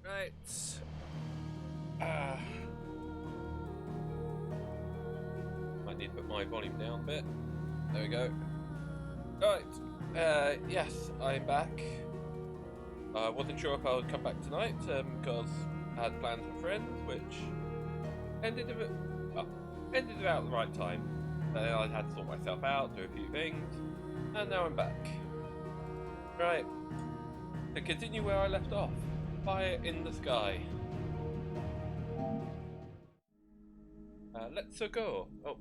Right. Might need to put my volume down a bit. There we go. Right. Yes, I'm back. I wasn't sure if I would come back tonight because I had plans with friends, which ended about the right time. I had to sort myself out, do a few things, and now I'm back. Right. To continue where I left off. Fire in the sky. Let's go. Oh,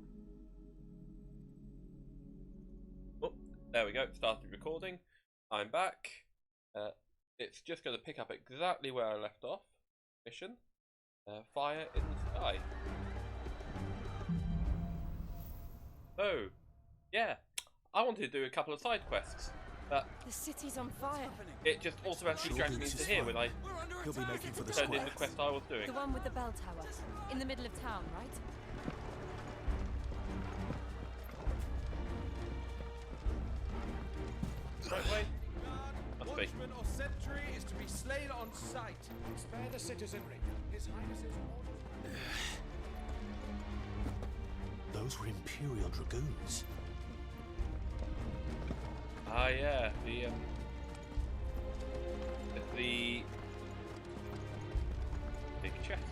there we go. Started recording. I'm back. It's just going to pick up exactly where I left off. Mission. Fire in the sky. Oh, yeah. I wanted to do a couple of side quests. But the city's on fire. It just automatically dragged me into here when I turned in the quest I was doing. The one with the bell tower, in the middle of town, right? Right way? Must be. Watchman or sentry is to be slain on sight. Spare the citizenry. His Highness's orders. Those were Imperial Dragoons. Ah, yeah, the big chest.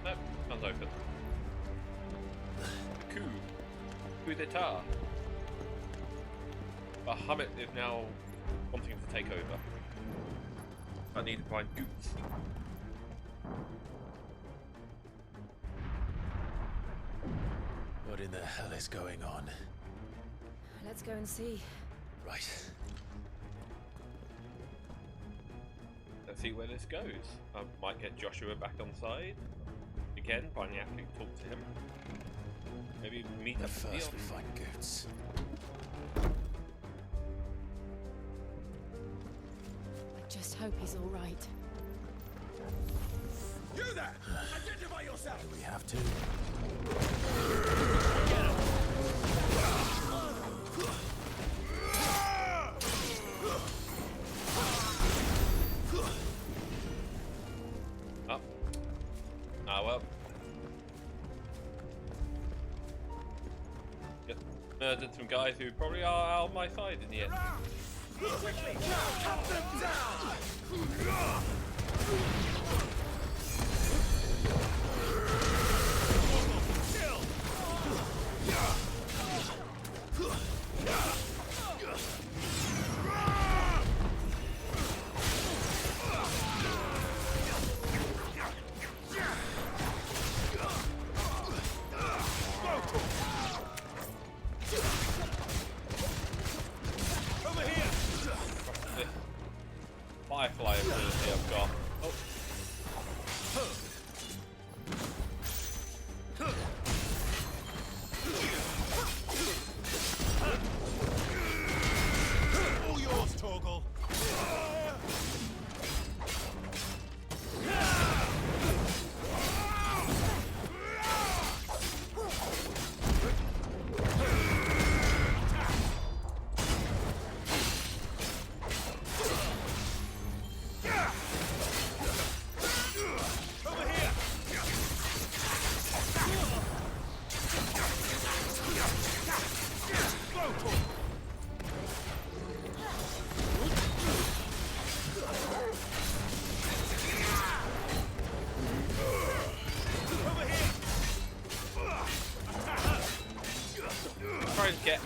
No, can't open. The coup d'etat. Bahamut is now wanting to take over. I need to find Goots. What in the hell is going on? Let's go and see. Right. Let's see where this goes. I might get Joshua back on side. Again, finally actually talk to him. Maybe meet up with First we find Goots. I just hope he's all right. You there! Identify yourself! We have to. Ah well. Just murdered some guys who probably are on my side in the end. Quickly! Cut them down! Firefly ability I've got. Oh. All yours, Torgal. Trying to get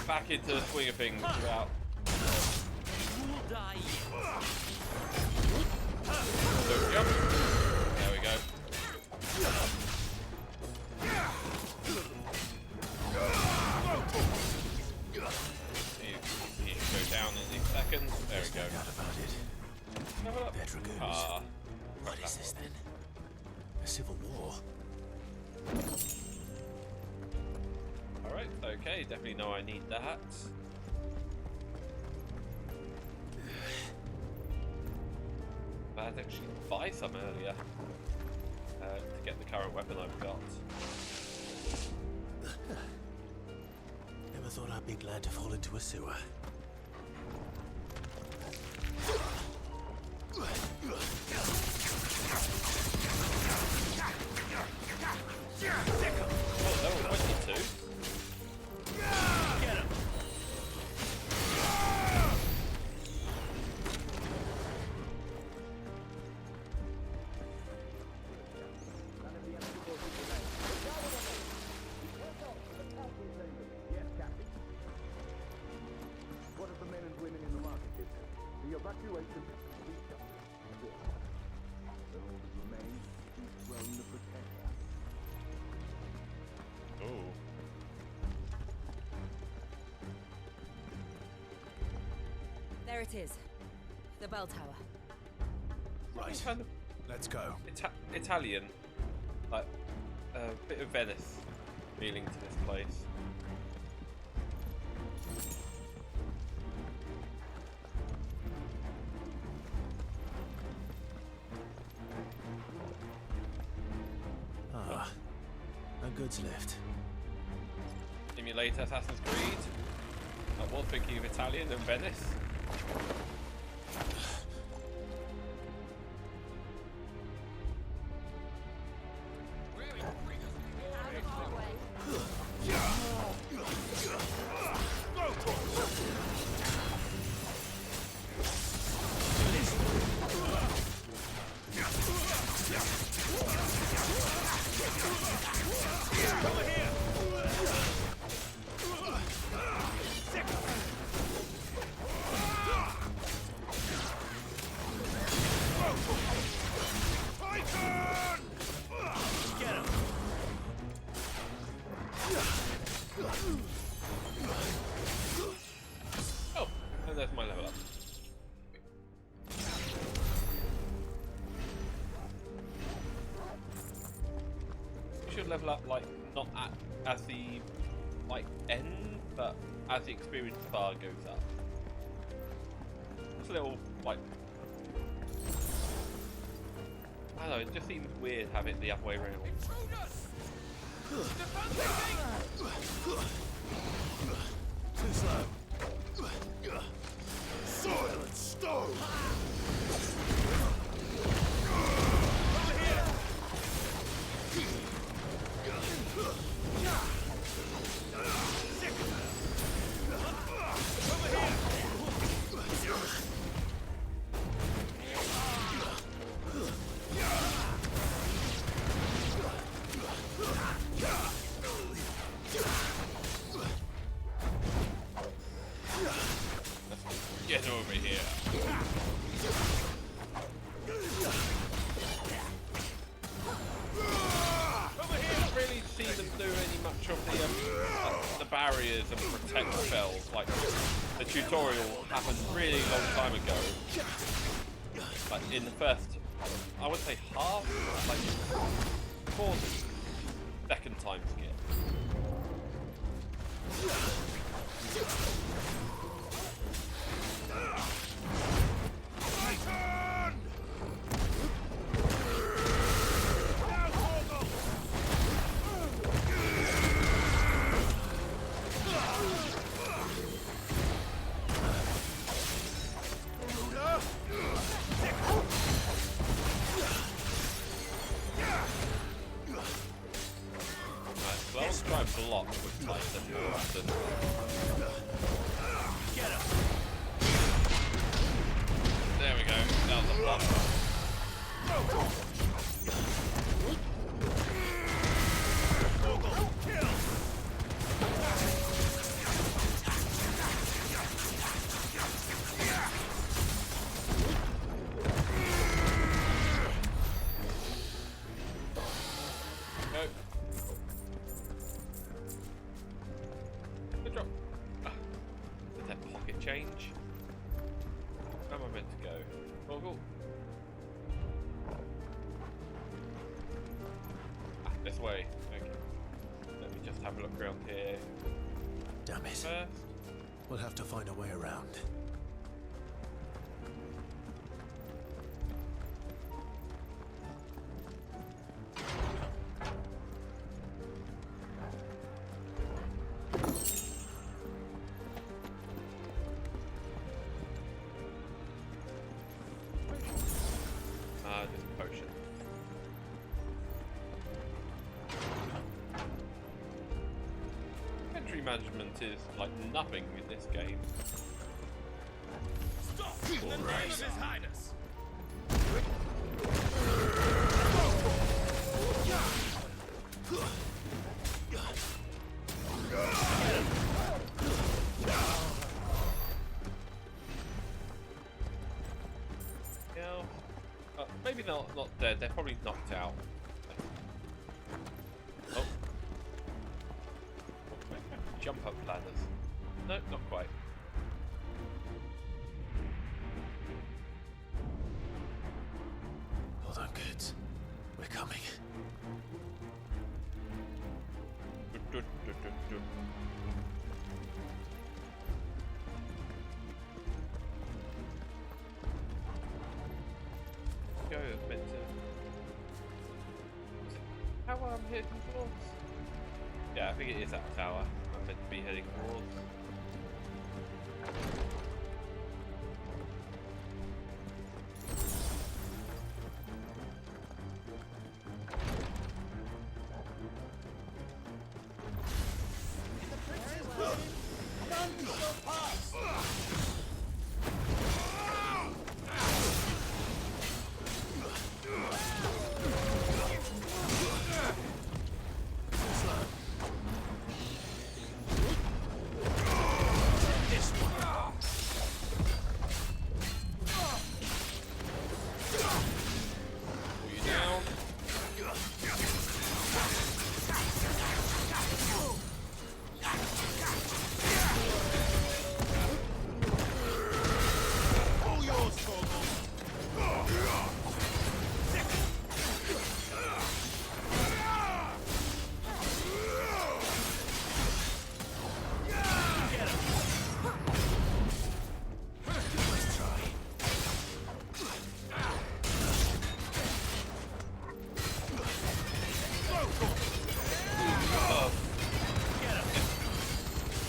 back into the swing of things without. Don't jump. There we go. You go down in these seconds. There we go. They're Dragoons. Ah. What is this then? A civil war? Alright, okay, definitely know I need that. I had to actually buy some earlier to get the current weapon I've got. Never thought I'd be glad to fall into a sewer. evacuation. All that remains is throne the protector. Oh. There it is. The bell tower. Right. Kind of Let's go. Italian, like a bit of Venice feeling to this place. Ah, a goods lift. Emulate Assassin's Creed. I was thinking of Italian and Venice. Out of our way. Oh, and there's my level up. You should level up like not as the like end, but as the experience bar goes up. It's a little like I don't know. It just seems weird having it the other way around. Too slow. Soil and stone. Get over here. I don't really see them do any much of the barriers and protect spells. Like the tutorial happened really long time ago. Like in the first, I would say half, like more than second time skip. So I'll try and block with Titan more often. Get him. There we go. That was a block. Go. Good drop. Is that pocket change? Where am I meant to go? Oh, cool. This way. Okay. Let me just have a look around here Damn it. first. We'll have to find a way around. This potion. Inventory management is like nothing in this game. Stop! In the name of His Highness! maybe not dead. They're probably knocked out. Oh. Jump up ladders. No, not quite. Hold on, kids. We're coming. Go meant to. How I'm heading towards? Yeah, I think it is that tower I'm meant to be heading towards.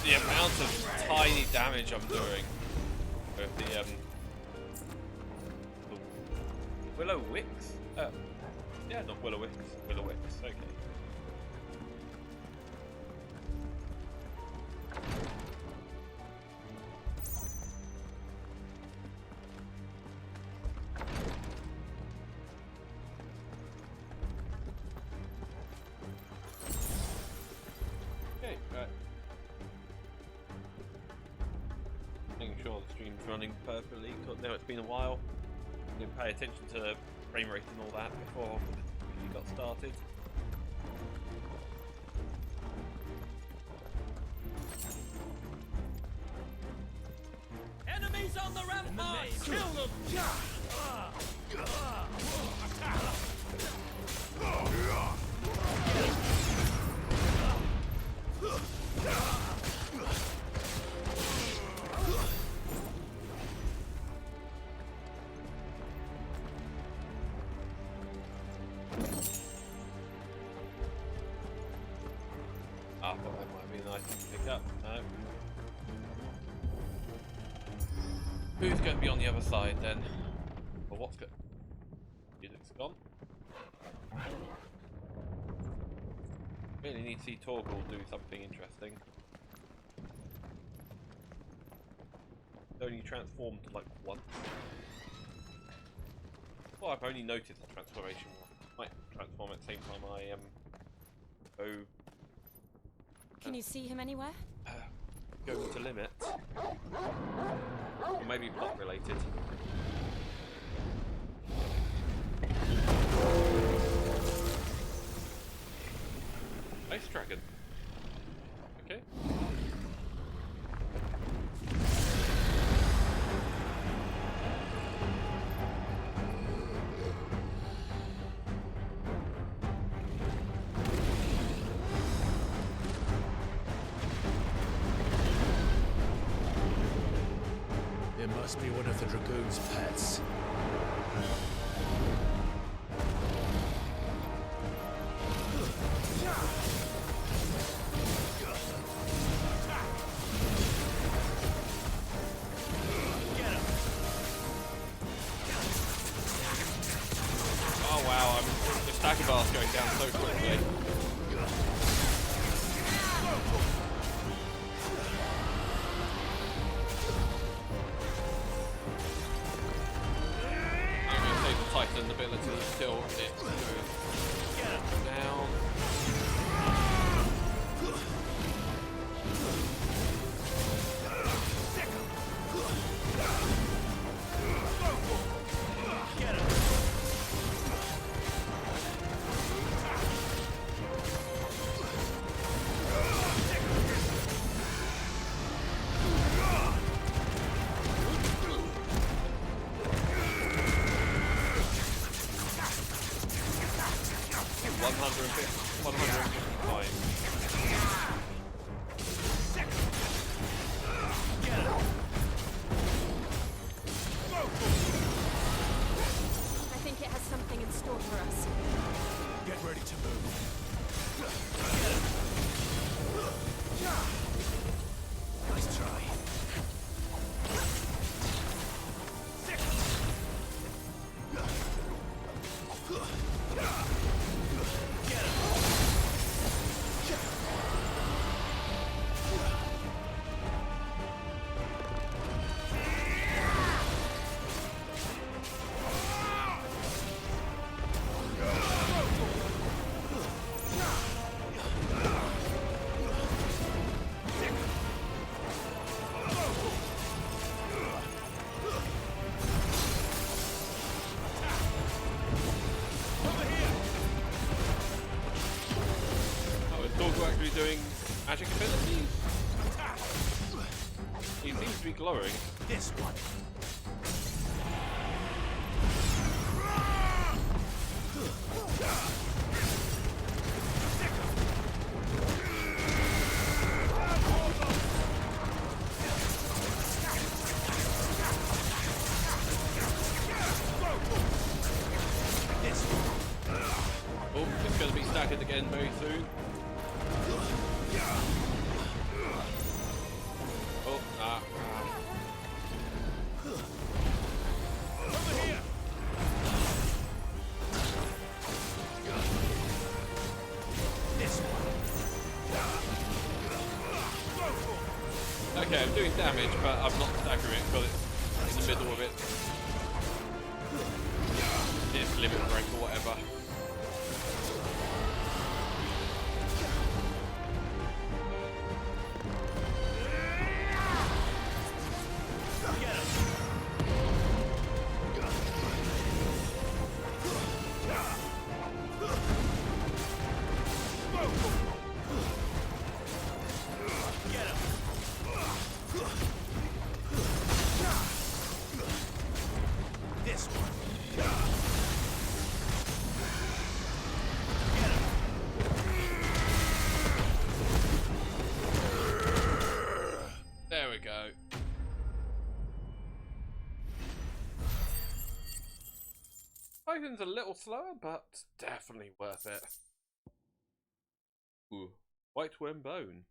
The amount of tiny damage I'm doing with the Willow Wicks? Yeah, not Willow Wicks. Willow Wicks. Okay. Okay, right. Making sure the stream's running perfectly. Now it's been a while. Didn't pay attention to the frame rate and all that before we got started. Enemies on the rampart! Kill them! I thought that might be nice to pick up. No. Who's going to be on the other side then? Or what's going? Felix gone. Really need to see Torgal do something interesting. Only transformed like once. Well, I've only noticed the transformation. Might transform at the same time I go. Can you see him anywhere? Go to limit. Or maybe plot related. Ice Dragon. Okay. It must be one of the Dragoon's pets. Oh wow, the stagger bar's going down so quickly. Titan ability until it goes down. 155. I think it has something in store for us. Get ready to move. Nice try. Doing magic abilities? He seems to be glowing. This one. Oh, it's going to be staggered again very soon. Oh, Over here. This one. Okay, I'm doing damage, but I'm not staggering it because it's in the middle of it. It's limit break or whatever. There we go. Eikons a little slower, but definitely worth it. Ooh, white worm bone.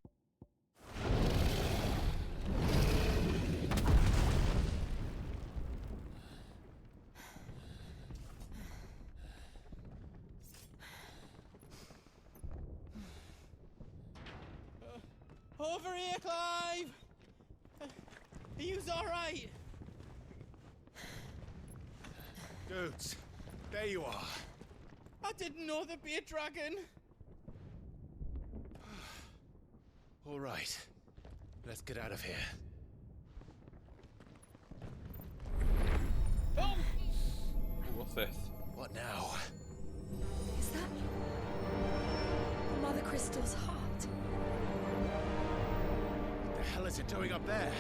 Over here, Clive! Are you alright? Dudes, there you are. I didn't know there'd be a dragon. All right. Let's get out of here. Oh! Ooh, what's this? What now? Is that the Mothercrystals' heart? What the hell is it doing up there?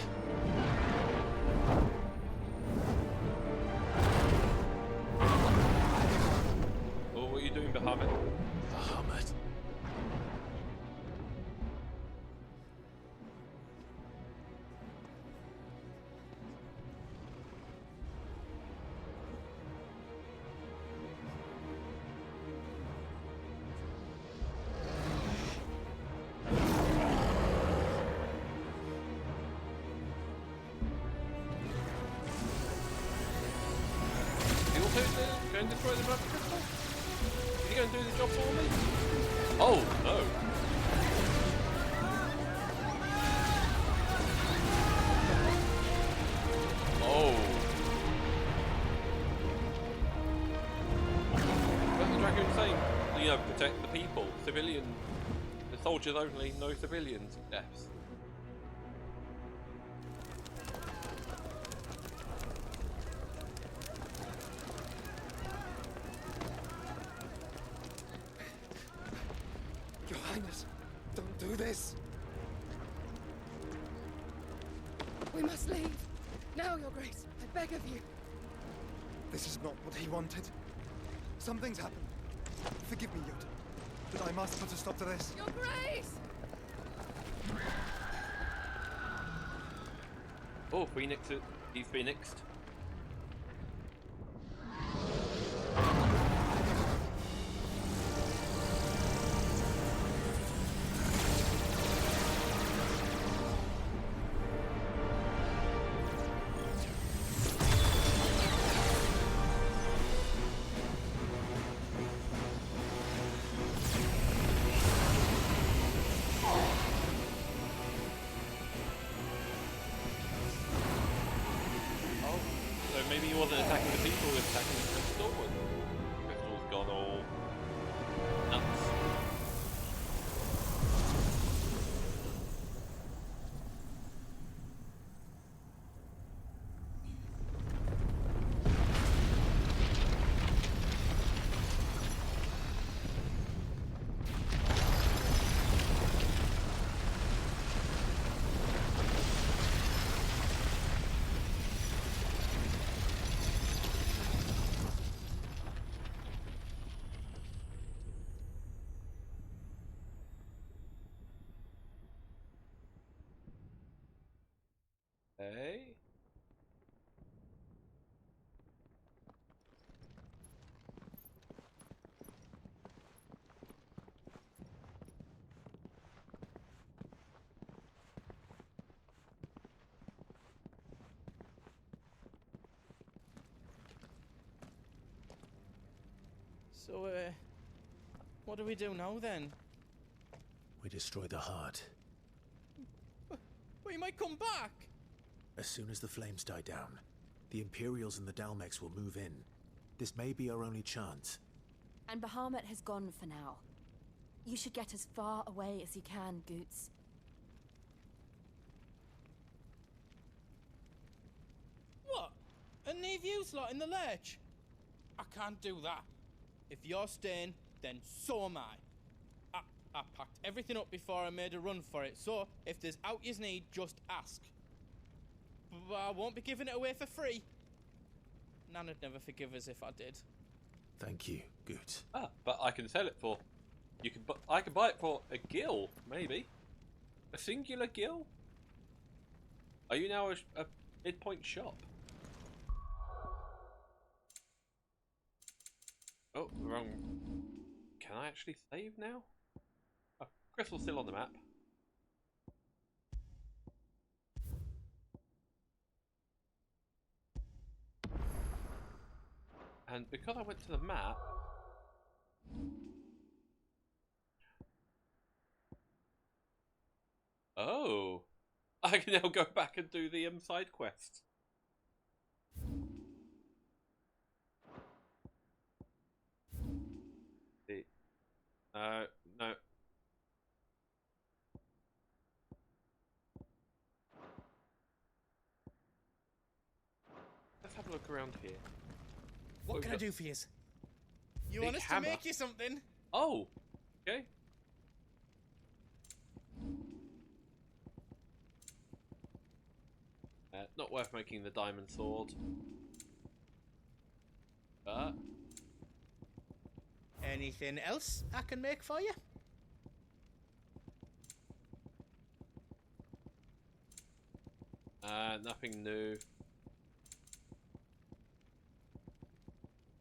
Oh, what are you doing, Bahamut? Bahamut. Go and destroy the Mothercrystal? Is he going to do the job for me? Oh, no. Oh. What's the dragon saying? You know, protect the people. Civilian. The soldiers only, no civilians deaths. Your Highness, don't do this. We must leave. Now, Your Grace. I beg of you. This is not what he wanted. Something's happened. Forgive me, Yoda. But I must put a stop to this. Your Grace! Oh, Phoenix. He's Phoenixed. Maybe he wasn't attacking the people, he was attacking the crystal, and the crystal's gone all nuts. Hey. So, what do we do now then? We destroy the heart. We might come back! As soon as the flames die down, the Imperials and the Dalmex will move in. This may be our only chance. And Bahamut has gone for now. You should get as far away as you can, Goots. What? And leave you lot in the lurch? I can't do that. If you're staying, then so am I. I packed everything up before I made a run for it, so if there's out yous need, just ask. But I won't be giving it away for free. Nana'd never forgive us if I did. Thank you, Goot. Ah, but I can sell it for. I can buy it for a gil, maybe. A singular gil. Are you now a midpoint shop? Oh, wrong. Can I actually save now? Oh, Crystal's still on the map. And because I went to the map, oh, I can now go back and do the side quest. No. Let's have a look around here. What can I do for yous? You want us to make you something? Oh, okay. Not worth making the diamond sword. But Anything else I can make for you? nothing new.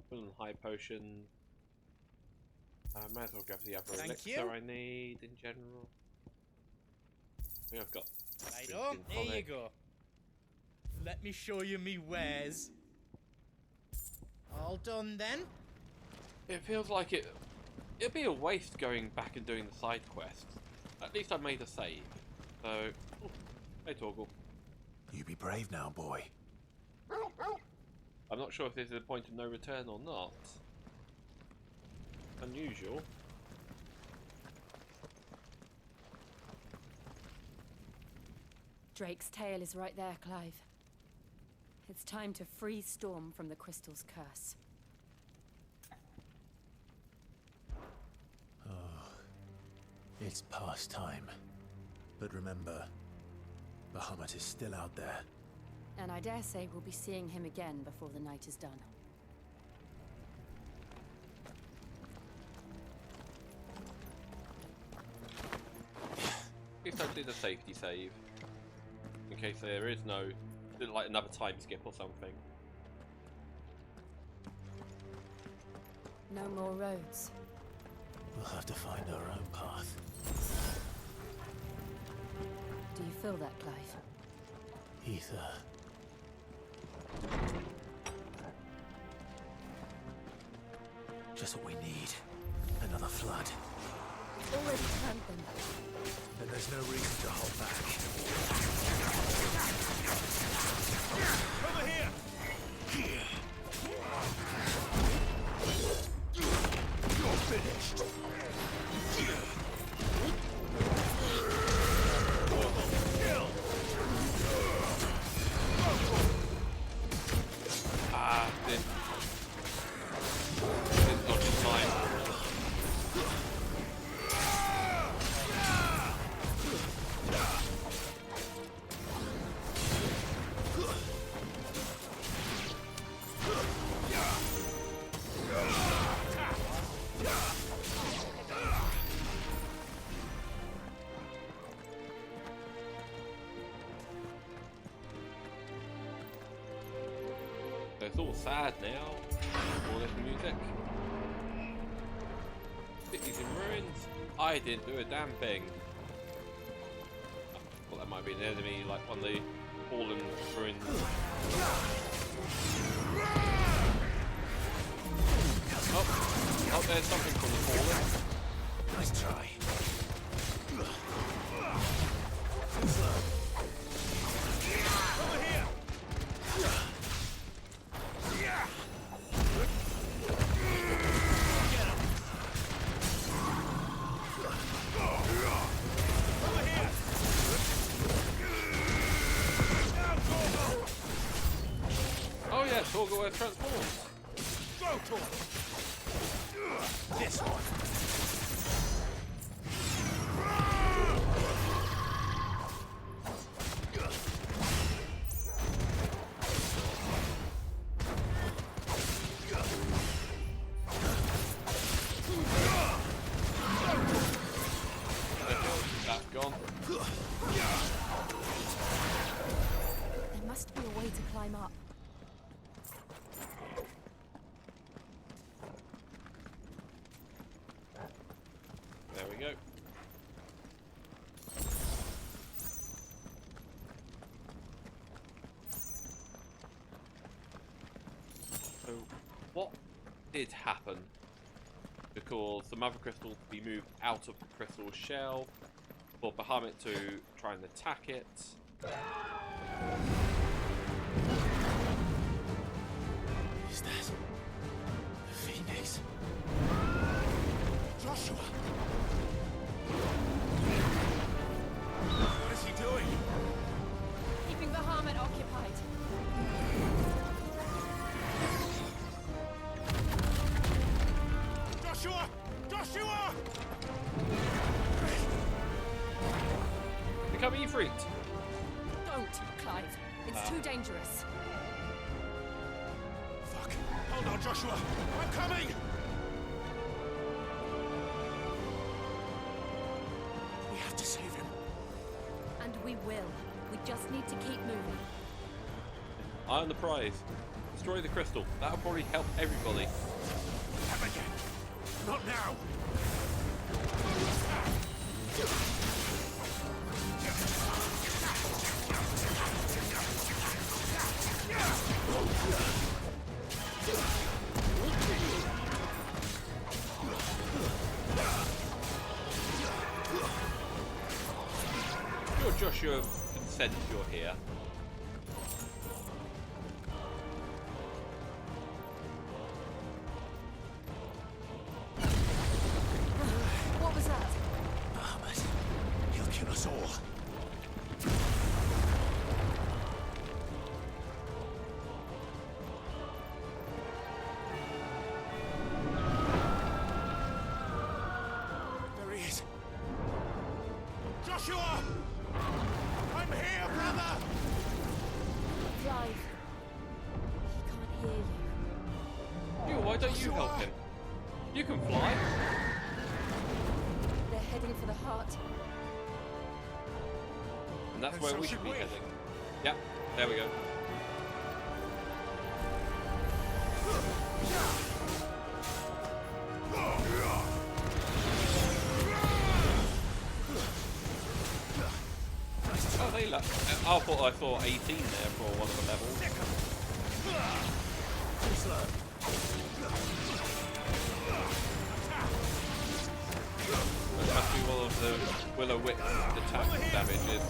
Full and high potion. Might as well grab the other elixir I need in general. I think I've got. Right on, there you go. Let me show you me wares. All done then? It feels like it'd be a waste going back and doing the side quests. At least I made a save. So, oh, hey Torgal. You be brave now, boy. I'm not sure if this is a point of no return or not. Unusual. Drake's tail is right there, Clive. It's time to free Storm from the crystal's curse. It's past time. But remember, Bahamut is still out there. And I dare say we'll be seeing him again before the night is done. least I did a safety save. In case there is no, like another time skip or something. No more roads. We'll have to find our own path. Do you feel that, Clive? Aether. Just what we need. Another flood. Already turned them. And there's no reason to hold back. Over here! You're finished. Ah, didn't dodge his line. It's all sad now. All this music. City's in ruins. I didn't do a damn thing. Well, that might be an enemy, like one of the fallen ruins. Oh, there's something from the fallen. Nice try. Over here! Oh yeah, Torgal transforms. Go, Tor! This one! That's gone. There must be a way to climb up. There we go. So, what did happen? Because the Mothercrystal to be moved out of the crystal shell, for Bahamut to try and attack it. Is that the Phoenix? Joshua! What is he doing? Keeping Bahamut occupied. Joshua! Joshua! Become Ifrit! Don't, Clive. It's too dangerous. Fuck. Hold on, Joshua! I'm coming! We have to save him. And we will. We just need to keep moving. Eye on the prize. Destroy the crystal. That'll probably help everybody. Come again! Not now! You're Joshua consent you're here. What was that? Bahamut. He'll kill us all. There he is! Joshua! I'm here, brother! Clive. He can't hear you. You, why don't you help him? You can fly. They're heading for the heart. And that's And where so we should should be we. heading. Yeah, there we go. Oh, they look. I thought 18 there for one of the levels. That must be one of the Will-O-Wisp attack damages.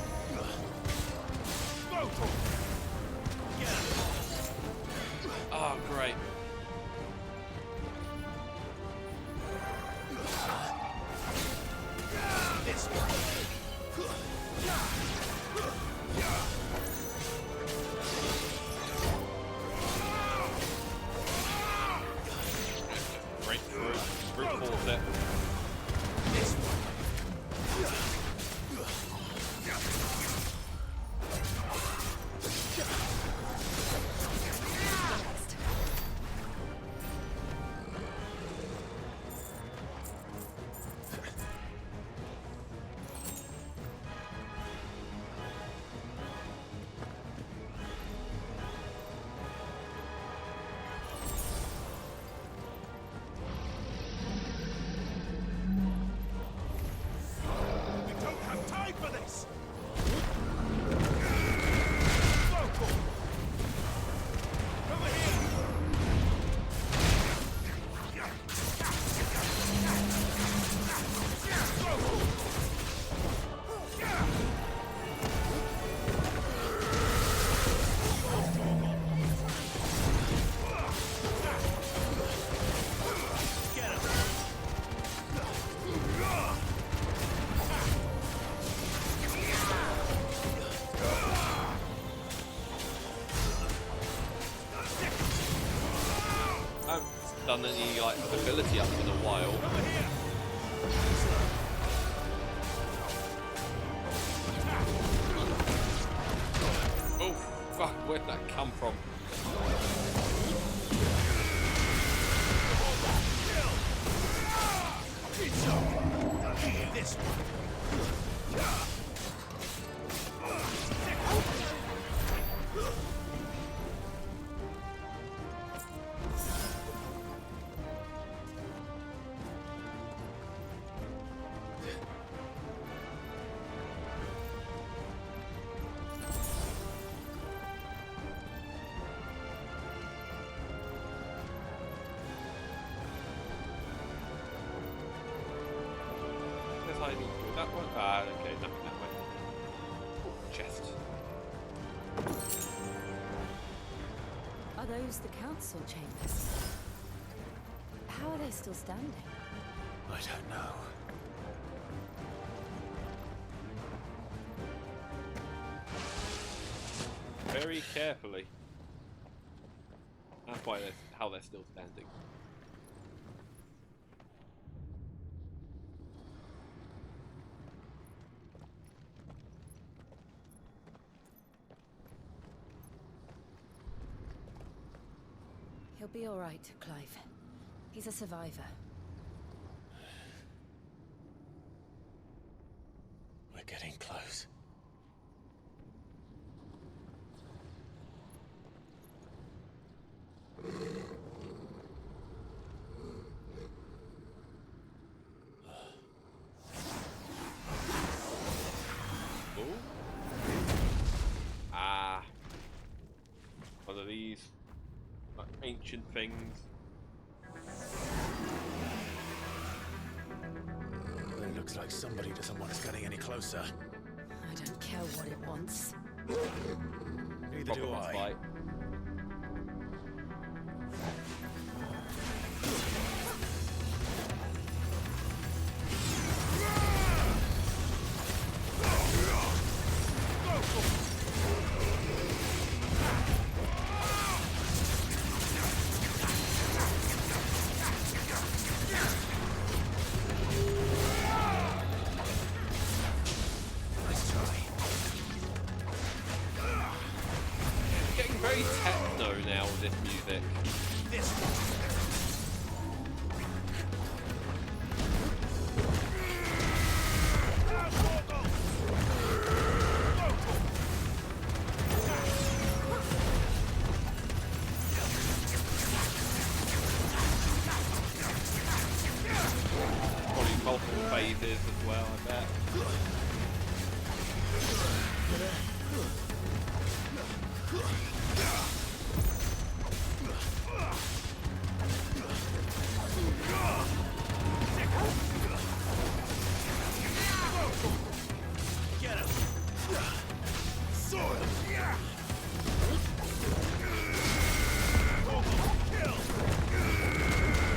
Oh, great. Great brute force it. We don't have time for this! Over here! I haven't done any like ability ups in a while. Oh fuck, where'd that come from? This one. Guess I need to go that one. Ah, okay, nothing that way. Chest. Are those the council chambers? How are they still standing? I don't know. Very carefully. That's why how they're still standing. He'll be all right, Clive. He's a survivor. We're getting close. Oh. Ah. One of these like, ancient things. It looks like somebody doesn't want us getting any closer. I don't care what it wants. Neither Probably do wants I. Blight. Getting very techno now with this music. This one. multiple phases as well, I bet. Get him! Soil! Yeah! Kill!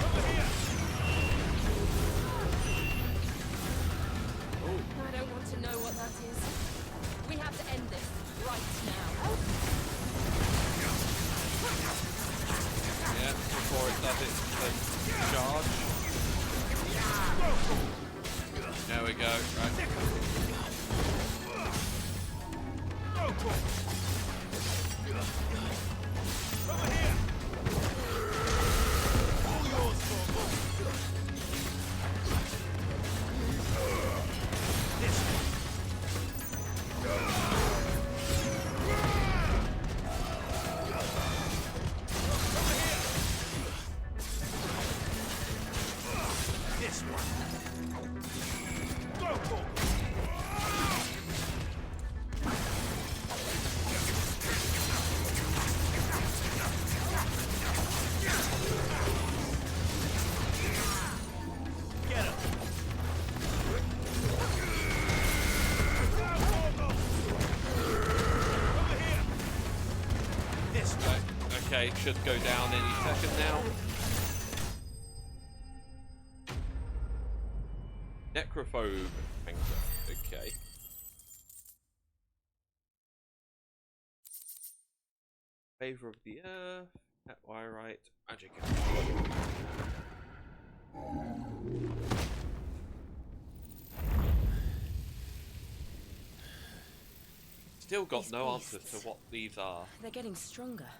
Over here! I don't want to know what that is. We have to end this right now. Yeah, before it does its charge. There we go, right. Over here! All yours, Thorvald. This way. Over here! This one. Go, Thorvald. Get him! Over here! This way. Okay, should go down any second now. Necrophobe anchor. Okay. Favor of the earth. At right. Magic. Still got These no answers beasts. to what these are. They're getting stronger.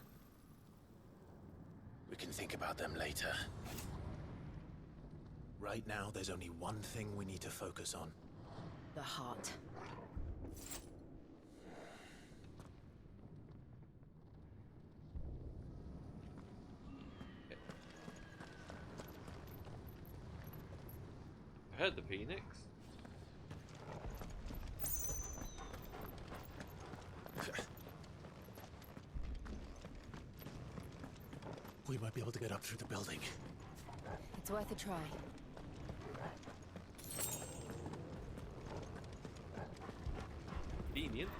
We can think about them later. Right now, there's only one thing we need to focus on. The heart. I heard the Phoenix. We might be able to get up through the building. It's worth a try. Convenient.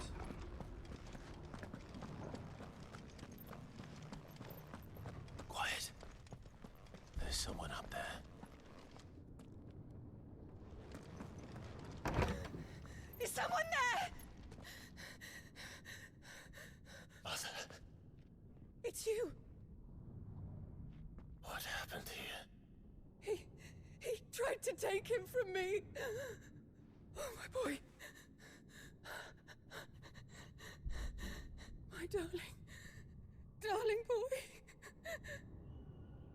Quiet. There's someone up there. Is someone there? Mother, It's you. what happened here? He tried to take him from me. Oh, my boy. My darling boy.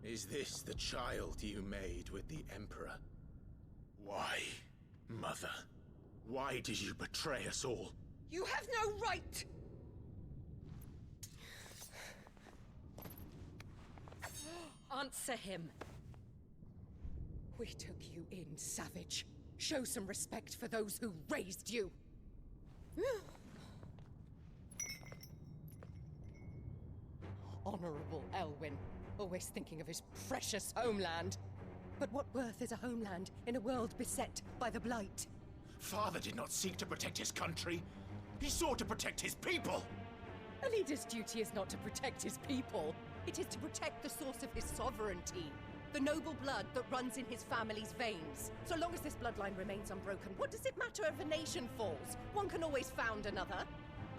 Is this the child you made with the Emperor? Why, Mother? Why did you betray us all? You have no right. Answer him. We took you in, savage. Show some respect for those who raised you. Honorable Elwyn, always thinking of his precious homeland. But what worth is a homeland in a world beset by the Blight? Father did not seek to protect his country. He sought to protect his people. A leader's duty is not to protect his people. It is to protect the source of his sovereignty. The noble blood that runs in his family's veins. So long as this bloodline remains unbroken, what does it matter if a nation falls? One can always found another.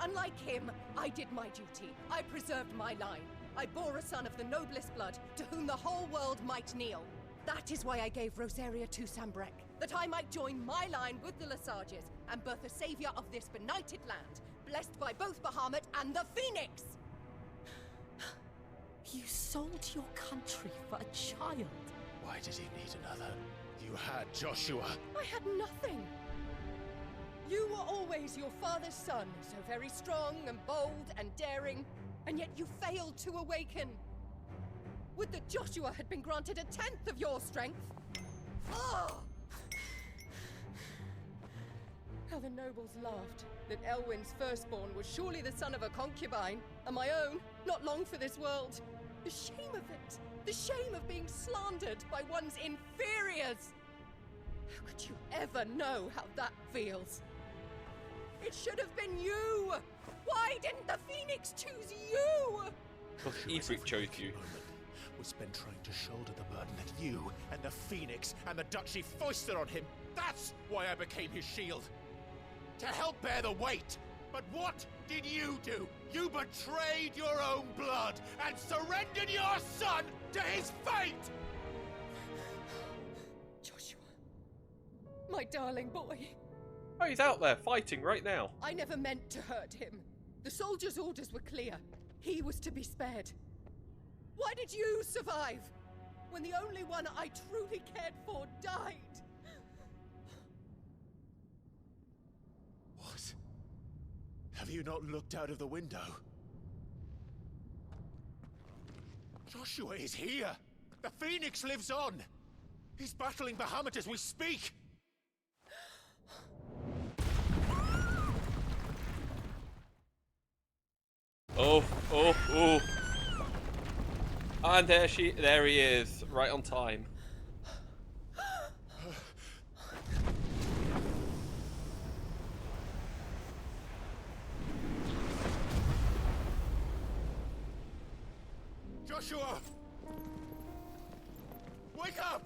Unlike him, I did my duty. I preserved my line. I bore a son of the noblest blood, to whom the whole world might kneel. That is why I gave Rosaria to Sambrek, that I might join my line with the Lesages and birth a savior of this benighted land, blessed by both Bahamut and the Phoenix! You sold your country for a child. Why did he need another? You had Joshua. I had nothing. You were always your father's son, so very strong and bold and daring, and yet you failed to awaken. Would that Joshua had been granted 1/10 of your strength? Oh! How the nobles laughed that Elwyn's firstborn was surely the son of a concubine, and my own, not long for this world. The shame of it! The shame of being slandered by one's inferiors! How could you ever know how that feels? It should have been you! Why didn't the Phoenix choose you? Because Ifrit chose you. Was spent trying to shoulder the burden that you and the Phoenix and the Duchy foisted on him. That's why I became his shield. To help bear the weight. But what did you do? You betrayed your own blood and surrendered your son to his fate! Joshua. My darling boy. Oh, he's out there fighting right now. I never meant to hurt him. The soldiers' orders were clear. He was to be spared. Why did you survive when the only one I truly cared for died? What? Have you not looked out of the window? Joshua is here! The Phoenix lives on! He's battling Bahamut as we speak! Oh, oh, oh. And there he is, right on time. Joshua! Wake up!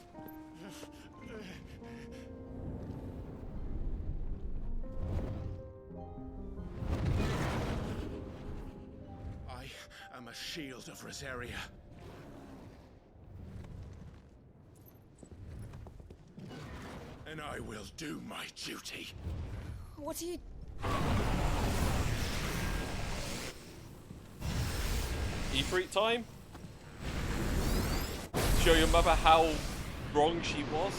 I am a Shield of Rosaria. And I will do my duty. What are you... Ifrit time? Show your mother how wrong she was.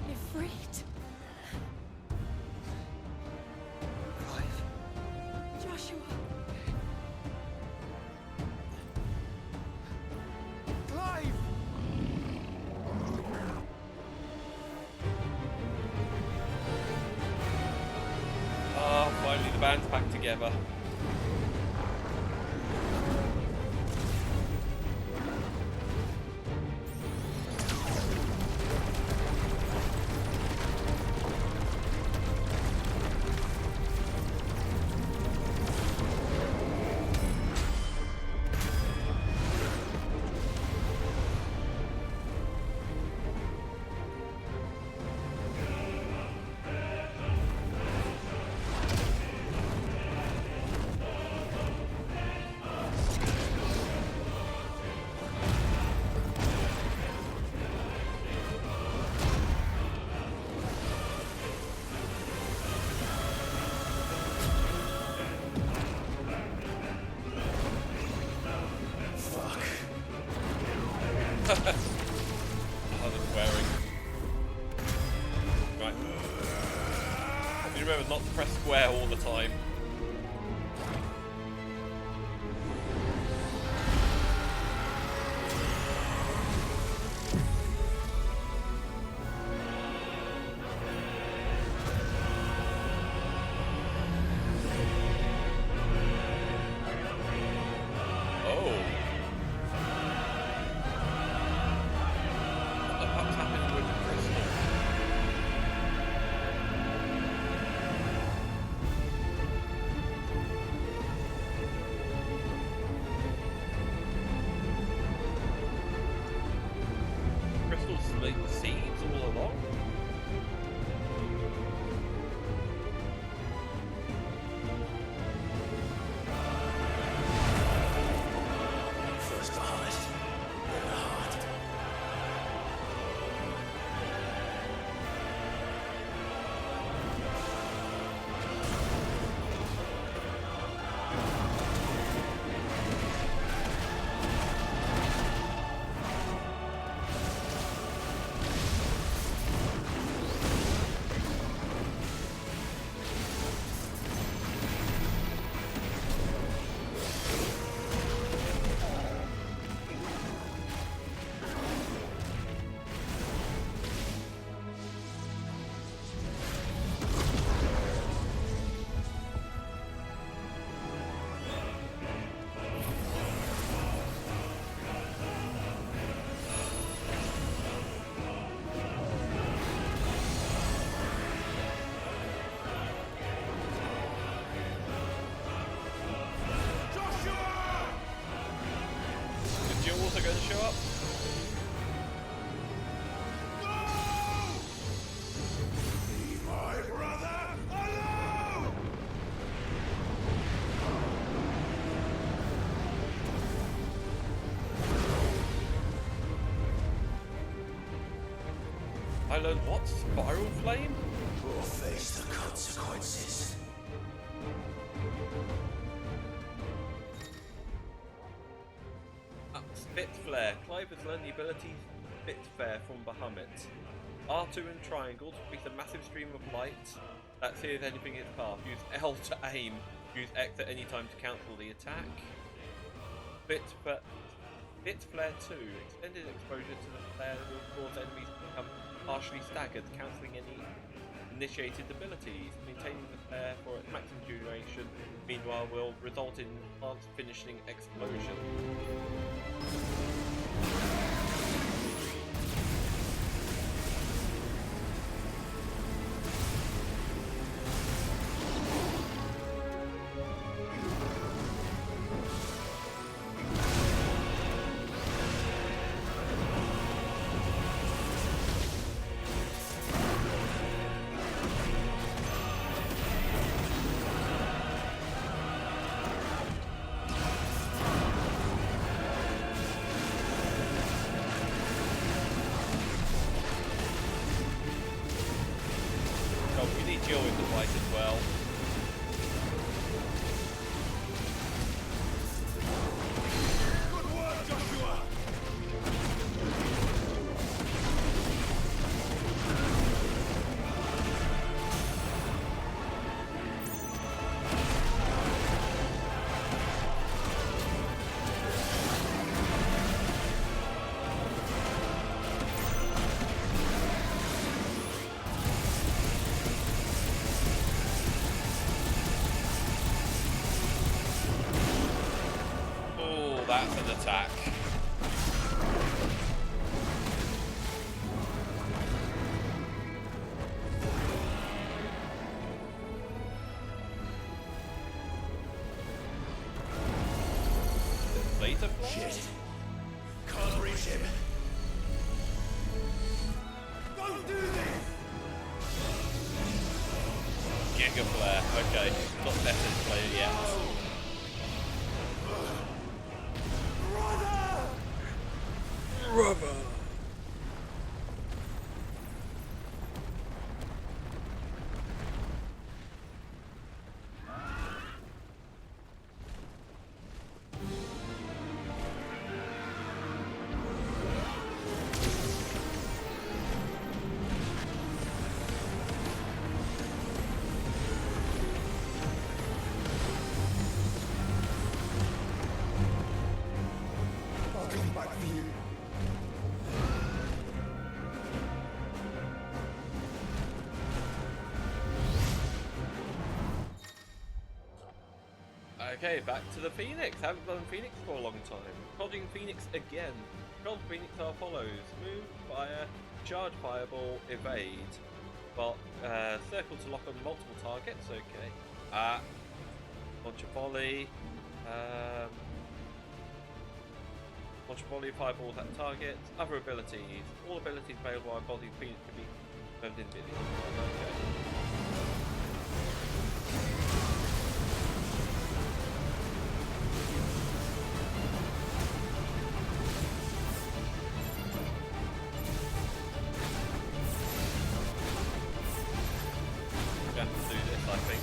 Ifrit? Joshua? Clive! Ah, finally the band's back together. Oh, the swearing. Right. You remember not to press square all the time. to show up. Leave my brother alone! I learned what? Spiral flame? Or face the consequences. Spit Flare. Clive has learned the ability Spit Flare from Bahamut. R2 and triangle to release a massive stream of light that sears anything in its path. Use L to aim. Use X at any time to cancel the attack. Spit Flare 2. Extended exposure to the flare will cause enemies to become partially staggered, cancelling any initiated abilities. Maintaining the flare for its maximum duration, meanwhile, will result in enhanced finishing explosion. Deal with the Blight as well. Good work, Joshua! That's an attack. Later flash? Shit! Can't reach him! Don't do this! Giga Flare. Okay, not the best player yet. Brother! I'll come back for you. Okay, back to the Phoenix. Haven't done Phoenix for a long time. Prodding Phoenix again. Prod Phoenix are follows. Move, fire, charge fireball, evade. Well, circle to lock on multiple targets, okay. Launch a volley. Launch a volley of fireballs at targets. Other abilities. All abilities available on Body Phoenix can be confirmed individually. Okay. Have to do this, I think.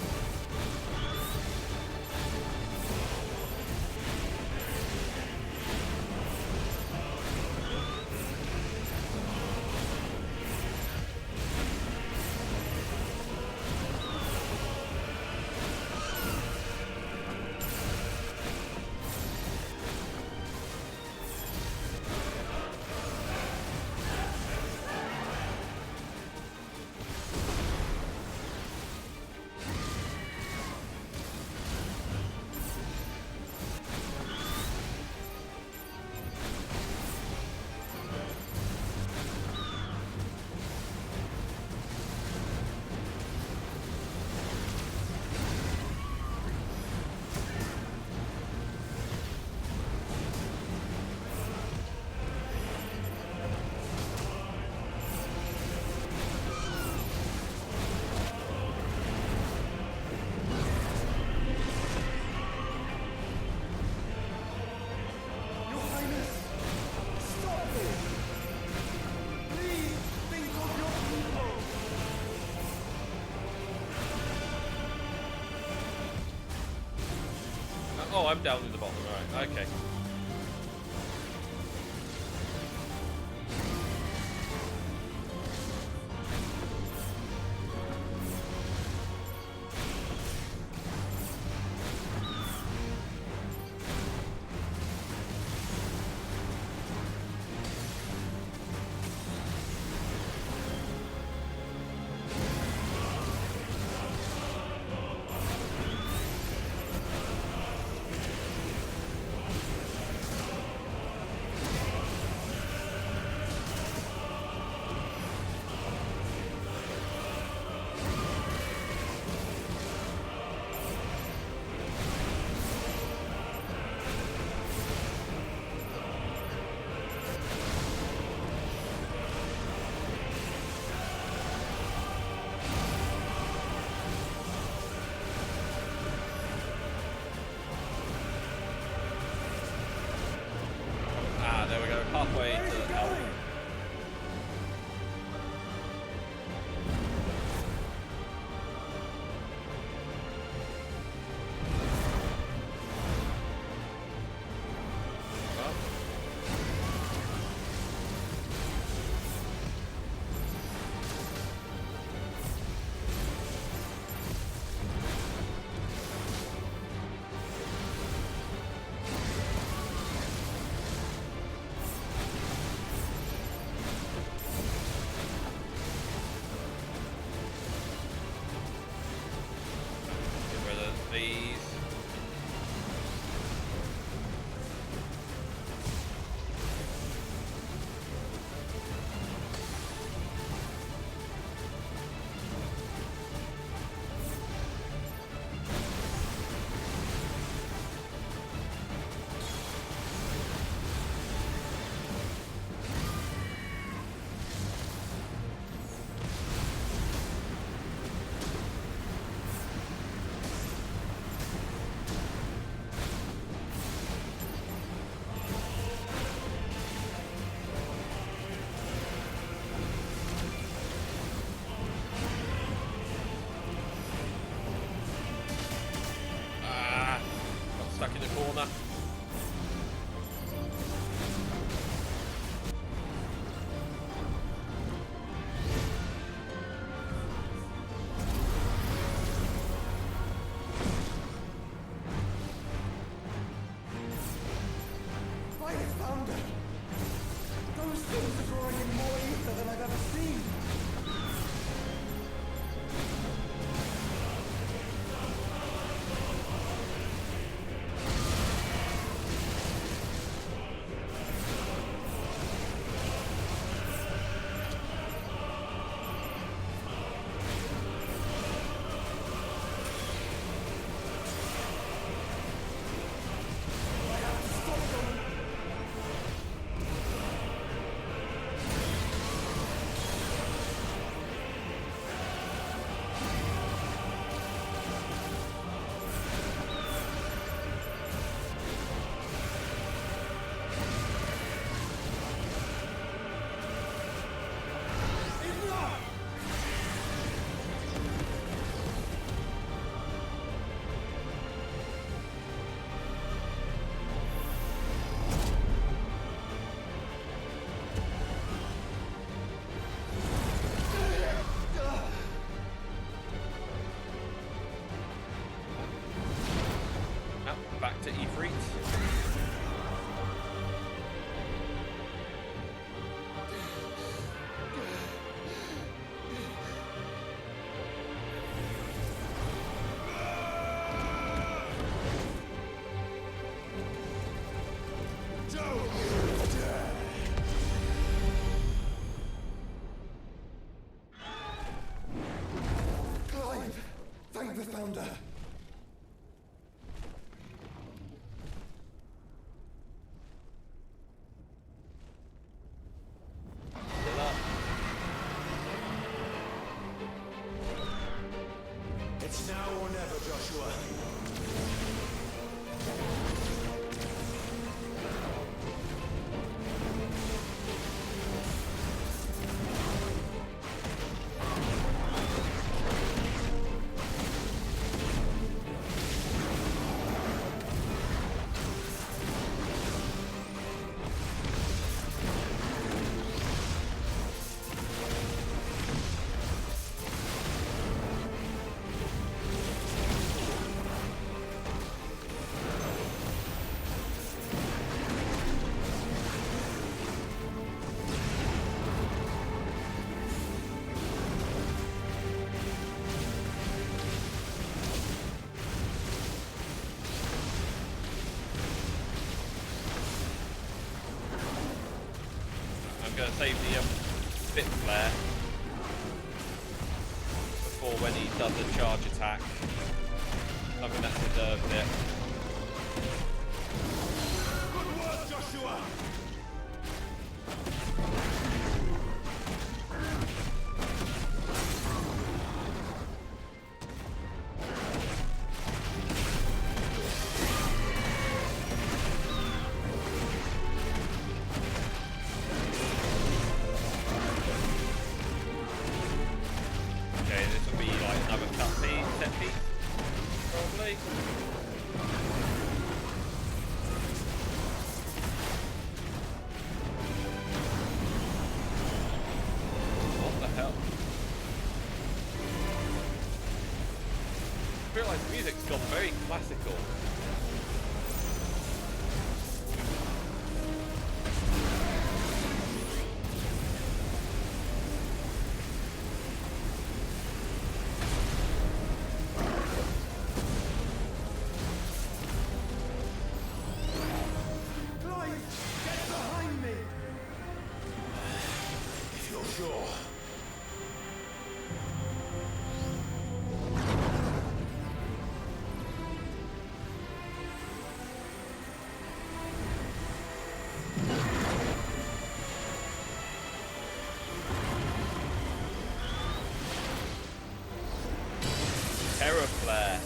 Oh, I'm down in the bottom, right, okay. There we go, halfway to the help. Stuck in the corner. By the founder! Those things are drawing in more ether than I've ever seen! Back to Ifrit. Clive! Thank the founder! going to save the Spit Flare before when he does a charge attack. I think that's deserved it. Good work, Joshua! Okay, this will be like another cutscene, set piece, probably. What the hell? I feel like the music's gone very classical. Clive, get behind me! If you're sure. Terror Flare.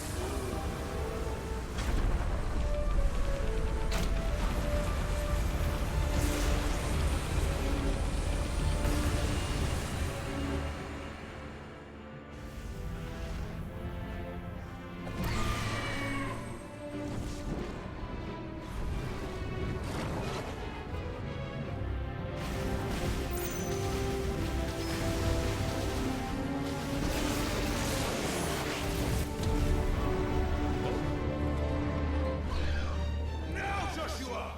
Now, Joshua!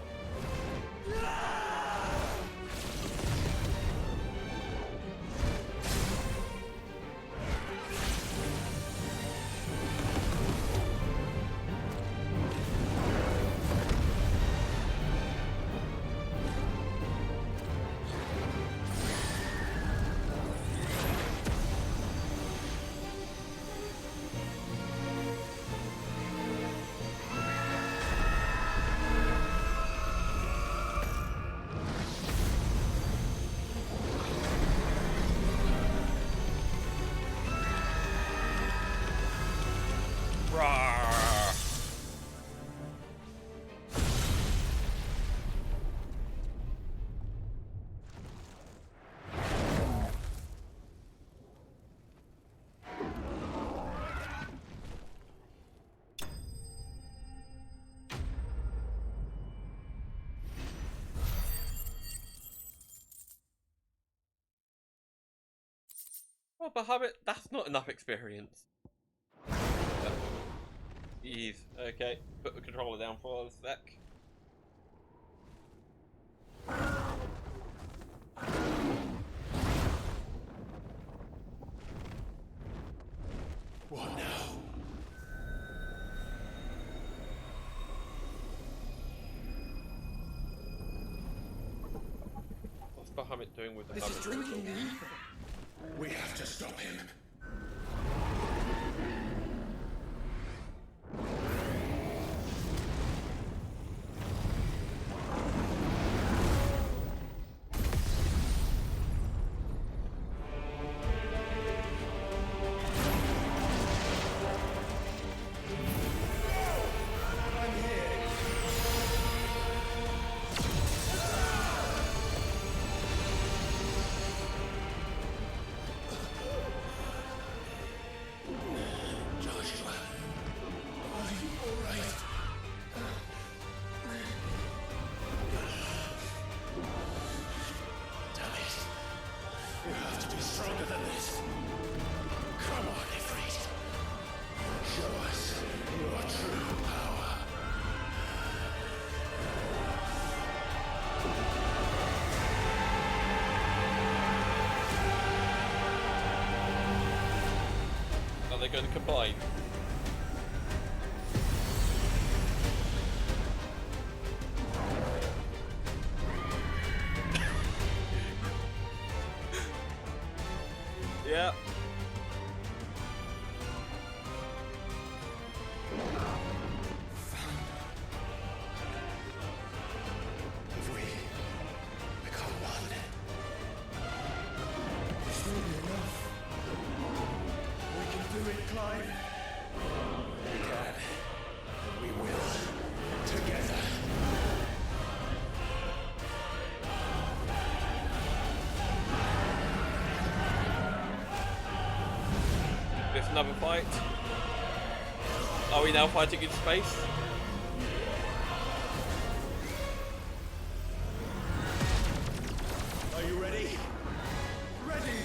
Rawr. Well, Bahamut, that's not enough experience. Jeez. Okay, put the controller down for a sec. What now? What's Bahamut doing with the This is hammer? drinking the ether. We have to stop him. Stronger than this. Come on, Ifrit. Show us your true power. Are they going to combine? Yeah. If we become one, This will be enough. We can do it, Clive. we can. We will. Together. There's another fight. Are we now fighting in space? Are you ready? Ready!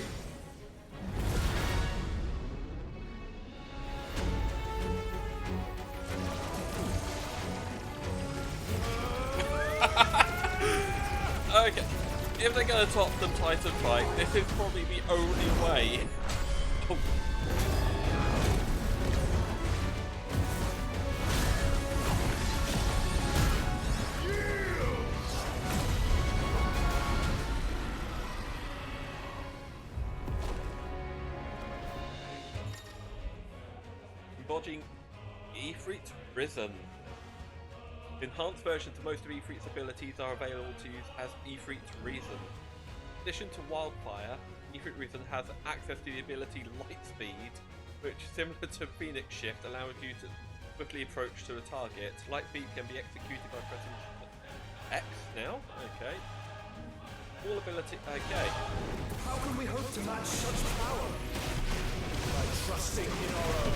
Okay. If they're going to top the Titan fight, this is probably the only way. Oh. Embodying Ifrit Risen. Enhanced versions of most of Ifrit's abilities are available to use as Ifrit Reason. In addition to Wildfire, Ifrit Reason has access to the ability Light Speed, which, similar to Phoenix Shift, allows you to quickly approach to a target. Light Speed can be executed by pressing X now. Okay. All ability. Okay. How can we hope to match such power? By trusting in our own.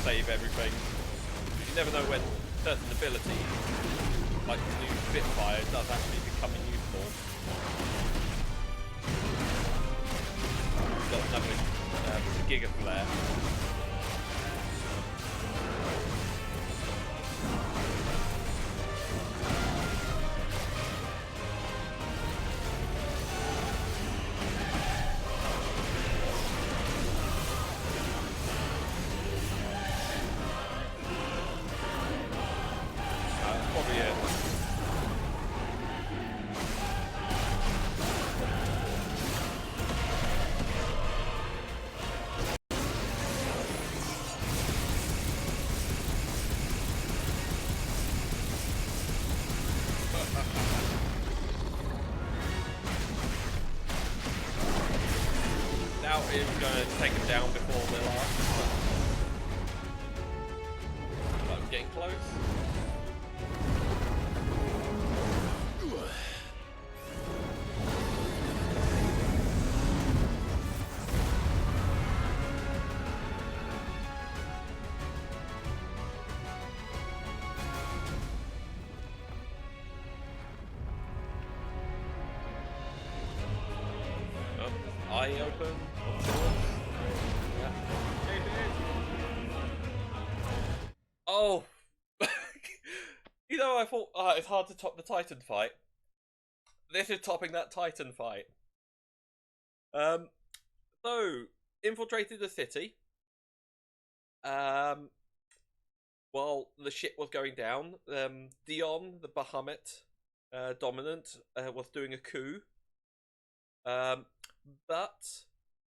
Save everything. You never know when certain abilities, like the new Spitfire, does actually become useful. We've got another Giga Flare. Now we're going to take him down before the last. close. Eye open, of course. Yeah. Oh! You know, I thought, it's hard to top the Titan fight. This is topping that Titan fight. So, infiltrated the city. While the shit was going down, Dion, the Bahamut dominant, was doing a coup. But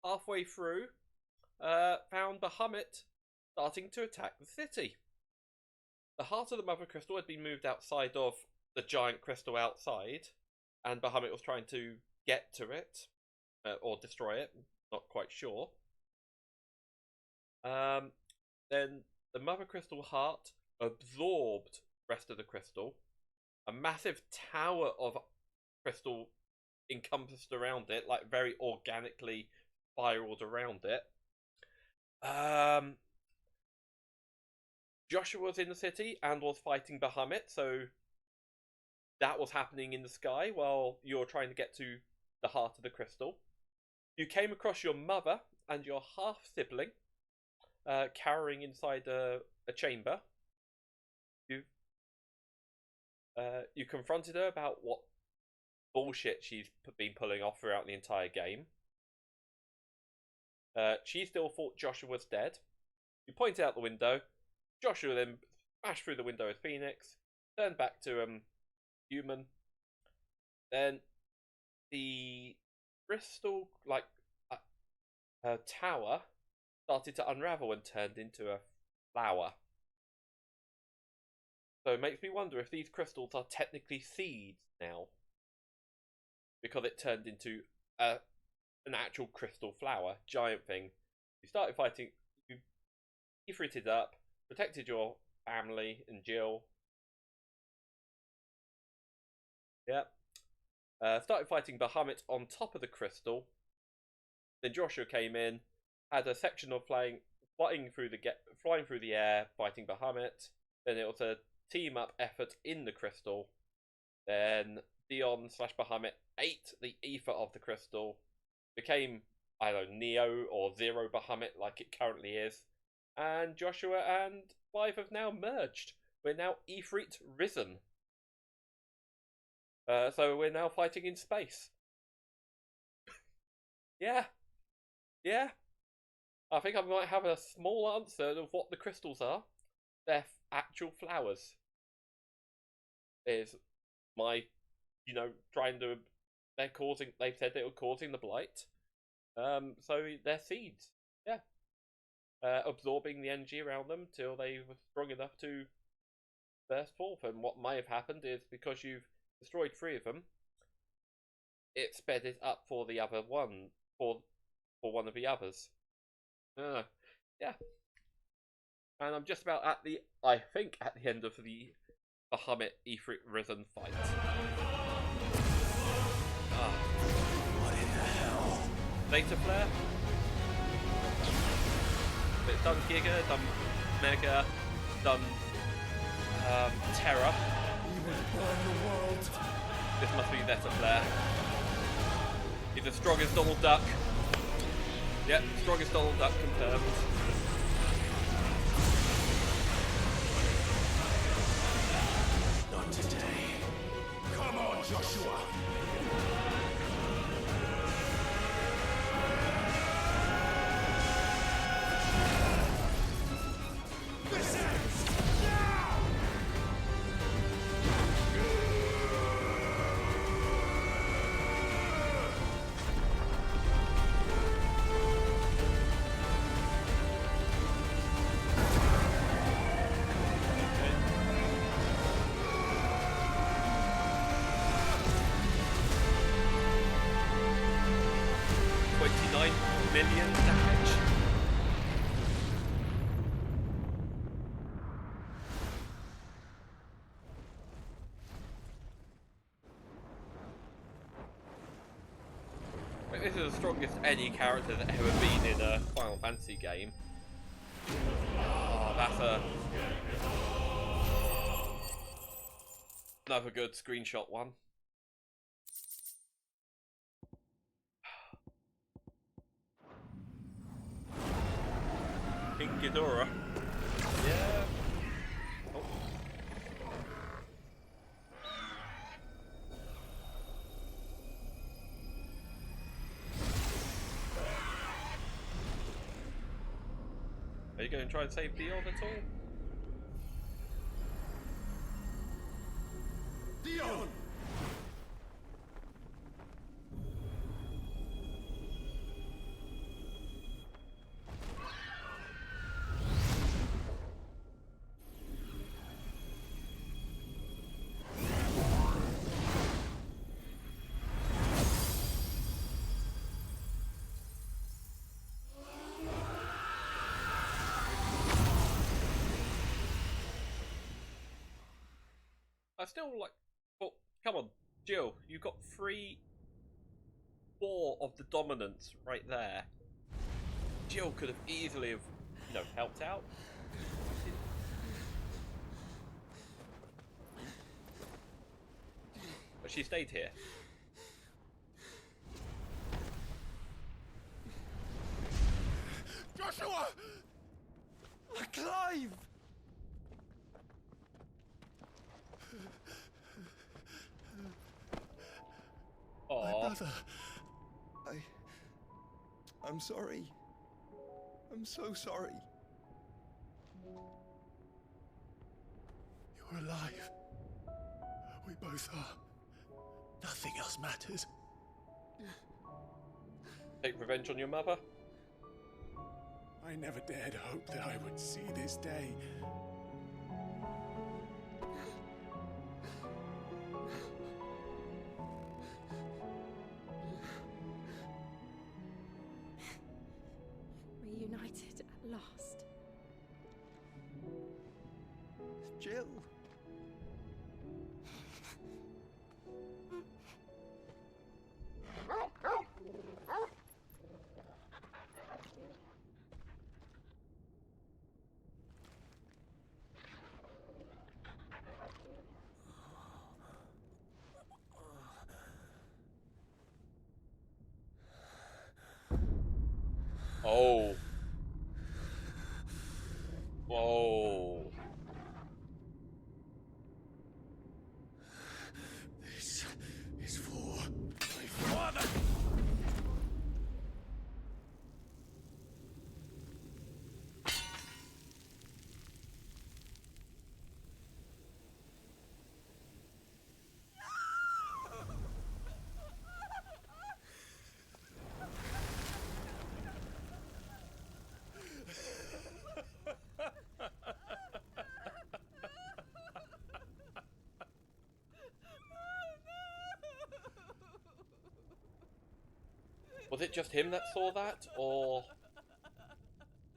halfway through, found Bahamut starting to attack the city. The heart of the Mother Crystal had been moved outside of the giant crystal outside, and Bahamut was trying to get to it, or destroy it, not quite sure. Then the Mother Crystal heart absorbed the rest of the crystal. A massive tower of crystal encompassed around it, like very organically spiraled around it. Joshua was in the city and was fighting Bahamut, so that was happening in the sky while you're trying to get to the heart of the crystal. You came across your mother and your half-sibling cowering inside a chamber. You confronted her about what bullshit she's been pulling off throughout the entire game. She still thought Joshua was dead. You pointed out the window. Joshua then smashed through the window as Phoenix, turned back to human. Then the crystal, like her tower, started to unravel and turned into a flower. So it makes me wonder if these crystals are technically seeds now, because it turned into an actual crystal flower, giant thing. You started fighting, you efrited up, protected your family and Jill. Yep. Started fighting Bahamut on top of the crystal. Then Joshua came in, had a section of flying through the air, fighting Bahamut. Then it was a team up effort in the crystal. Then Dion / Bahamut ate the ether of the crystal, became, I don't know, Neo or Zero Bahamut like it currently is, and Joshua and Clive have now merged. We're now Ifrit risen. So we're now fighting in space. Yeah. Yeah. I think I might have a small answer of what the crystals are. They're actual flowers. Is my, trying to, they've said they were causing the blight. So they're seeds. Yeah. Absorbing the energy around them till they were strong enough to burst forth. And what may have happened is, because you've destroyed 3 of them, it sped it up for the other one, for one of the others. Yeah. And I'm just about at the end of the Bahamut Ifrit Risen fight. What in the hell? Data flare. It's done Giga, done Mega, done Terror. This must be Data flare. He's the strongest Donald Duck. Yep, strongest Donald Duck confirmed. Not today. Come on, Joshua. This ends now. Million damage. This is the strongest any character that's ever been in a Final Fantasy game. Oh, that's another good screenshot one. King Ghidorah. Yeah. Oh. Are you going to try and save Dion at all? Dion! I still like. Well, come on, Jill. You got 4 of the dominance right there. Jill could have easily have, helped out. But she stayed here. Joshua! Clive! My brother. I'm sorry. I'm so sorry. You're alive. We both are. Nothing else matters. Take revenge on your mother? I never dared hope that I would see this day. Reunited at last. Jill. Oh. Whoa. This is for my father. Was it just him that saw that, or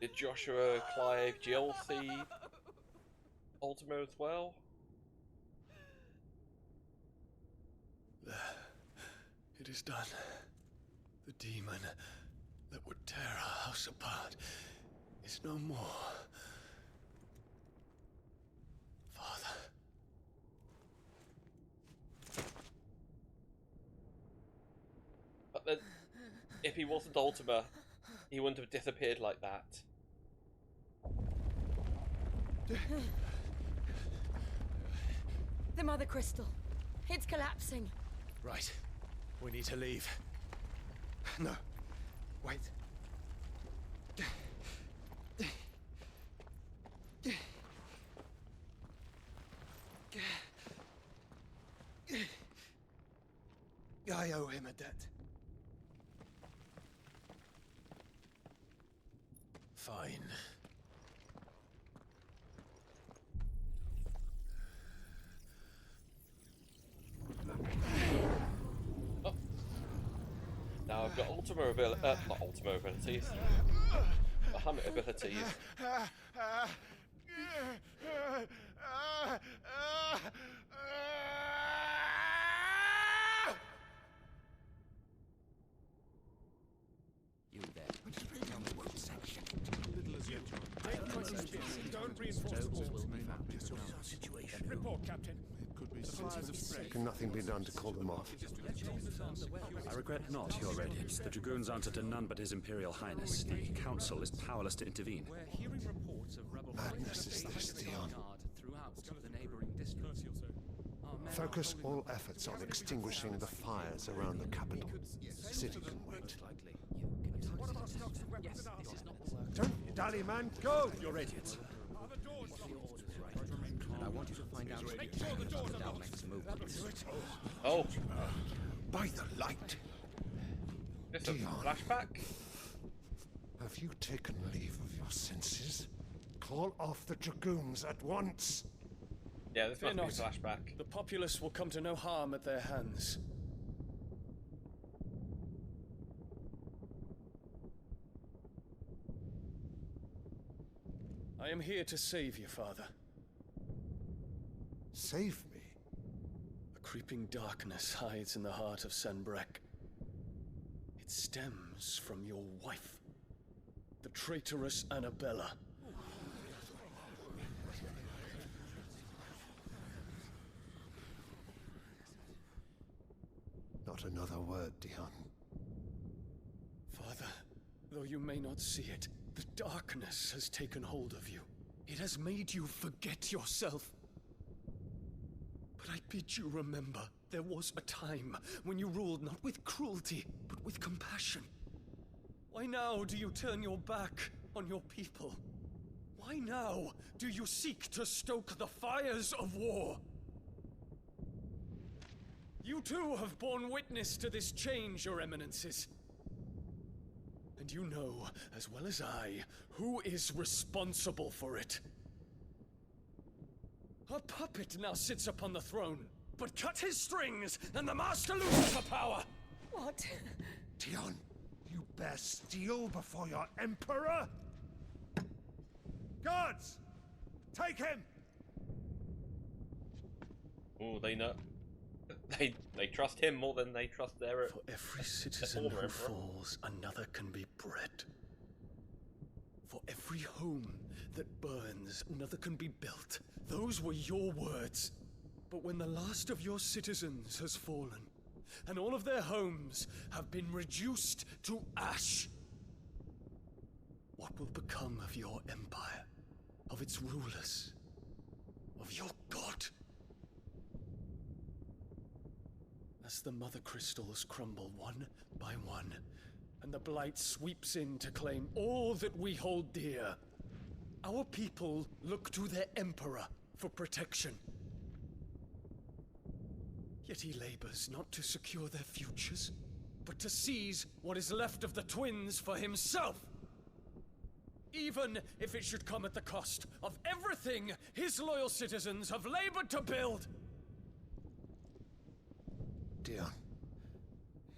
did Joshua, Clive, Jill see Ultima as well? There. It is done. The demon that would tear our house apart is no more. Father. But then, if he wasn't Ultima, he wouldn't have disappeared like that. The Mother Crystal. It's collapsing. Right. We need to leave. No. Wait. I owe him a debt. Fine. Oh. Now I've got Ultima not Ultima abilities. Bahamut abilities. Found reinforcements. Report, Captain. Can nothing be done to call them off? I regret not, Your Radiance. The Dragoons answer to none but His Imperial Highness. The Council is powerless to intervene. We're hearing reports of rebel Madness is this, Dion. throughout the neighboring districts. Focus all efforts on extinguishing the fires around the capital. City can wait. Don't you dally, man. Go! Your Radiance. And I want you to find out the Dalmec's movements. Oh, By the light! just a Dion. flashback. Have you taken leave of your senses? Call off the Dragoons at once! Yeah, this Fear must be a not. flashback. The populace will come to no harm at their hands. I am here to save you, Father. Save me? A creeping darkness hides in the heart of Sanbreque. It stems from your wife, the traitorous Annabella. Not another word, Dion. Father, though you may not see it, the darkness has taken hold of you. It has made you forget yourself. But I bid you remember, there was a time when you ruled not with cruelty, but with compassion. Why now do you turn your back on your people? Why now do you seek to stoke the fires of war? You too have borne witness to this change, Your Eminences. And you know, as well as I, who is responsible for it. A puppet now sits upon the throne, but cut his strings, and the Master loses the power! What? Dion, you bear steel before your Emperor? Guards! Take him! Oh, they know. They trust him more than they trust their. For every citizen former who emperor. falls, another can be bred. For every home that burns, another can be built. Those were your words. But when the last of your citizens has fallen, and all of their homes have been reduced to ash, what will become of your empire, of its rulers, of your god? As the Mothercrystals crumble one by one, and the Blight sweeps in to claim all that we hold dear, our people look to their Emperor for protection. Yet he labors not to secure their futures, but to seize what is left of the twins for himself. Even if it should come at the cost of everything his loyal citizens have labored to build. Dion,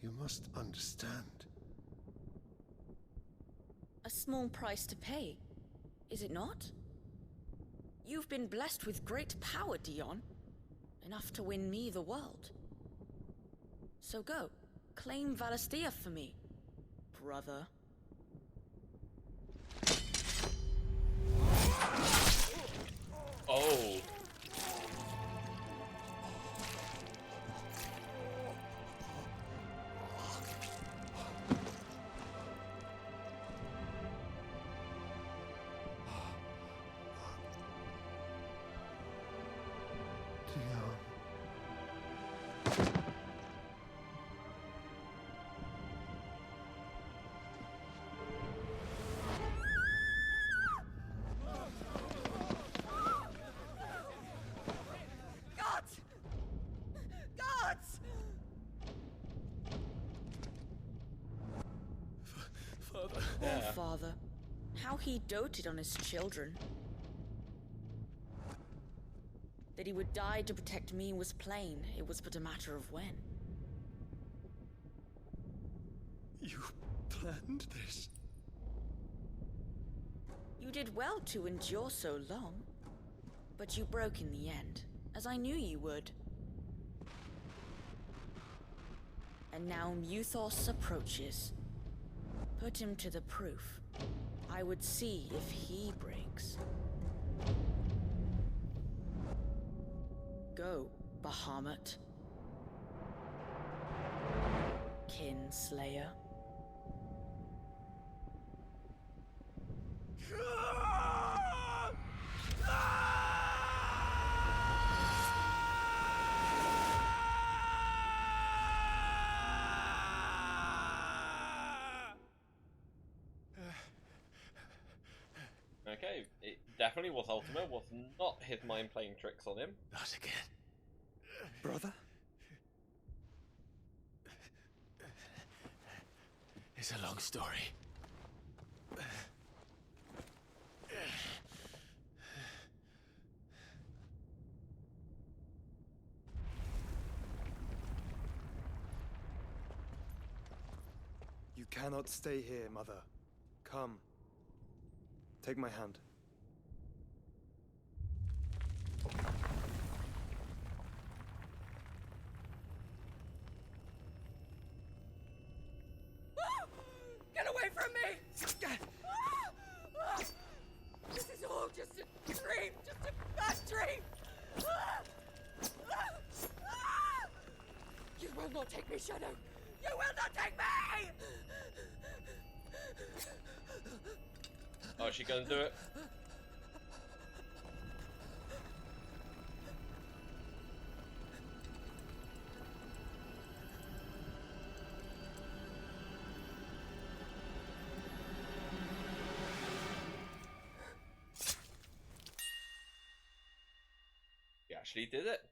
you must understand. A small price to pay, is it not? You've been blessed with great power, Dion. Enough to win me the world. So go, claim Valisthea for me, brother. Oh. Dion. Guards! Guards! Father. Poor father. How he doted on his children. That he would die to protect me was plain. It was but a matter of when. You planned this? You did well to endure so long. But you broke in the end, as I knew you would. And now Muthos approaches. Put him to the proof. I would see if he breaks. go, Bahamut. Kinslayer. Okay, it definitely was Ultima, was not his mind playing tricks on him. Not again. Brother? It's a long story. You cannot stay here, Mother. Come. Take my hand. Get away from me! This is all just a dream, just a bad dream! You will not take me, Shadow! You will not take me! Oh, is she gonna do it? He actually did it.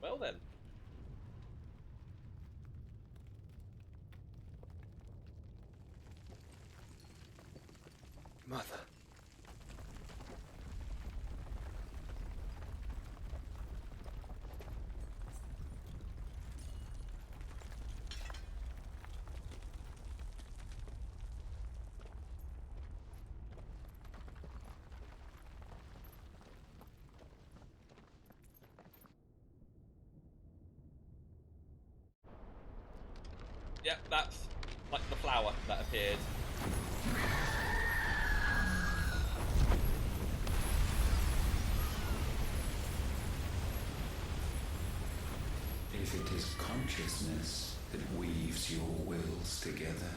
Well then. Mother. Yeah, that's like the flower that appeared. If it is consciousness that weaves your wills together,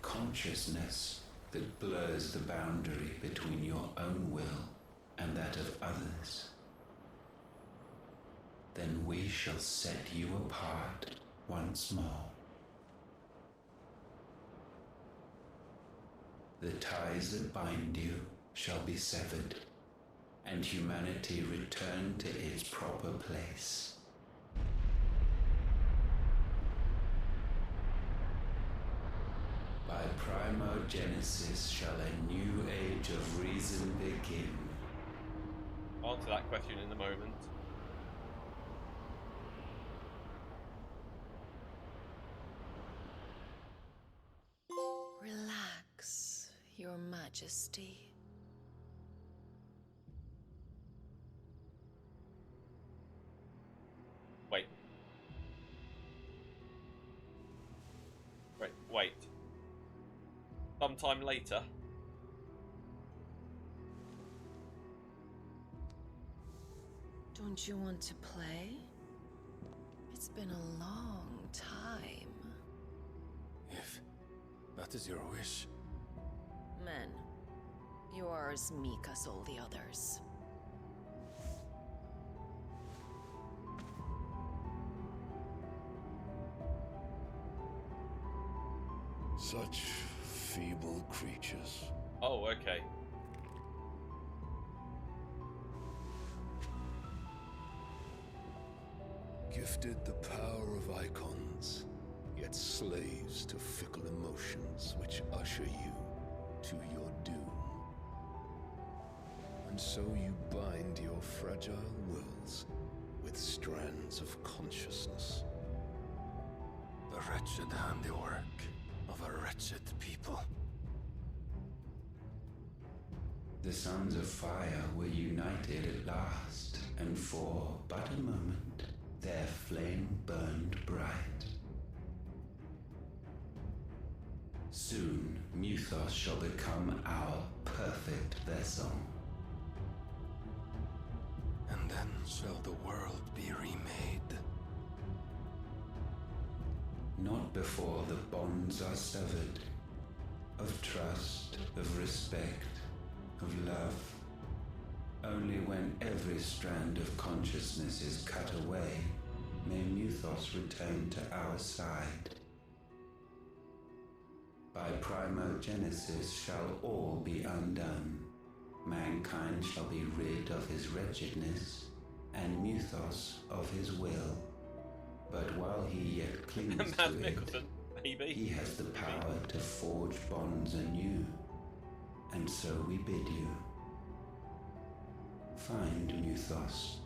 consciousness that blurs the boundary between your own will and that of others, then we shall set you apart once more. The ties that bind you shall be severed, and humanity return to its proper place. By primogenesis shall a new age of reason begin. I'll answer that question in a moment. Relax, Your Majesty. Wait. Wait. Sometime later. Don't you want to play? It's been a long time. If that is your wish. Men, you are as meek as all the others. Such feeble creatures. Oh, okay. Gifted the power of Eikons, yet slaves to fickle emotions which usher you to your doom. And so you bind your fragile wills with strands of consciousness. The wretched handiwork of a wretched people. The Sons of Fire were united at last, and for but a moment, their flame burned bright. Soon, Muthos shall become our perfect vessel. And then shall the world be remade. Not before the bonds are severed, of trust, of respect, of love. Only when every strand of consciousness is cut away, may Muthos return to our side. By primogenesis shall all be undone. Mankind shall be rid of his wretchedness, and Muthos of his will. But while he yet clings to it, he has the power to forge bonds anew. And so we bid you. Find Muthos,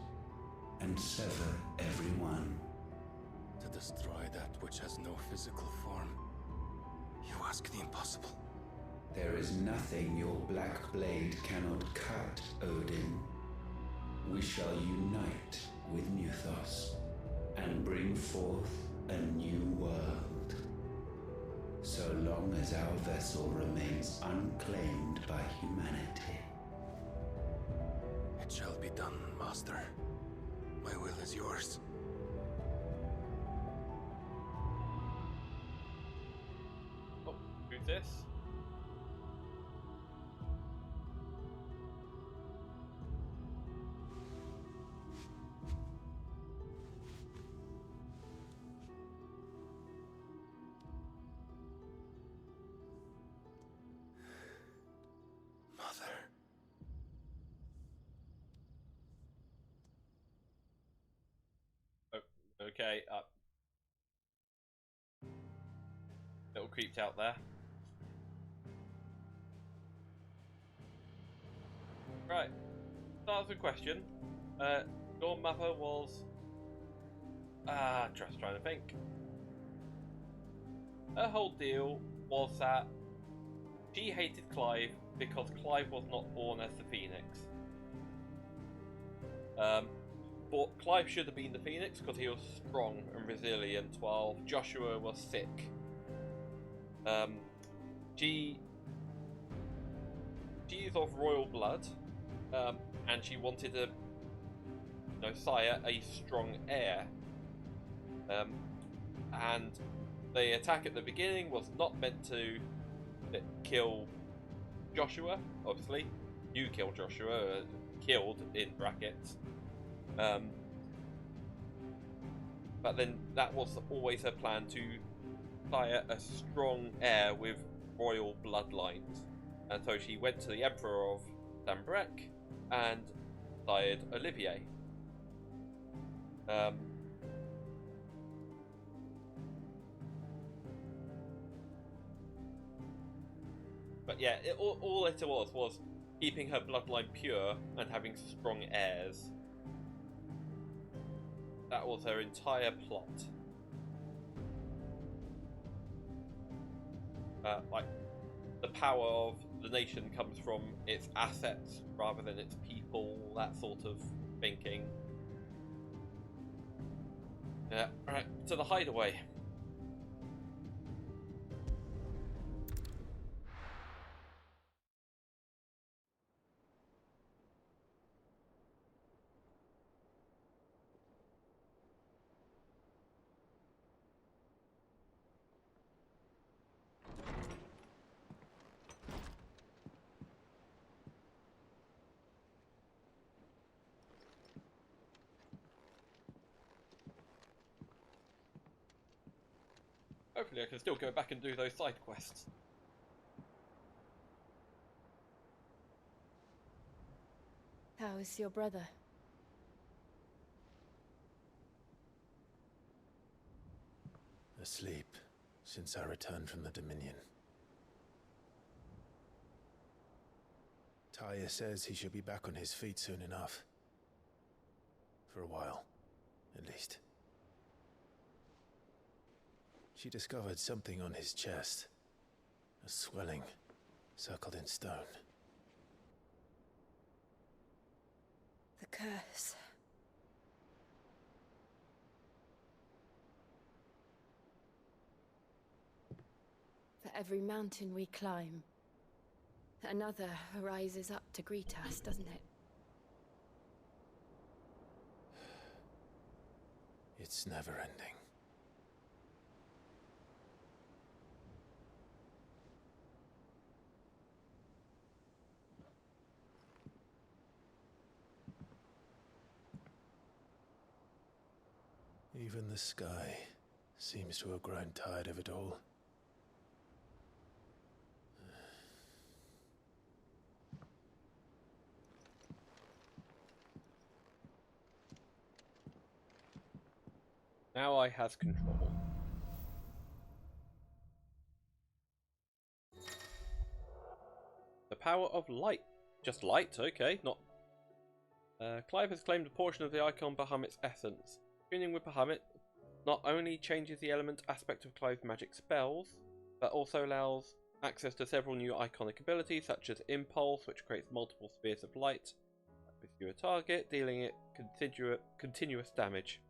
and sever every one. To destroy that which has no physical form, you ask the impossible. There is nothing your black blade cannot cut, Odin. We shall unite with Muthos, and bring forth a new world. So long as our vessel remains unclaimed by humanity. It shall be done, Master. My will is yours. Oh, who's this? Okay, little creeped out there. Right, to answer the question, your mother was, just trying to think. Her whole deal was that she hated Clive because Clive was not born as the Phoenix. But Clive should have been the Phoenix because he was strong and resilient, while Joshua was sick. She is of royal blood, and she wanted to, sire a strong heir. And the attack at the beginning was not meant to kill Joshua. Obviously, you killed Joshua, killed in brackets. But then that was always her plan, to sire a strong heir with royal bloodlines. And so she went to the Emperor of Sanbreque and sired Olivier. But yeah, all it was keeping her bloodline pure and having strong heirs. That was her entire plot. Like, the power of the nation comes from its assets rather than its people, that sort of thinking. Yeah, right, to the hideaway. Hopefully I can still go back and do those side quests. How is your brother? Asleep, since I returned from the Dominion. Taya says he should be back on his feet soon enough. For a while, at least. She discovered something on his chest. A swelling, circled in stone. The curse. every mountain we climb, another rises up to greet us, doesn't it? It's never ending. Even the sky seems to have grown tired of it all. Now I has control. The power of light. Just light, okay, not... Clive has claimed a portion of the Eikon Bahamut's essence. Tuning with Bahamut not only changes the element aspect of Clive's magic spells, but also allows access to several new iconic abilities such as Impulse, which creates multiple spheres of light with your target, dealing it continuous damage.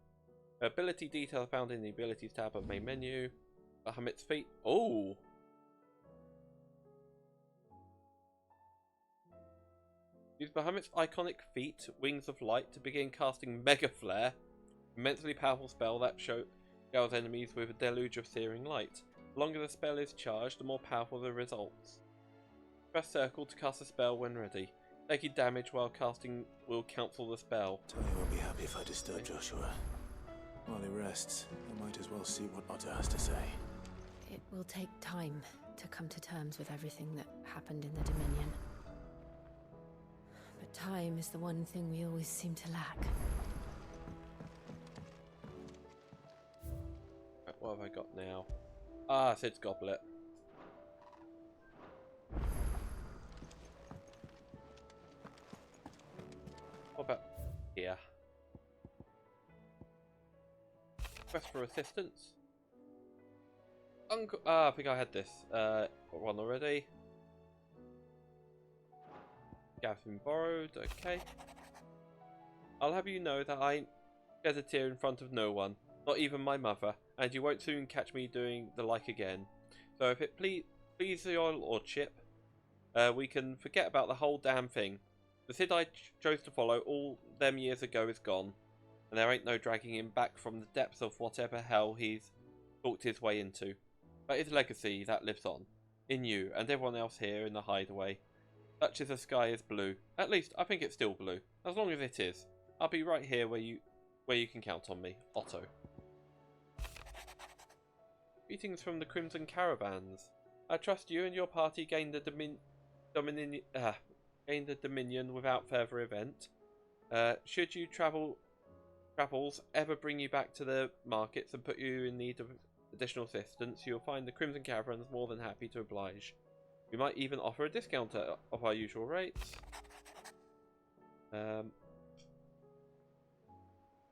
Ability details are found in the abilities tab of main menu. Bahamut's feat. Oh! Use Bahamut's iconic feat, Wings of Light, to begin casting Mega Flare, immensely powerful spell that scours enemies with a deluge of searing light. The longer the spell is charged, the more powerful the results. Press circle to cast a spell when ready. Taking damage while casting will cancel the spell. Tony won't be happy if I disturb Joshua. While he rests, I might as well see what Otto has to say. It will take time to come to terms with everything that happened in the Dominion. But time is the one thing we always seem to lack. Right, what have I got now? Ah, Sid's Goblet. What about here? Request for assistance. I think I had this one already. Gavin borrowed, okay. I'll have you know that I ain't shed a tear in front of no one, not even my mother, and you won't soon catch me doing the like again. So if it please your lordship, we can forget about the whole damn thing. The Sid I chose to follow all them years ago is gone, and there ain't no dragging him back from the depths of whatever hell he's talked his way into. But his legacy, that lives on, in you and everyone else here in the hideaway. Such as the sky is blue. At least, I think it's still blue. As long as it is. I'll be right here where you can count on me. Otto. Greetings from the Crimson Caravans. I trust you and your party gained the Dominion without further event. Should you travels ever bring you back to the markets and put you in need of additional assistance, you'll find the Crimson Caravans more than happy to oblige. We might even offer a discount of our usual rates.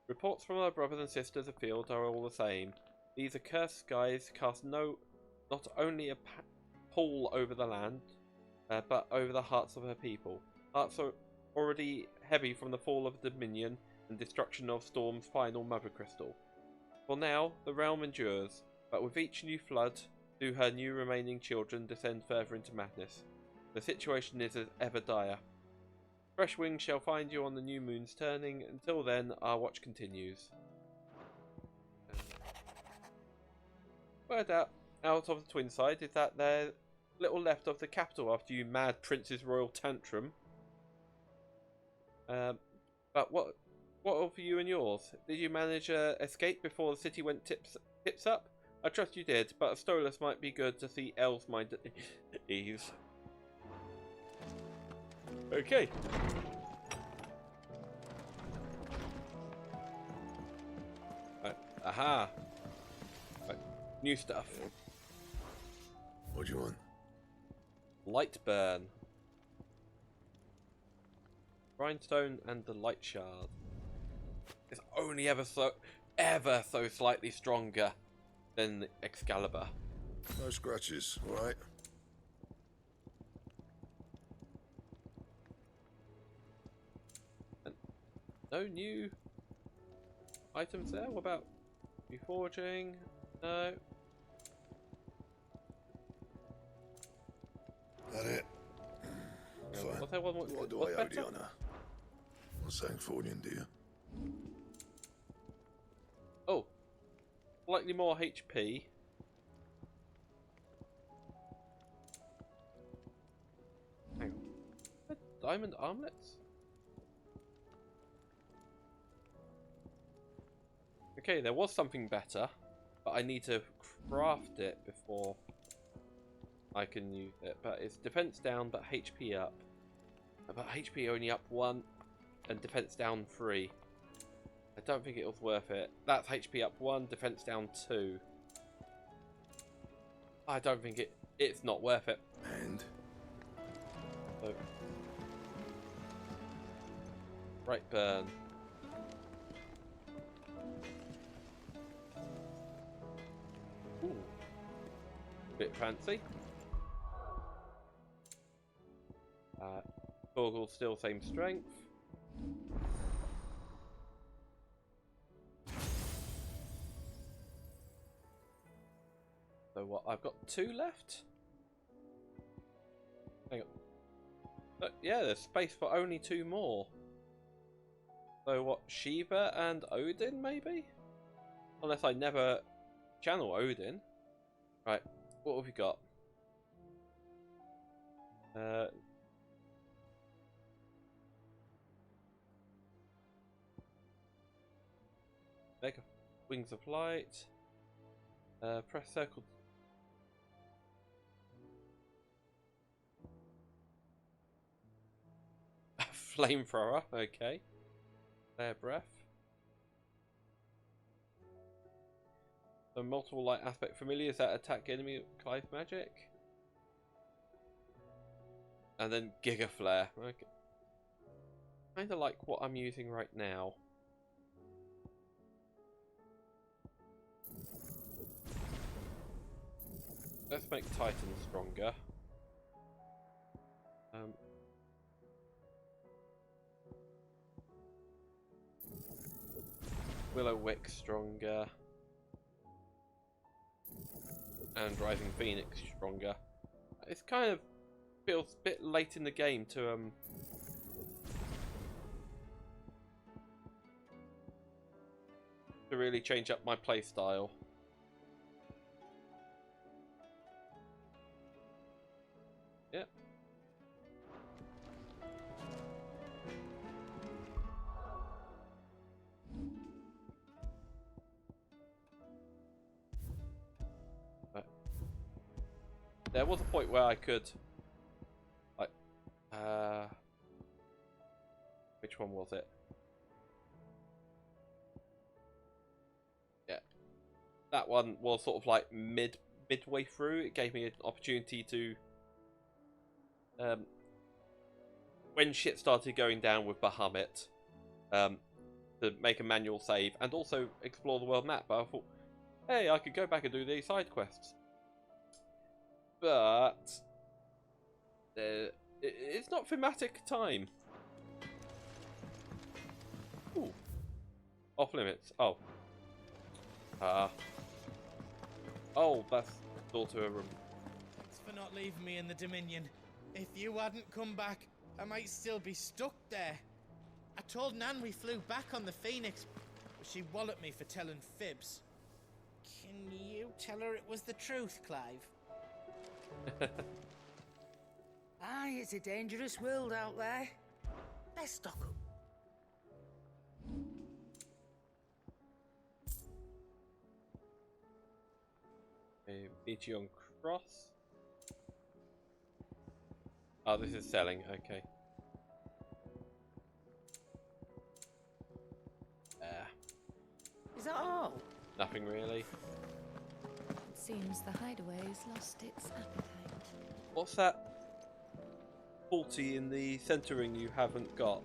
Reports from our brothers and sisters afield are all the same. These accursed skies cast not only a pall over the land, but over the hearts of her people. Hearts are already heavy from the fall of the Dominion and destruction of Storm's final Mothercrystal. For now, the realm endures, but with each new flood, do her new remaining children descend further into madness. The situation is as ever dire. Fresh wings shall find you on the new moon's turning. Until then, our watch continues. Word out of the twin side is that there's little left of the capital after you mad prince's royal tantrum. But what of you and yours? Did you manage escape before the city went tips up? I trust you did, but a Stolas might be good to see El's mind at ease. Okay. Right. Aha. Right. New stuff. What do you want? Light burn. Grindstone and the light shard. It's only ever so slightly stronger than Excalibur. No scratches, alright? No new items there? What about reforging? No. Was there one more? What do was I owe the better? honour? Or something for you, dear? Oh, slightly more HP. Hang on. Diamond armlets? Okay, there was something better, but I need to craft it before I can use it. But it's defense down, but HP up. But HP only up 1 and defense down 3. I don't think it was worth it. That's HP up 1, defense down 2. I don't think it's not worth it. And? So, right, burn. Ooh. Bit fancy. Torgal still same strength. So what? I've got 2 left. Hang on. Yeah, there's space for only 2 more. So what? Shiva and Odin, maybe? Unless I never channel Odin. Right. What have we got? Mega Wings of Light. Press circle. Flamethrower, okay. Flare breath. So multiple light aspect familiars that attack enemy with Clive magic. And then Giga Flare. Okay. Kinda like what I'm using right now. Let's make Titan stronger. Willow-Wick stronger. And Rising Phoenix stronger. It's kind of feels a bit late in the game to really change up my playstyle. Yep. There was a point where I could, like, which one was it? Yeah, that one was sort of like midway through. It gave me an opportunity to, when shit started going down with Bahamut, to make a manual save and also explore the world map. But I thought, hey, I could go back and do these side quests. But it's not thematic time. Ooh. Off limits. Oh. Oh, that's door to a room. Thanks for not leaving me in the Dominion. If you hadn't come back, I might still be stuck there. I told Nan we flew back on the Phoenix, but she walloped me for telling fibs. Can you tell her it was the truth, Clive? Aye, it's a dangerous world out there. Let's stock up. Okay, Beatrion Cross. Oh, this is selling, okay. Is that all? Nothing really. It seems the hideaway's lost its appetite. What's that 40 in the centering you haven't got?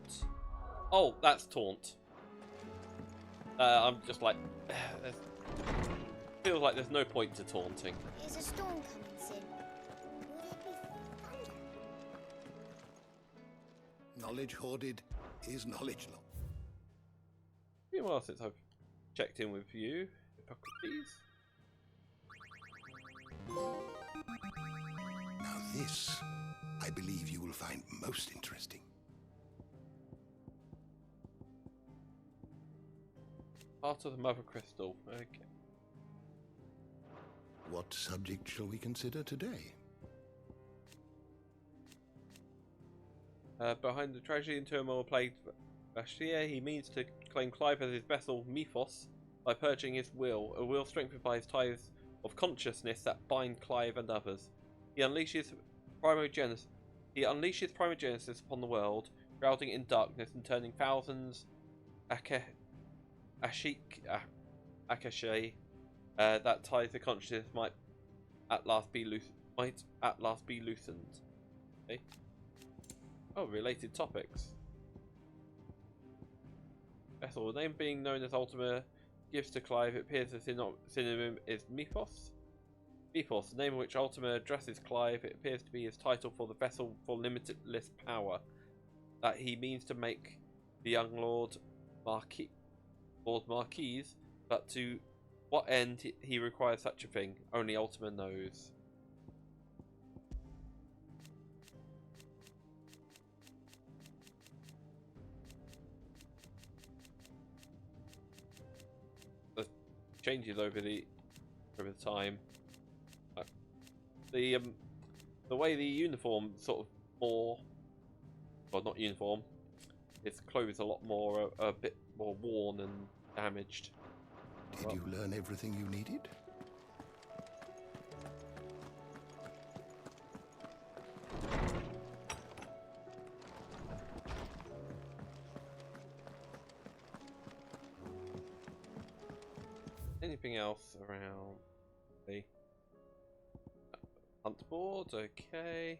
Oh, that's taunt. I'm just like, feels like there's no point to taunting. There's a storm coming soon. Would it be thunder? Knowledge hoarded is knowledge lost. Been a while since I've checked in with you, Hippocrates. Now this I believe you will find most interesting. Part of the Mothercrystal. Okay. What subject shall we consider today? Behind the tragedy and turmoil plagued Valisthea, he means to claim Clive as his vessel, Mythos, by purging his will, a will strengthened by his ties of consciousness that bind Clive and others. He unleashes primogenesis upon the world, shrouding it in darkness and turning thousands Akashe that ties the consciousness might at last be loosened. Okay. Oh, related topics. Vessel, the name being known as Ultima gives to Clive, it appears the synonym is Mythos. Mythos, the name in which Ultima addresses Clive, it appears to be his title for the vessel for limitless power that he means to make the young Lord Marquis, but to what end he requires such a thing, only Ultima knows. The changes over the time. The way the uniform sort of more, well, not uniform, his clothes a lot more, a bit more worn and damaged. Did you learn everything you needed? Anything else around the hunt board? Okay.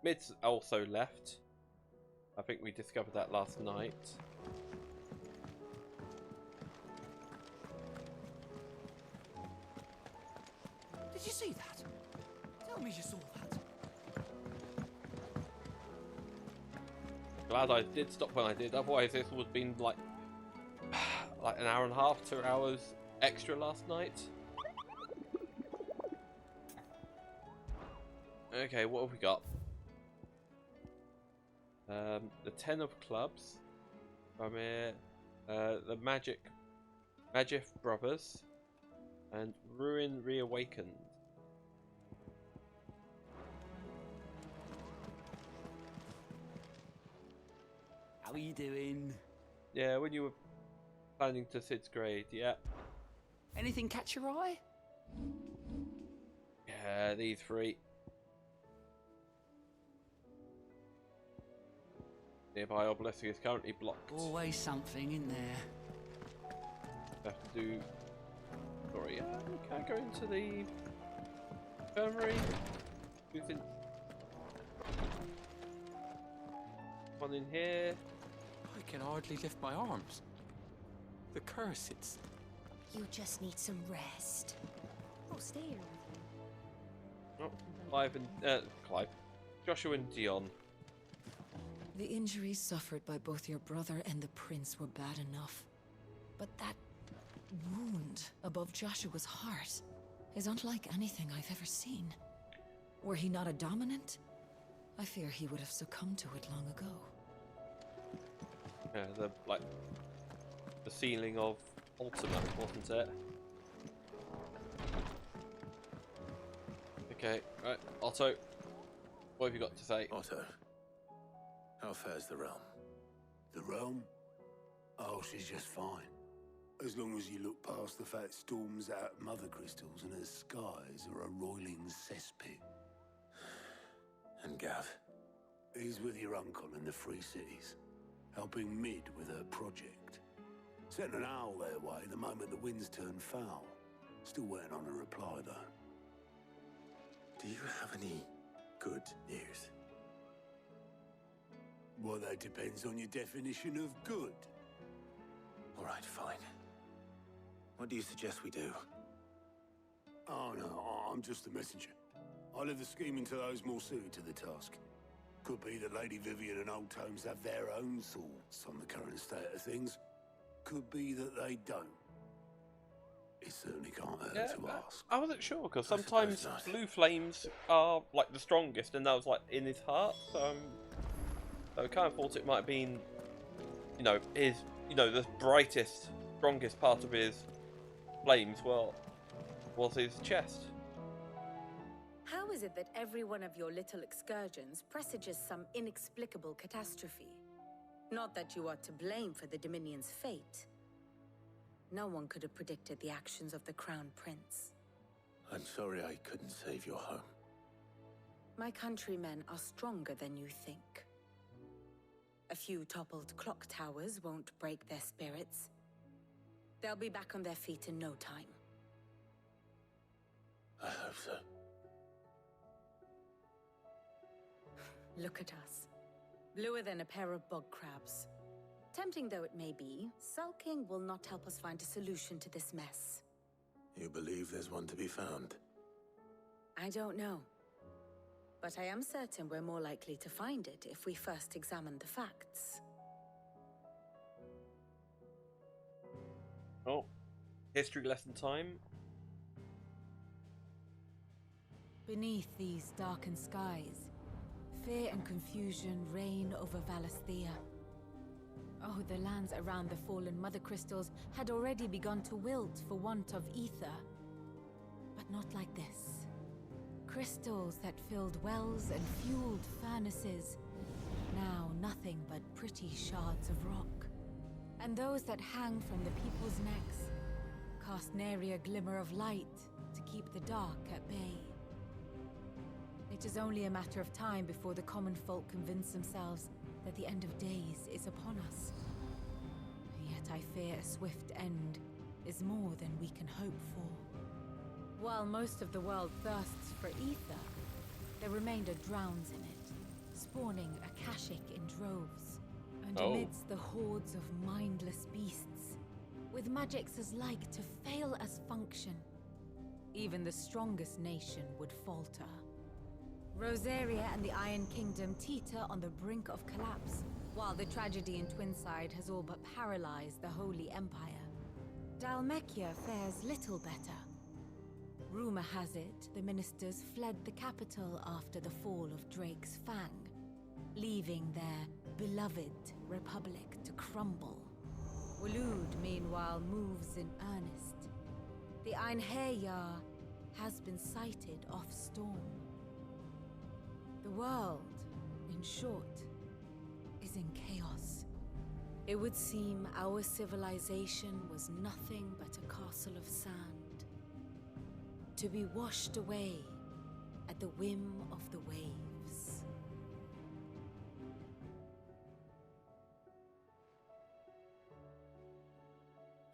Mid's also left. I think we discovered that last night. Did you see that? Tell me you saw that. Glad I did stop when I did, otherwise this would have been like an hour and a half, 2 hours extra last night. Okay, what have we got? The 10 of clubs from here, the Magicks brothers, and Ruin Reawakened. How are you doing? Yeah, when you were planning to Sid's grade, yeah. Anything catch your eye? Yeah, these three. Nearby obelisk is currently blocked. Always something in there. Have to do. Sorry, can I go into the infirmary? Who's in? One in here. I can hardly lift my arms. The curse, it's... You just need some rest. I'll stay here with you. Oh, Clive. Joshua and Dion. The injuries suffered by both your brother and the prince were bad enough. But that wound above Joshua's heart is unlike anything I've ever seen. Were he not a dominant, I fear he would have succumbed to it long ago. Yeah, the ceiling of Ultima, wasn't it? Okay, right, Otto. What have you got to say? Otto, how fares the realm? The realm? Oh, she's just fine. As long as you look past the fact storms out Mothercrystals and her skies are a roiling cesspit. And Gav? He's with your uncle in the Free Cities, helping Mid with her project. Sent an owl their way the moment the winds turned foul. Still waiting on a reply, though. Do you have any good news? Well, that depends on your definition of good. All right, fine. What do you suggest we do? Oh, no, I'm just the messenger. I leave the scheming to those more suited to the task. Could be that Lady Vivian and Old Tomes have their own thoughts on the current state of things. Could be that they don't. It certainly can't hurt to ask. I wasn't sure, because sometimes blue flames are like the strongest, and that was like in his heart, so I kind of thought it might have been, you know, his, you know, the brightest, strongest part of his flames was his chest. How is it that every one of your little excursions presages some inexplicable catastrophe? Not that you are to blame for the Dominion's fate. No one could have predicted the actions of the Crown Prince. I'm sorry I couldn't save your home. My countrymen are stronger than you think. A few toppled clock towers won't break their spirits. They'll be back on their feet in no time. I hope so. Look at us. Bluer than a pair of bog crabs. Tempting though it may be, sulking will not help us find a solution to this mess. You believe there's one to be found? I don't know. But I am certain we're more likely to find it if we first examine the facts. Oh, history lesson time. Beneath these darkened skies, fear and confusion reign over Valisthea. Oh, the lands around the fallen Mothercrystals had already begun to wilt for want of ether. But not like this. Crystals that filled wells and fueled furnaces. Now nothing but pretty shards of rock. And those that hang from the people's necks cast nary a glimmer of light to keep the dark at bay. It is only a matter of time before the common folk convince themselves that the end of days is upon us. Yet I fear a swift end is more than we can hope for. While most of the world thirsts for ether, the remainder drowns in it, spawning Akashic in droves. And amidst the hordes of mindless beasts, with magicks as like to fail as function, even the strongest nation would falter. Rosaria and the Iron Kingdom teeter on the brink of collapse, while the tragedy in Twinside has all but paralyzed the Holy Empire. Dalmekia fares little better. Rumor has it the ministers fled the capital after the fall of Drake's Fang, leaving their beloved republic to crumble. Waloed, meanwhile, moves in earnest. The Einherjar has been sighted off-storm. The world, in short, is in chaos. It would seem our civilization was nothing but a castle of sand, to be washed away at the whim of the waves.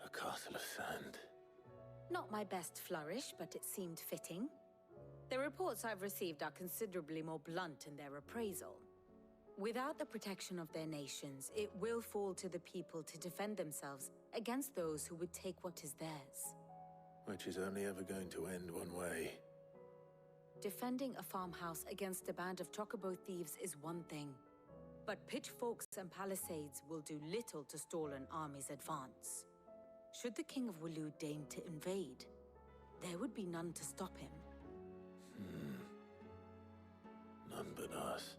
A castle of sand. Not my best flourish, but it seemed fitting. The reports I've received are considerably more blunt in their appraisal. Without the protection of their nations, it will fall to the people to defend themselves against those who would take what is theirs. Which is only ever going to end one way. Defending a farmhouse against a band of chocobo thieves is one thing, but pitchforks and palisades will do little to stall an army's advance. Should the King of Waloed deign to invade, there would be none to stop him. None but us.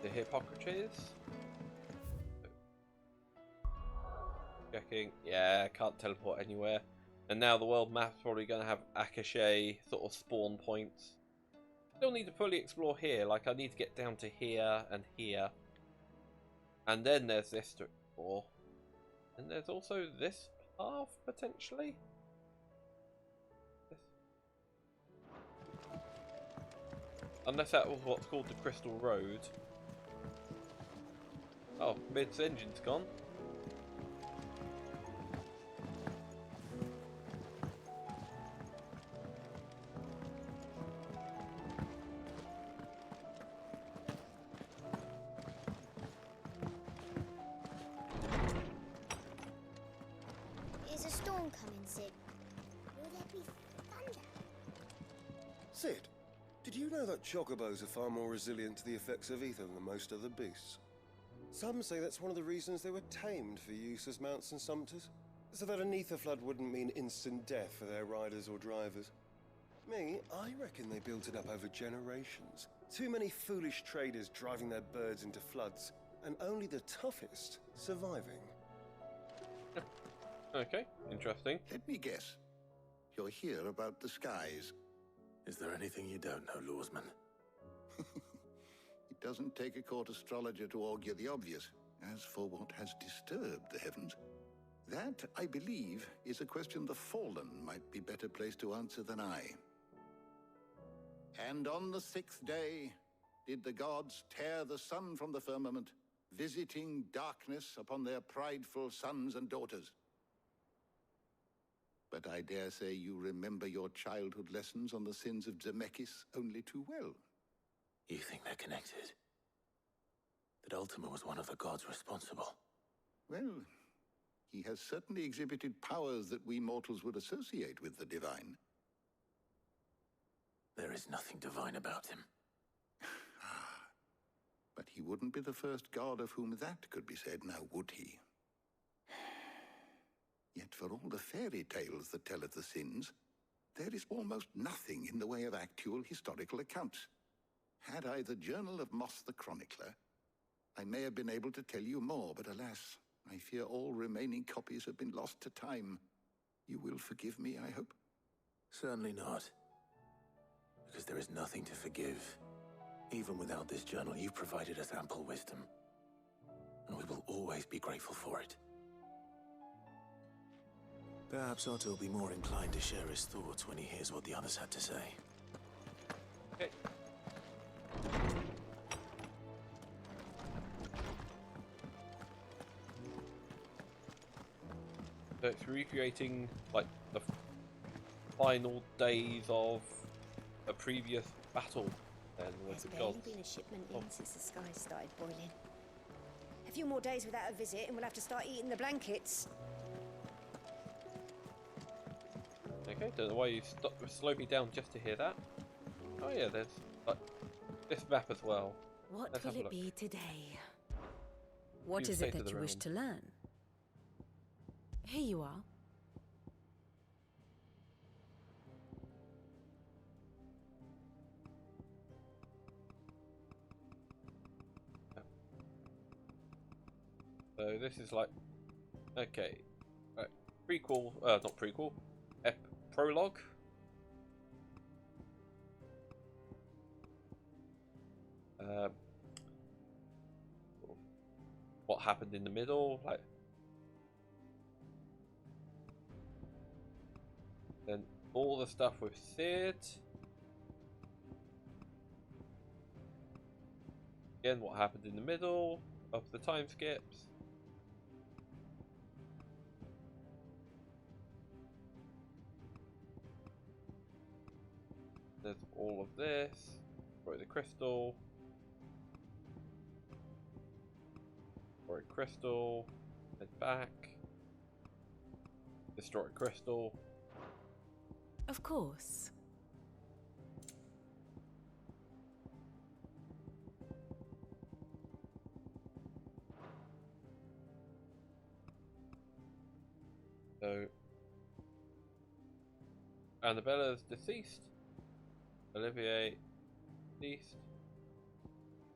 The Hippocrates. Checking. Yeah, can't teleport anywhere. And now the world map's probably going to have Akashe sort of spawn points. Still need to fully explore here. Like, I need to get down to here and here. And then there's this to explore. And there's also this path, potentially. Unless that was what's called the Crystal Road. Oh, Mid's engine's gone. Is a storm coming, Sid? Will there be thunder? Sid, did you know that chocobos are far more resilient to the effects of ether than most other beasts? Some say that's one of the reasons they were tamed for use as mounts and sumpters, so that an ether flood wouldn't mean instant death for their riders or drivers. Me, I reckon they built it up over generations. Too many foolish traders driving their birds into floods, and only the toughest surviving. Okay, interesting. Let me guess. You're here about the skies. Is there anything you don't know, Lawsman? It doesn't take a court astrologer to augur the obvious. As for what has disturbed the heavens, that, I believe, is a question the Fallen might be better placed to answer than I. And on the 6th day did the gods tear the sun from the firmament, visiting darkness upon their prideful sons and daughters. But I dare say you remember your childhood lessons on the sins of Zemeckis only too well. You think they're connected? That Ultima was one of the gods responsible? Well, he has certainly exhibited powers that we mortals would associate with the divine. There is nothing divine about him. But he wouldn't be the first god of whom that could be said, now would he? Yet for all the fairy tales that tell of the sins, there is almost nothing in the way of actual historical accounts. Had I the Journal of Moss the Chronicler, I may have been able to tell you more, but alas, I fear all remaining copies have been lost to time. You will forgive me, I hope? Certainly not. Because there is nothing to forgive. Even without this journal, you've provided us ample wisdom. And we will always be grateful for it. Perhaps Otto will be more inclined to share his thoughts when he hears what the others had to say. Okay. So it's recreating, like, the final days of a previous battle, then, with the gods. There's barely been a shipment in since the skies started boiling. A few more days without a visit and we'll have to start eating the blankets. Okay, don't know why you slowed me down just to hear that. Oh yeah, there's like this map as well. What Let's will have a it look. be today? What You is say it to that the you wish Roman. to learn? Here you are. So this is like, okay, right, prequel, not prequel, prologue. What happened in the middle, like, then all the stuff with Sid. Again, what happened in the middle of the time skips. There's all of this. Destroy the crystal. Destroy crystal. Head back. Destroy crystal. Of course. So, Annabella's deceased. Olivier deceased.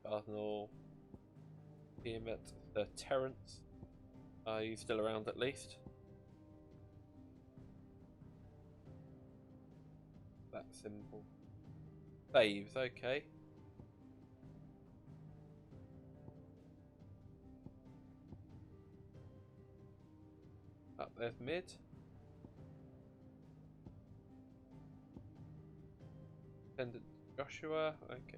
Cardinal. Tiamat, the Terrence. Are you still around at least? That symbol. Saves, okay. Up there's mid. Attendant Joshua, okay.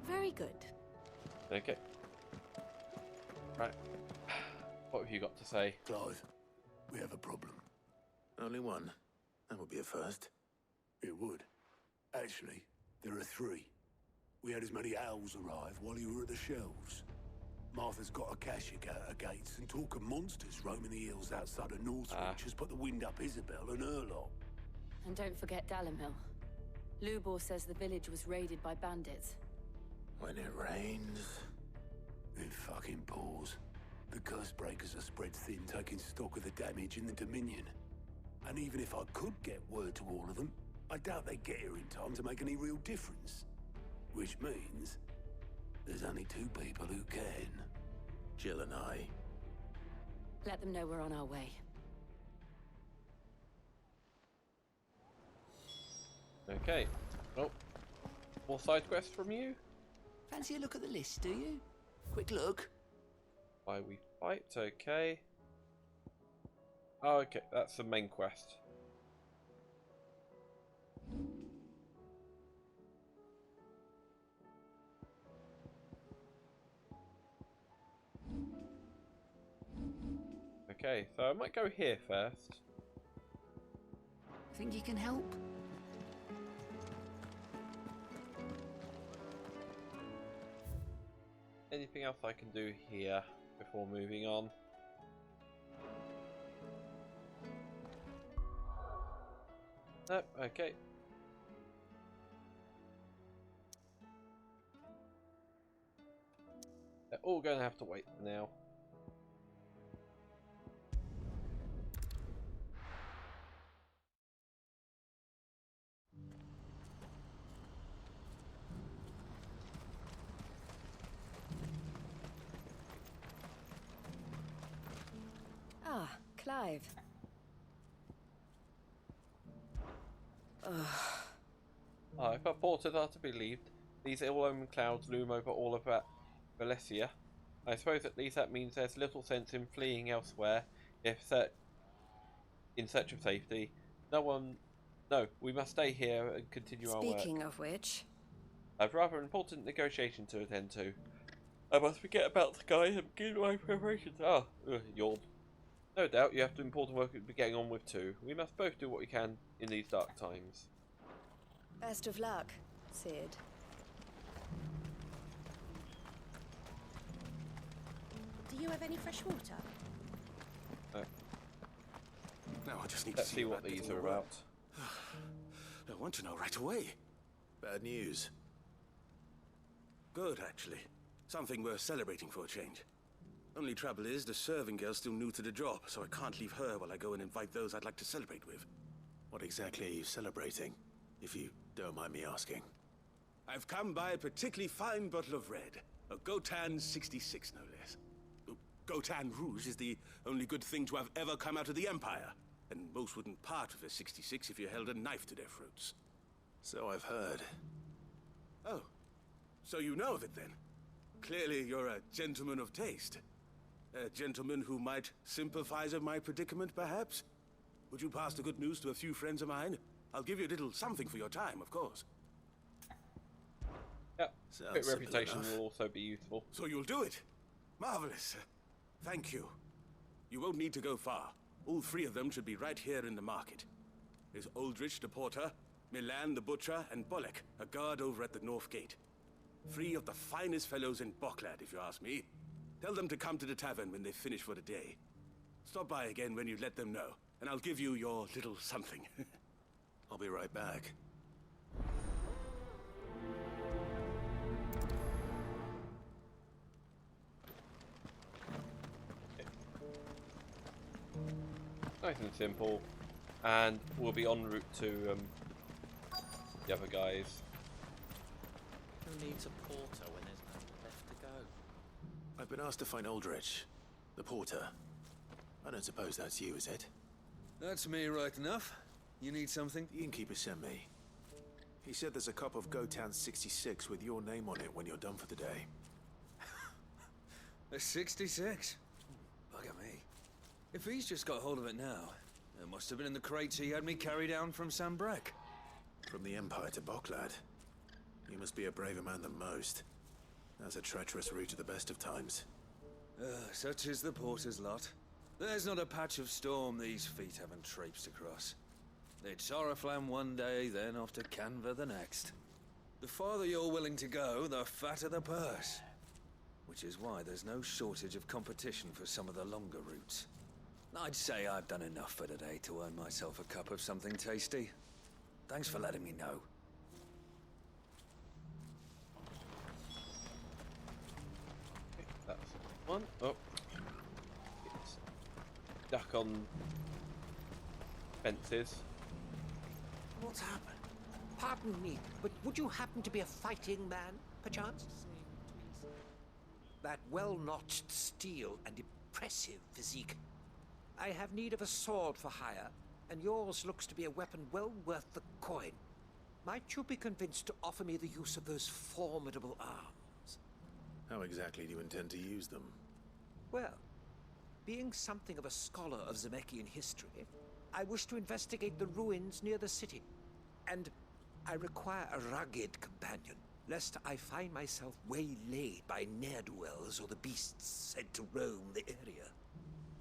Very good. Okay. Right. What have you got to say? Clive, we have a problem. Only one. That would be a first. It would. Actually, there are three. We had as many owls arrive while you were at the shelves. Martha's got a cashier out her gates, and talk of monsters roaming the hills outside of Northwich has put the wind up Isabel and her lot. And don't forget Dalimil. Lubor says the village was raided by bandits. When it rains, it fucking pours. The curse breakers are spread thin, taking stock of the damage in the Dominion. And even if I could get word to all of them, I doubt they'd get here in time to make any real difference. Which means there's only two people who can. Jill and I. Let them know we're on our way. Okay. Well, more side quests from you? Fancy a look at the list, do you? Quick look. Why we fight, okay. Oh, okay, that's the main quest. Okay, so I might go here first. Think you can help? Anything else I can do here before moving on? Nope, okay. They're all going to have to wait for now. Ah, Clive. If our porters are to be believed, these ill-omened clouds loom over all of Valisthea. I suppose at least that means there's little sense in fleeing elsewhere in search of safety. No, we must stay here and continue our work. Speaking of which, I've rather important negotiation to attend to. I must forget about the guy and begin my preparations. Yawn. No doubt you have important work to be getting on with too. We must both do what we can in these dark times. best of luck, Sid. Do you have any fresh water? No, I just need Let's to see what these are about. I want to know right away. Bad news. Good, actually. Something worth celebrating for a change. Only trouble is, the serving girl's still new to the job, so I can't leave her while I go and invite those I'd like to celebrate with. What exactly are you celebrating, if you don't mind me asking? I've come by a particularly fine bottle of red. A Gotan 66, no less. Gotan Rouge is the only good thing to have ever come out of the Empire, and most wouldn't part with a 66 if you held a knife to their throats. So I've heard. Oh, so you know of it then? Clearly you're a gentleman of taste. A gentleman who might sympathize with my predicament, perhaps? Would you pass the good news to a few friends of mine? I'll give you a little something for your time, of course. Yep, Sounds bit simple reputation enough. will also be useful. So you'll do it? Marvelous. Thank you. You won't need to go far. All three of them should be right here in the market. There's Aldrich the porter, Milan the butcher, and Bolek, a guard over at the north gate. Three of the finest fellows in Boklad, if you ask me. Tell them to come to the tavern when they finish for the day. Stop by again when you let them know, and I'll give you your little something. I'll be right back. Nice and simple, and we'll be en route to the other guys. Who needs a porter when there's nothing left to go? I've been asked to find Aldrich, the porter. I don't suppose that's you, is it? That's me right enough. You need something? The innkeeper sent me. He said there's a cup of Gotan 66 with your name on it when you're done for the day. A 66? Bugger me. If he's just got hold of it now, it must have been in the crates he had me carry down from Sambrek. From the Empire to Boklad. You must be a braver man than most. That's a treacherous route at the best of times. Such is the porter's lot. There's not a patch of storm these feet haven't traipsed across. It's Oriflamme one day, then off to Canva the next. The farther you're willing to go, the fatter the purse. Which is why there's no shortage of competition for some of the longer routes. I'd say I've done enough for today to earn myself a cup of something tasty. Thanks for letting me know. One. Oh. It's stuck on fences. What's happened? Pardon me, but would you happen to be a fighting man, perchance? That well-notched steel and impressive physique. I have need of a sword for hire, and yours looks to be a weapon well worth the coin. Might you be convinced to offer me the use of those formidable arms? How exactly do you intend to use them? Well, being something of a scholar of Zemeckis history, I wish to investigate the ruins near the city. And I require a rugged companion, lest I find myself waylaid by ne'er-do-wells or the beasts sent to roam the area.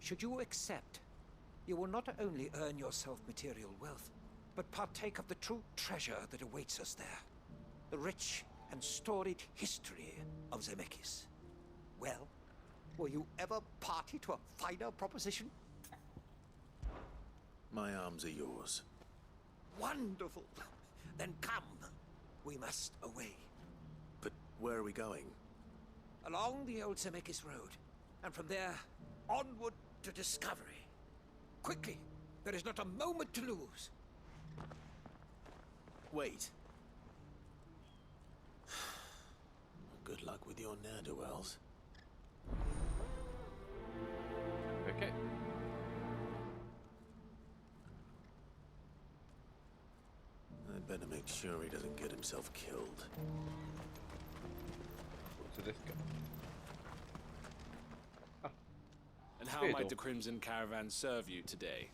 Should you accept, you will not only earn yourself material wealth, but partake of the true treasure that awaits us there. The rich and storied history of Zemeckis. Well, were you ever party to a finer proposition? My arms are yours. Wonderful! Then come. We must away. But where are we going? Along the old Zemeckis Road, and from there, onward to discovery. Quickly! There is not a moment to lose. Wait. Good luck with your ne'er-do-wells. Okay. I'd better make sure he doesn't get himself killed. To this guy. And how Theodore. might the Crimson Caravan serve you today?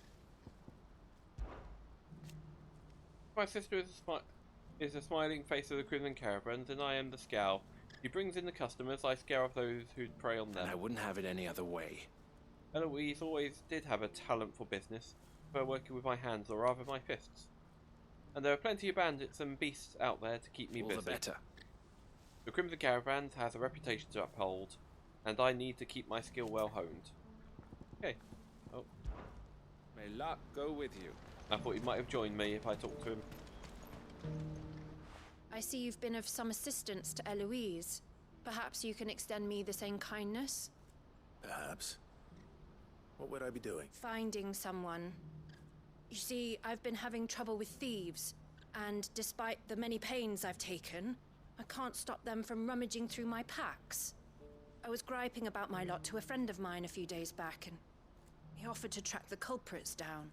My sister is a smiling face of the Crimson Caravans, and I am the scowl. He brings in the customers, I scare off those who prey on them. And I wouldn't have it any other way. Eloise always did have a talent for business, for working with my hands, or rather my fists. And there are plenty of bandits and beasts out there to keep me All busy. the better. The Crimson Caravans has a reputation to uphold, and I need to keep my skill well honed. Okay. Oh. May luck go with you. I thought he might have joined me if I talked to him. I see you've been of some assistance to Eloise. Perhaps you can extend me the same kindness? Perhaps. What would I be doing? Finding someone. You see, I've been having trouble with thieves, and despite the many pains I've taken, I can't stop them from rummaging through my packs. I was griping about my lot to a friend of mine a few days back, and he offered to track the culprits down.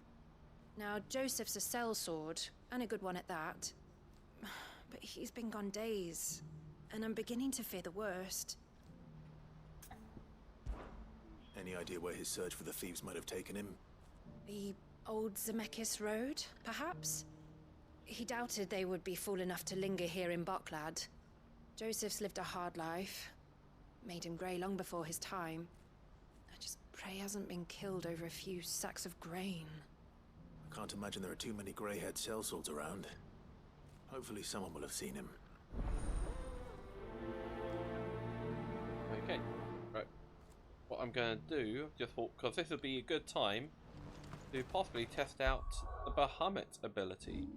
Now, Joseph's a sellsword, and a good one at that. But he's been gone days, and I'm beginning to fear the worst. Any idea where his search for the thieves might have taken him? The old Zemeckis Road, perhaps? He doubted they would be fool enough to linger here in Boklad. Joseph's lived a hard life. Made him grey long before his time. I just pray he hasn't been killed over a few sacks of grain. I can't imagine there are too many grey-haired sellswords around. Hopefully someone will have seen him. Okay. Right. What I'm going to do, just thought, because this would be a good time to possibly test out the Bahamut abilities.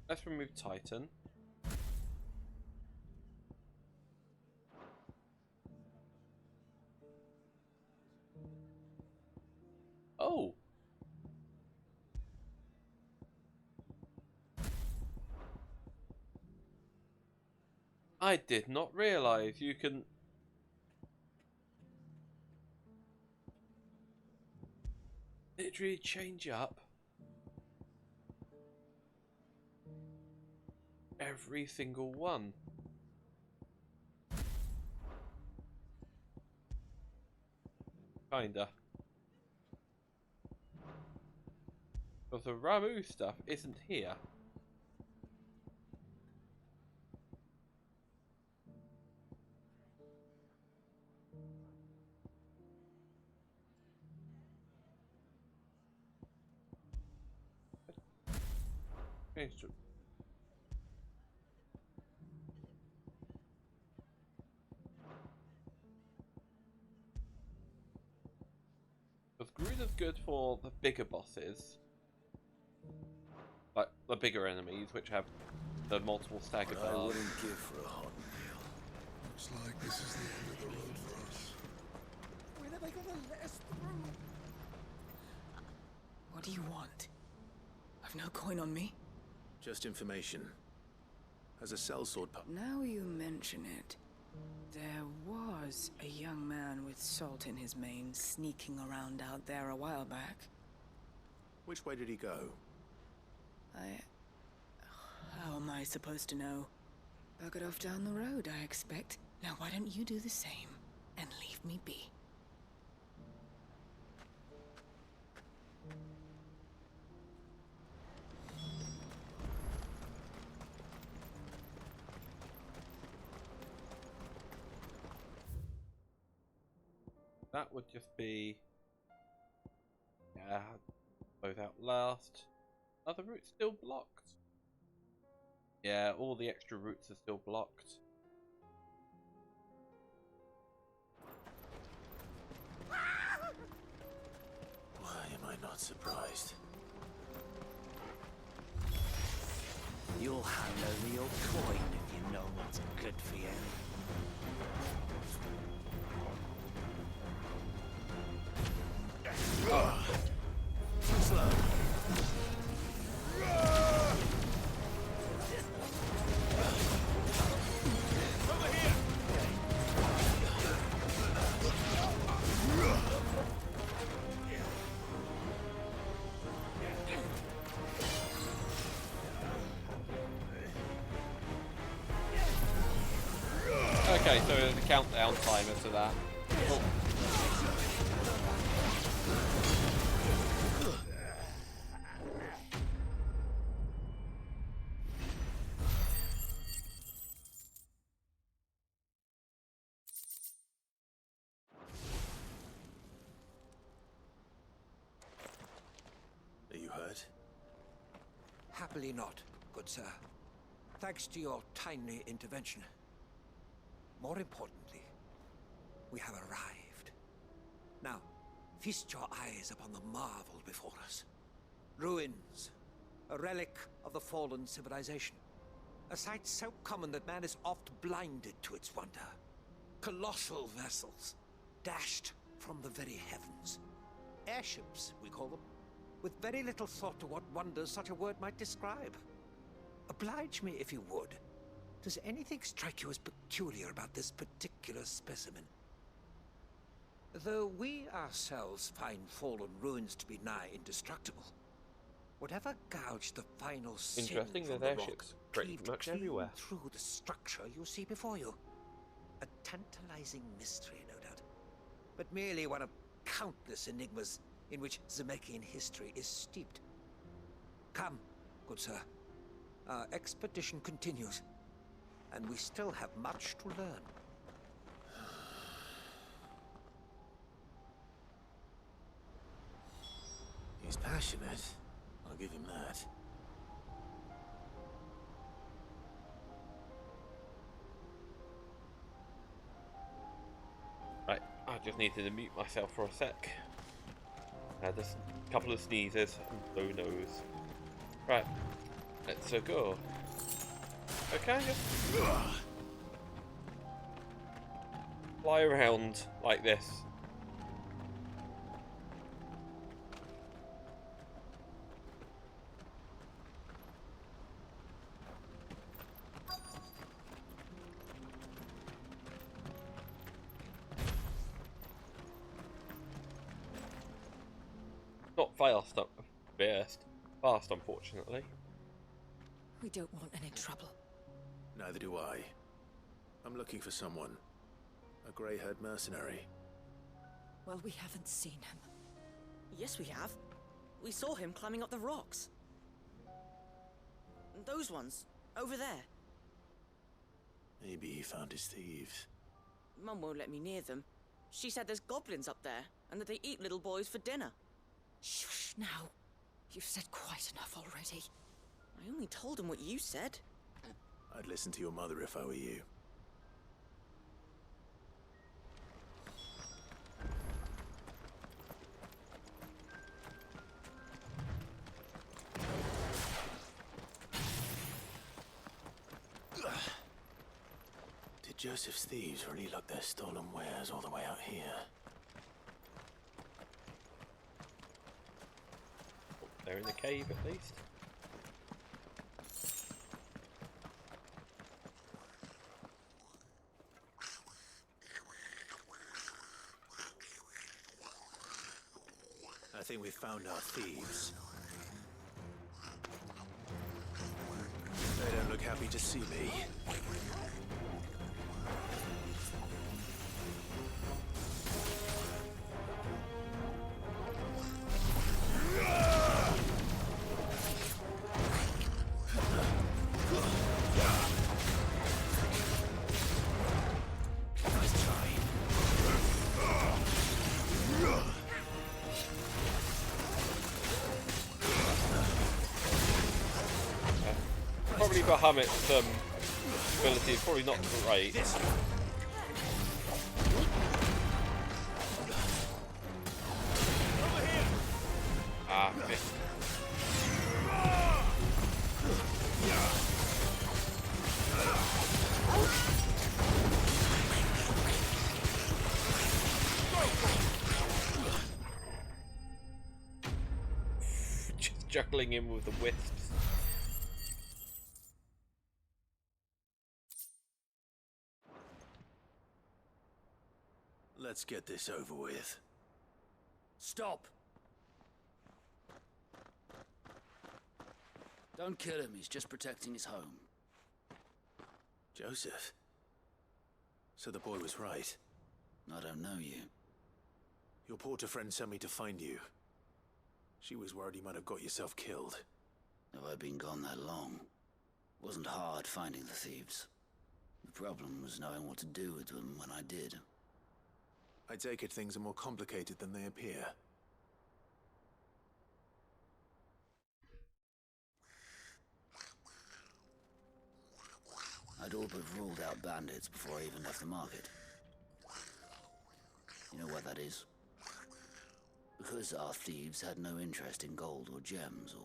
Let's remove Titan. Oh! I did not realise you can... literally change up every single one. Kinda. Because the Ramu stuff isn't here. Because Garuda's good for the bigger bosses. Like the bigger enemies, which have the multiple stagger I bars. wouldn't give for a hot meal. Looks like this is the end of the road for us. When are they gonna let us through? What do you want? I've no coin on me. Just information. As a sellsword pup. Now you mention it, there was a young man with salt in his mane sneaking around out there a while back. Which way did he go? How am I supposed to know? Buggered off down the road, I expect. Now why don't you do the same and leave me be? That would just be... Yeah, both out last. Are the routes still blocked? Yeah, all the extra routes are still blocked. Why am I not surprised? You'll hand over your coin if you know what's good for you. Slow. Over here! Okay, so there's a countdown timer to that. Oh. Are you hurt? Happily not, good sir. Thanks to your timely intervention. More importantly, we have arrived. Now, feast your eyes upon the marvel before us. Ruins, a relic of the fallen civilization. A sight so common that man is oft blinded to its wonder. Colossal vessels, dashed from the very heavens. Airships, we call them, with very little thought to what wonders such a word might describe. Oblige me if you would. Does anything strike you as peculiar about this particular specimen? Though we ourselves find fallen ruins to be nigh indestructible, whatever gouged the final sin Interesting, from there's the rock airships pretty cleaved much clean everywhere. through the structure you see before you. A tantalizing mystery, no doubt, but merely one of countless enigmas in which Zemeckyan history is steeped. Come, good sir. Our expedition continues, and we still have much to learn. He's passionate. I'll give him that. Right, I just needed to mute myself for a sec. Just a couple of sneezes and low nose. Right, let's go. Okay, just fly around like this. Not fast, unfortunately. We don't want any trouble. Neither do I. I'm looking for someone. A grey-haired mercenary. Well, we haven't seen him. Yes, we have. We saw him climbing up the rocks. Those ones, over there. Maybe he found his thieves. Mum won't let me near them. She said there's goblins up there, and that they eat little boys for dinner. Shush now. You've said quite enough already. I only told him what you said. I'd listen to your mother if I were you. Did Joseph's thieves really lugged their stolen wares all the way out here. They're in the cave at least. I think we've found our thieves. They don't look happy to see me. Probably Bahamut's ability is probably not great. Ah, missed. Just juggling him with the wisps. Let's get this over with. Stop! Don't kill him, he's just protecting his home. Joseph? So the boy was right. I don't know you. Your porter friend sent me to find you. She was worried you might have got yourself killed. Have I been gone that long? Wasn't hard finding the thieves. The problem was knowing what to do with them when I did. I take it things are more complicated than they appear. I'd all but ruled out bandits before I even left the market. You know what that is? Because our thieves had no interest in gold or gems, or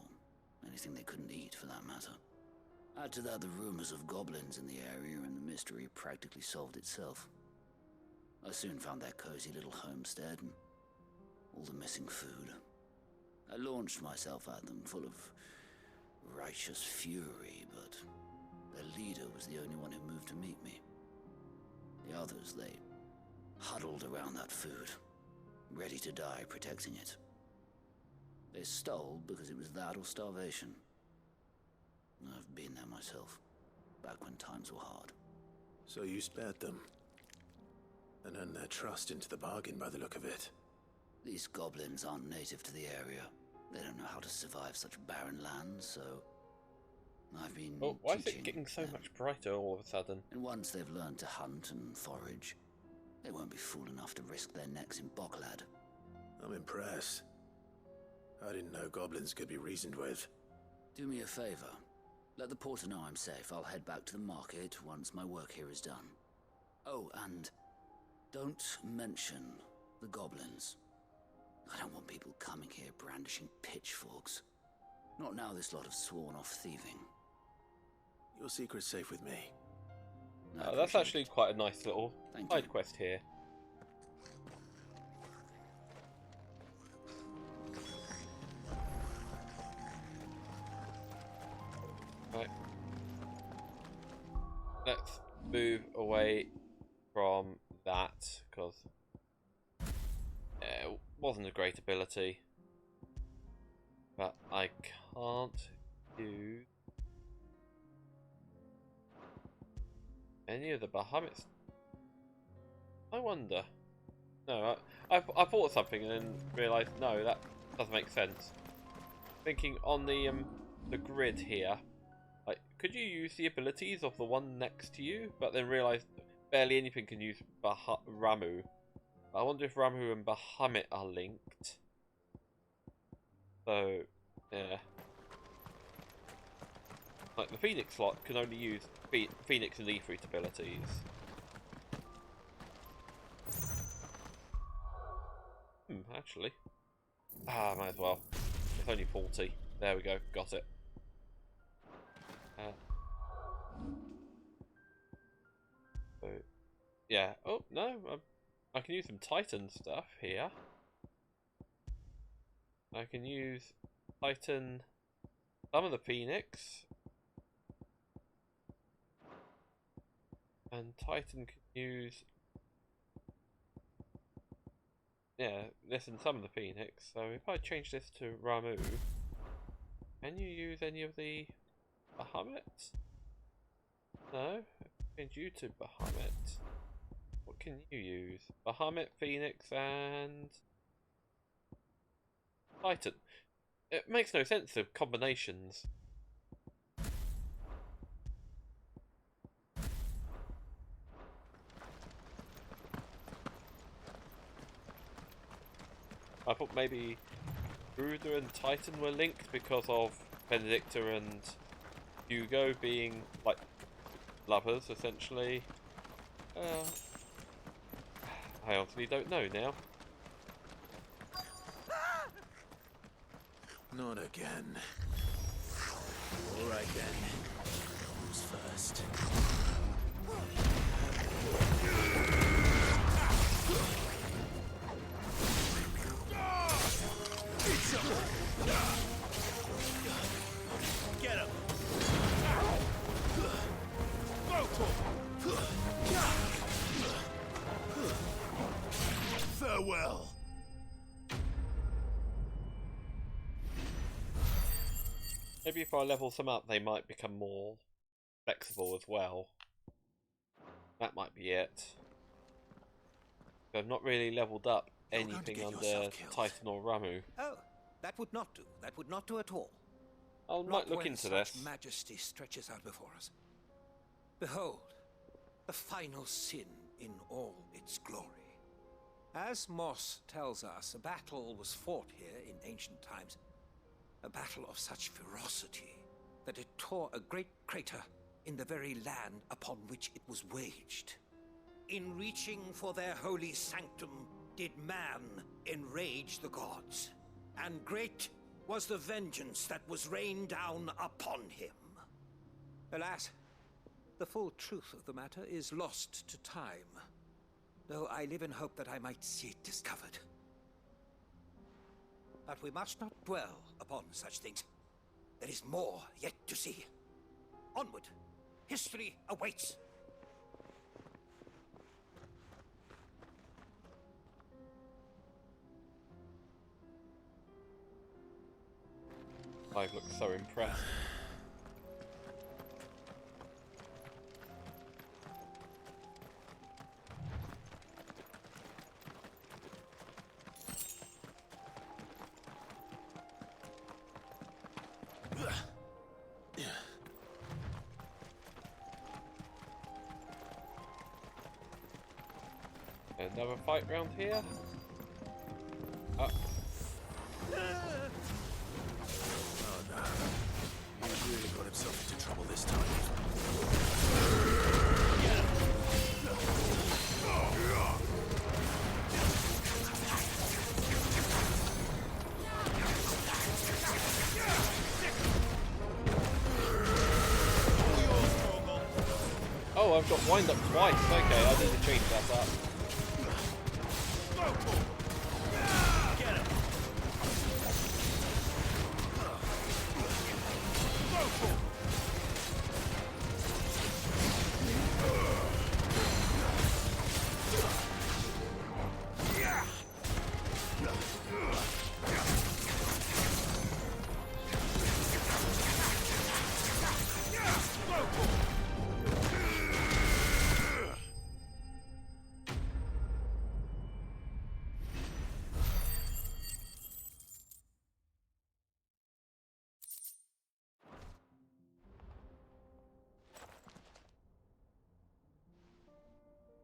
anything they couldn't eat for that matter. Add to that the rumors of goblins in the area, and the mystery practically solved itself. I soon found their cozy little homestead and all the missing food. I launched myself at them, full of righteous fury, but their leader was the only one who moved to meet me. The others, they huddled around that food, ready to die protecting it. They stole because it was that or starvation. I've been there myself, back when times were hard. So you spared them? And earned their trust into the bargain by the look of it. These goblins aren't native to the area. They don't know how to survive such barren lands, so I've been why is it getting so much brighter all of a sudden? And once they've learned to hunt and forage, they won't be fool enough to risk their necks in Bocklad. I'm impressed. I didn't know goblins could be reasoned with. Do me a favor. Let the porter know I'm safe. I'll head back to the market once my work here is done. Oh, and don't mention the goblins. I don't want people coming here brandishing pitchforks. Not now this lot have sworn off thieving. Your secret's safe with me. That's actually quite a nice little side quest here. Right. Let's move away from that, because it wasn't a great ability. But I can't use any of the Bahamut's. I wonder. No, I thought something and then realised no, that doesn't make sense. Thinking on the grid here, like, could you use the abilities of the one next to you? But then realised barely anything can use Ramu. I wonder if Ramu and Bahamut are linked. So, yeah. Like, the Phoenix slot can only use Phoenix and Ifrit abilities. Actually. Might as well. It's only 40. There we go, got it. So Yeah. Oh no, I can use some Titan stuff here. I can use Titan, some of the Phoenix, and Titan can use, yeah, this and some of the Phoenix. So if I change this to Ramu, can you use any of the Bahamut? No, change you to Bahamut. What can you use? Bahamut, Phoenix, and Titan. It makes no sense of combinations. I thought maybe Bruder and Titan were linked because of Benedicta and Hugo being like lovers, essentially. I honestly don't know now. Not again. Alright then. Who's first? Get him! Farewell! Maybe if I level some up, they might become more flexible as well. That might be it. I've not really leveled up anything under Titan or Ramu. Oh, that would not do. That would not do at all. I might look into this. Majesty stretches out before us. Behold, the final sin in all its glory. As Moss tells us, a battle was fought here in ancient times. A battle of such ferocity that it tore a great crater in the very land upon which it was waged. In reaching for their holy sanctum, did man enrage the gods, and great was the vengeance that was rained down upon him. Alas, the full truth of the matter is lost to time, though I live in hope that I might see it discovered. But we must not dwell upon such things. There is more yet to see. Onward! History awaits! I look so impressed. Another fight round here. Oh no. He's really got himself into trouble this time. Oh, I've got wind up twice. Okay, I need to change that up. Get him!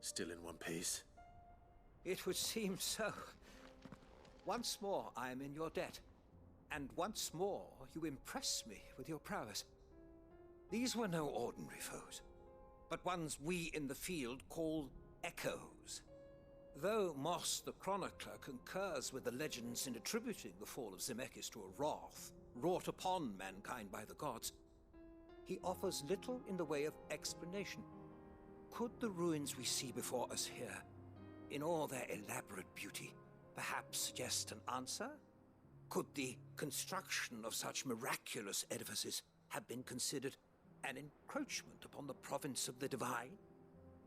Still in one piece? It would seem so. Once more I am in your debt, and once more you impress me with your prowess. These were no ordinary foes, but ones we in the field call echoes. Though Moss the Chronicler concurs with the legends in attributing the fall of Zemeckis to a wrath wrought upon mankind by the gods, he offers little in the way of explanation. could the ruins we see before us here, in all their elaborate beauty, perhaps suggest an answer? Could the construction of such miraculous edifices have been considered an encroachment upon the province of the divine?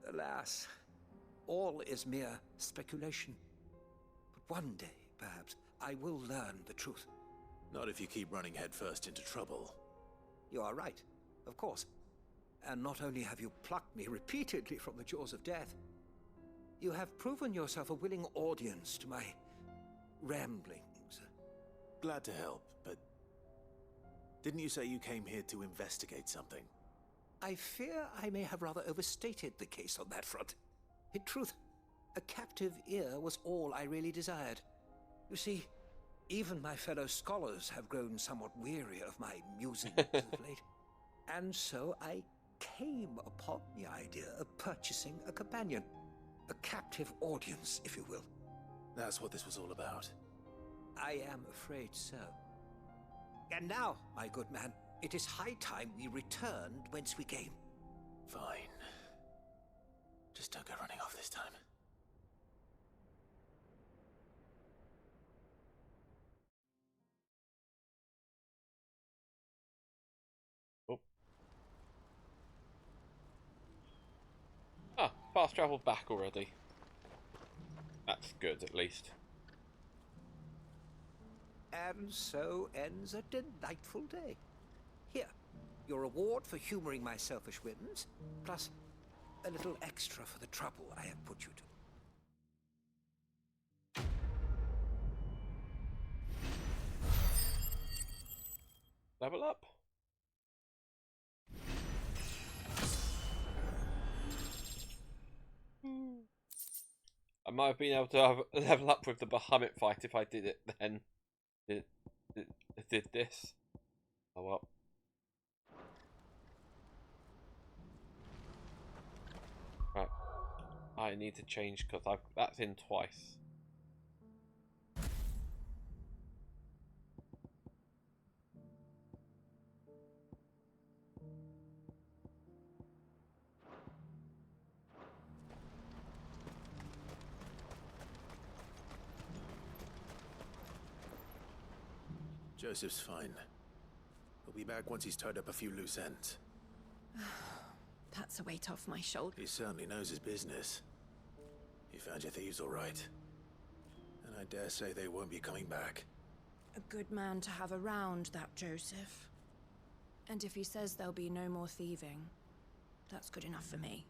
Alas, all is mere speculation. But one day, perhaps, I will learn the truth. Not if you keep running headfirst into trouble. You are right, of course. And not only have you plucked me repeatedly from the jaws of death, you have proven yourself a willing audience to my ramblings. Glad to help, but didn't you say you came here to investigate something? I fear I may have rather overstated the case on that front. In truth, a captive ear was all I really desired. You see, even my fellow scholars have grown somewhat weary of my musings of late. And so I came upon the idea of purchasing a companion. A captive audience, if you will. That's what this was all about. I am afraid so. And now, my good man, it is high time we returned whence we came. Fine. Just don't go running off this time. Oh. Ah, fast travel back already. That's good, at least. And so ends a delightful day. Here, your reward for humoring my selfish whims, plus a little extra for the trouble I have put you to. Level up. I might have been able to have level up with the Bahamut fight if I did it then. Did this. Oh well. Right. I need to change because that's in twice. Joseph's fine. He'll be back once he's tied up a few loose ends. That's a weight off my shoulder. He certainly knows his business. You found your thieves all right. And I dare say they won't be coming back. A good man to have around, that Joseph. And if he says there'll be no more thieving, that's good enough for me.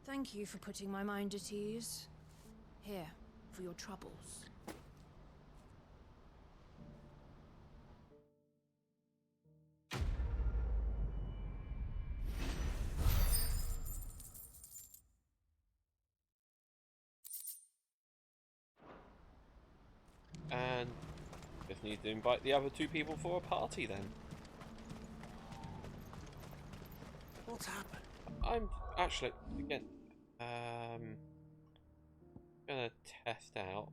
Thank you for putting my mind at ease. Here, for your troubles. And just need to invite the other two people for a party then. What's happened? I'm actually again gonna test out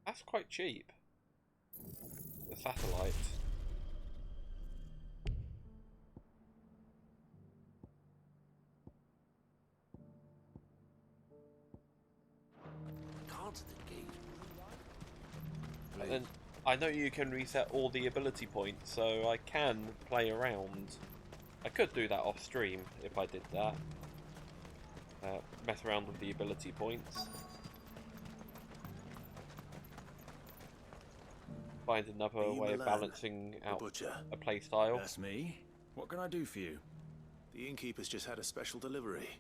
that's quite cheap. The satellite. And then I know you can reset all the ability points, so I can play around. I could do that off stream if I did that. Mess around with the ability points. Find another way of balancing out a play style. That's me. What can I do for you? The innkeeper's just had a special delivery.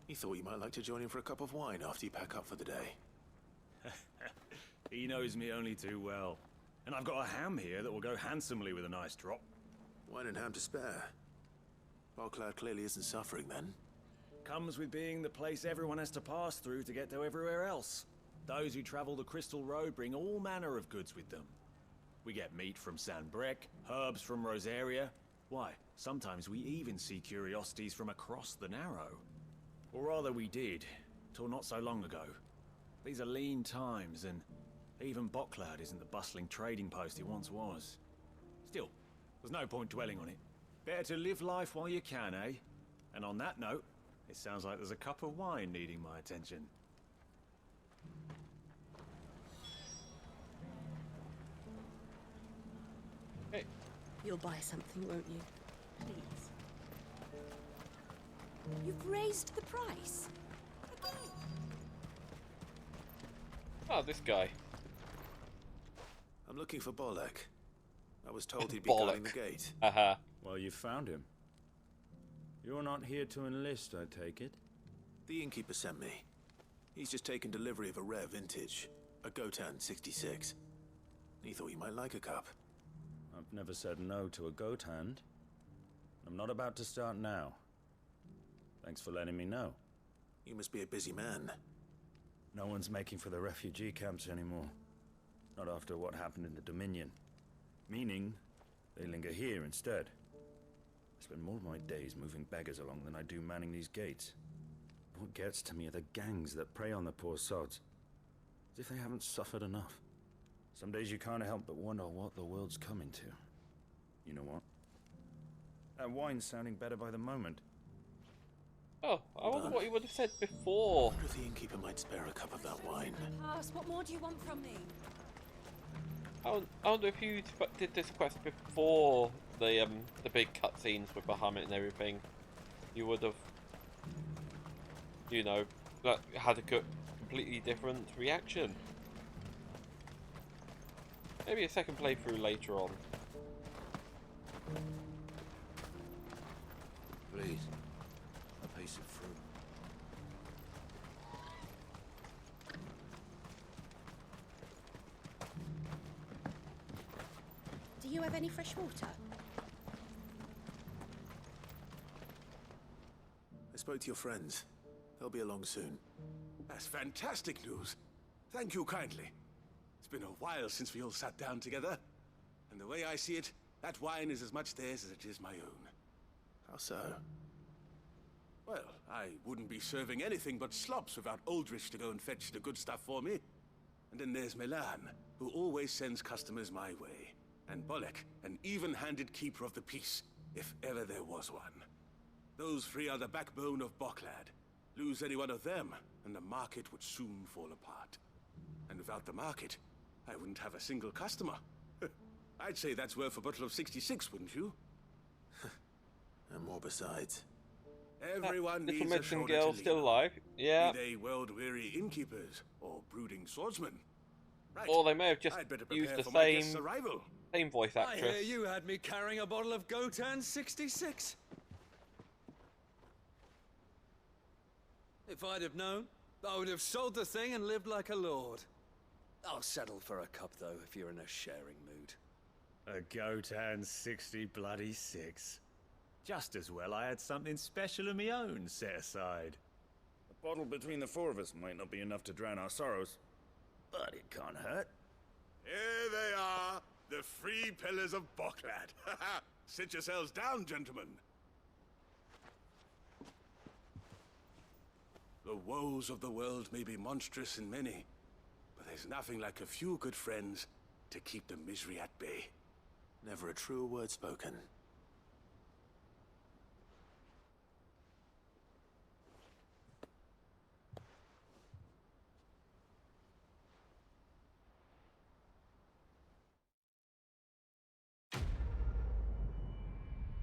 He thought you might like to join him for a cup of wine after you pack up for the day. He knows me only too well. And I've got a ham here that will go handsomely with a nice drop. Wine and ham to spare. Barcloud clearly isn't suffering then. Comes with being the place everyone has to pass through to get to everywhere else. Those who travel the Crystal Road bring all manner of goods with them. We get meat from Sanbrec, herbs from Rosaria. Why, sometimes we even see curiosities from across the Narrow. Or rather we did, till not so long ago. These are lean times, and even Barcloud isn't the bustling trading post it once was. Still, There's no point dwelling on it. Better to live life while you can, eh? And on that note, it sounds like there's a cup of wine needing my attention. Hey. You'll buy something, won't you? Please. You've raised the price. Oh, this guy. I'm looking for Bolek. I was told he'd be guarding the gate. Well, you found him. You're not here to enlist, I take it? The innkeeper sent me. He's just taken delivery of a rare vintage, a Gotan 66. He thought you might like a cup. I've never said no to a goat hand. I'm not about to start now. Thanks for letting me know. You must be a busy man. No one's making for the refugee camps anymore. Not after what happened in the Dominion. Meaning, they linger here instead. I spend more of my days moving beggars along than I do manning these gates. What gets to me are the gangs that prey on the poor sods. As if they haven't suffered enough. Some days you can't help but wonder what the world's coming to. You know what? That wine's sounding better by the moment. Oh, I wonder what he would have said before. I wonder if the innkeeper might spare a cup of that wine. Pass, what more do you want from me? I wonder if you did this quest before the big cutscenes with Bahamut and everything, you would have, you know, had a completely different reaction. Maybe a second playthrough later on. Please, a piece of fruit. Do you have any fresh water? I spoke to your friends. They'll be along soon. That's fantastic news. Thank you kindly. It's been a while since we all sat down together. And the way I see it, that wine is as much theirs as it is my own. How so? Well, I wouldn't be serving anything but slops without Aldrich to go and fetch the good stuff for me. And then there's Milan, who always sends customers my way. And Bolek, an even-handed keeper of the peace, if ever there was one. Those three are the backbone of Boklad. Lose any one of them, and the market would soon fall apart. And without the market, I wouldn't have a single customer. I'd say that's worth a bottle of 66, wouldn't you? And more besides. Everyone little needs a medicine shoulder girl to still lean on. alive. Yeah. Be they world-weary innkeepers or brooding swordsmen. Right. Or they may have just I'd better used prepare the for my guest's same arrival. voice I actress. hear you had me carrying a bottle of Gotan 66. If I'd have known, I would have sold the thing and lived like a lord. I'll settle for a cup, though, if you're in a sharing mood. A Gotan 66. Just as well I had something special of my own set aside. A bottle between the four of us might not be enough to drown our sorrows, but it can't hurt. Here they are, the three pillars of Boklad. Sit yourselves down, gentlemen. The woes of the world may be monstrous in many, but there's nothing like a few good friends to keep the misery at bay. Never a truer word spoken.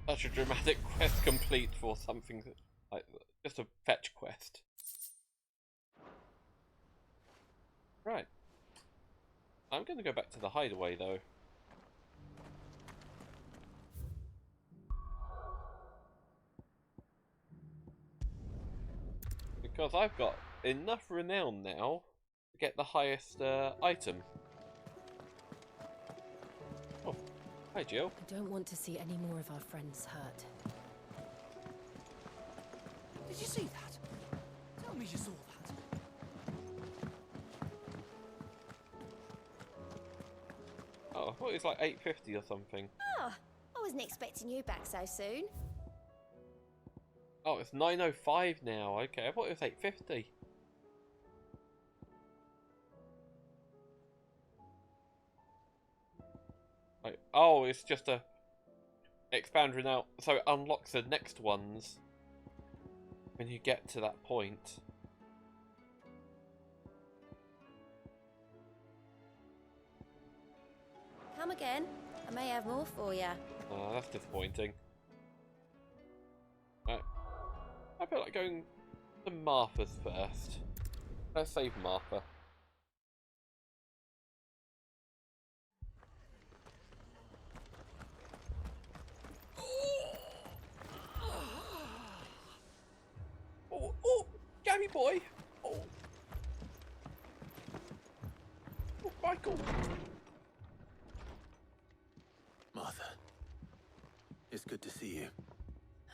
Such a dramatic quest complete for something like just a fetch quest. Right. I'm going to go back to the hideaway though. Because I've got enough renown now to get the highest item. Oh, hi Jill. I don't want to see any more of our friends hurt. Did you see that? Tell me you saw that. Oh, I thought it was like 850 or something. Oh, I wasn't expecting you back so soon. Oh, it's 905 now. Okay, I thought it was 850. Like, oh, it's just a expander now, so it unlocks the next ones when you get to that point. Come again. I may have more for you. Oh, that's disappointing. Right. I feel like going to Martha's first. Let's save Martha. Oh, Gabby boy! Oh, Michael! Martha, it's good to see you.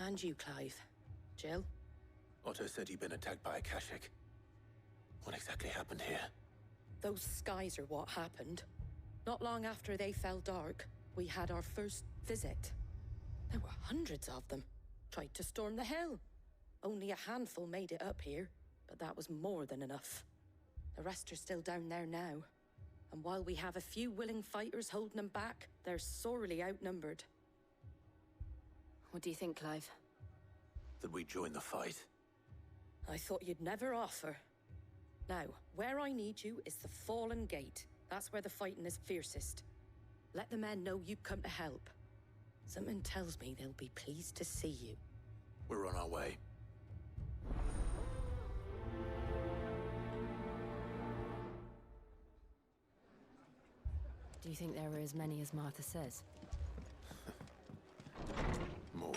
And you, Clive. Jill? Otto said you'd been attacked by a Akashic. What exactly happened here? Those skies are what happened. Not long after they fell dark, we had our first visit. There were hundreds of them. Tried to storm the hill. Only a handful made it up here, but that was more than enough. The rest are still down there now. And while we have a few willing fighters holding them back, they're sorely outnumbered. What do you think, Clive? That we join the fight? I thought you'd never offer. Now, where I need you is the Fallen Gate. That's where the fighting is fiercest. Let the men know you've come to help. Something tells me they'll be pleased to see you. We're on our way. Do you think there were as many as Martha says? More.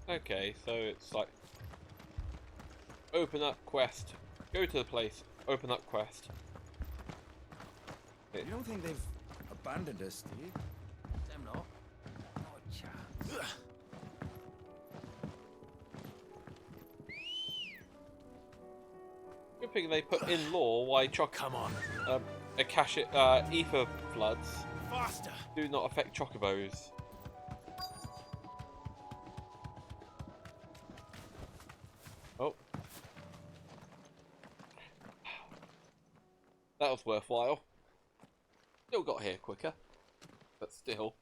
Okay, so it's like open up quest, go to the place, open up quest. You don't think they've abandoned us, do you? Them not. Not a chance. Good thing they put in law why Come on. Akashic ether floods Faster. do not affect chocobos. Oh. That was worthwhile. Still got here quicker, but still.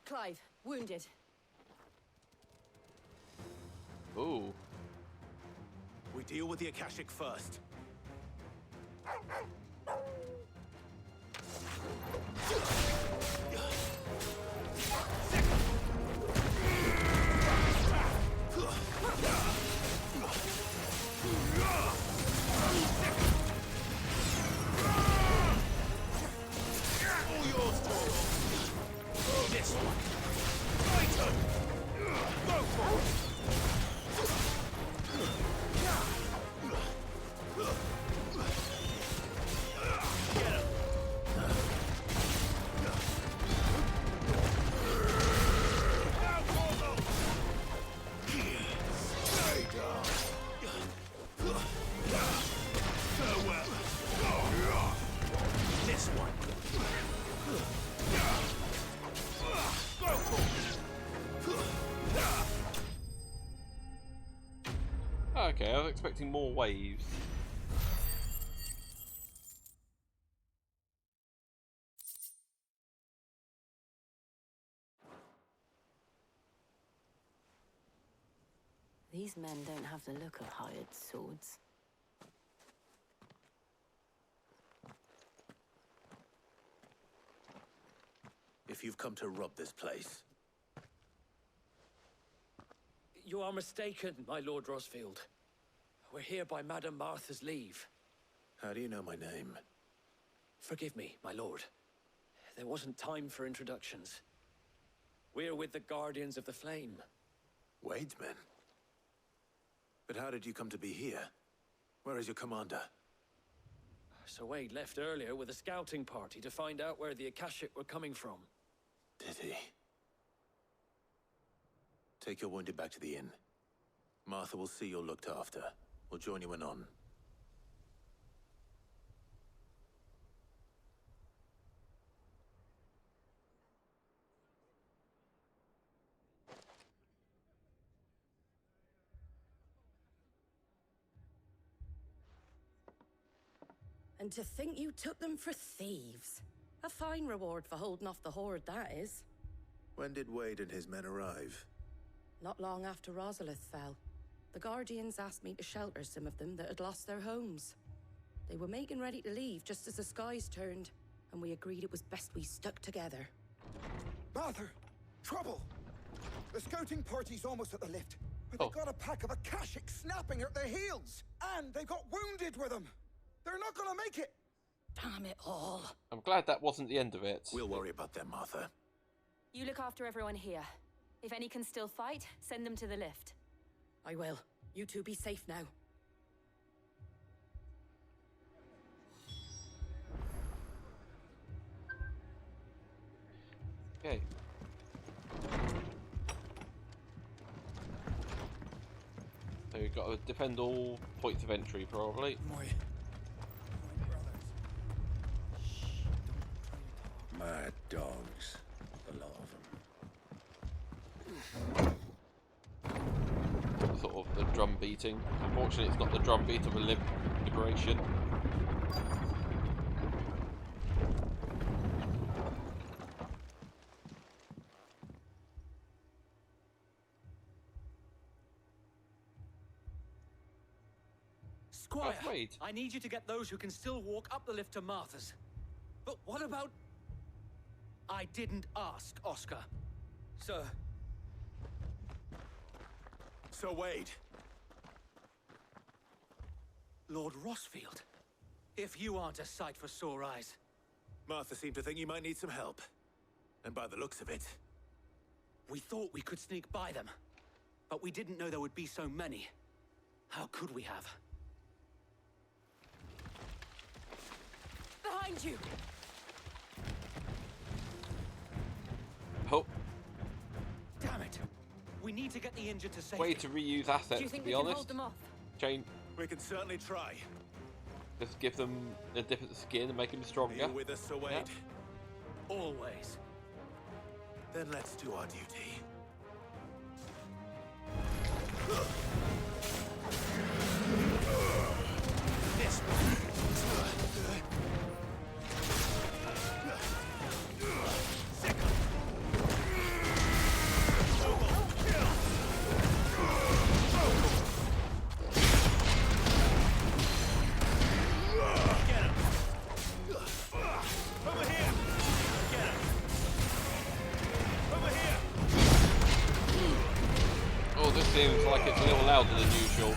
Clive, wounded. Ooh. We deal with the Akashic first. All yours, Tor. This one. Fighter. Go for it. Okay, I was expecting more waves. These men don't have the look of hired swords. If you've come to rob this place, You are mistaken, my Lord Rosfield. We're here by Madame Martha's leave. how do you know my name? Forgive me, my lord. There wasn't time for introductions. We're with the Guardians of the Flame. Wade's men? But how did you come to be here? Where is your commander? Sir Wade left earlier with a scouting party to find out where the Akashic were coming from. Did he? Take your wounded back to the inn. Martha will see you're looked after. We'll join you anon. And to think you took them for thieves. A fine reward for holding off the horde, that is. When did Wade and his men arrive? Not long after Rosalith fell. The Guardians asked me to shelter some of them that had lost their homes. They were making ready to leave just as the skies turned, and we agreed it was best we stuck together. Mather! Trouble! The scouting party's almost at the lift, but they've got a pack of Akashics snapping at their heels! And they've got wounded with them! They're not gonna make it! Damn it all. I'm glad that wasn't the end of it. We'll worry about them, Martha. You look after everyone here. If any can still fight, send them to the lift. I will. You two be safe now. Okay. So we've got to defend all points of entry, probably. Mad dogs. A lot of them. Sort of the drum beating. Unfortunately, it's not the drum beat of a liberation. Squire, I need you to get those who can still walk up the lift to Martha's. But what about... I didn't ask, Oscar. Sir. Sir Wade. Lord Rosfield. If you aren't a sight for sore eyes. Martha seemed to think you might need some help. And by the looks of it... We thought we could sneak by them. But we didn't know there would be so many. How could we have? Behind you! Oh. Damn it! We need to get the injured to safety. Way to reuse assets, Do you think to be we can honest. hold them off? Chain. We can certainly try. Just give them a different skin and make them stronger. Are you with us, Sir Wade? Yeah. Always. Then let's do our duty. This Oh, this seems like it's a little louder than usual.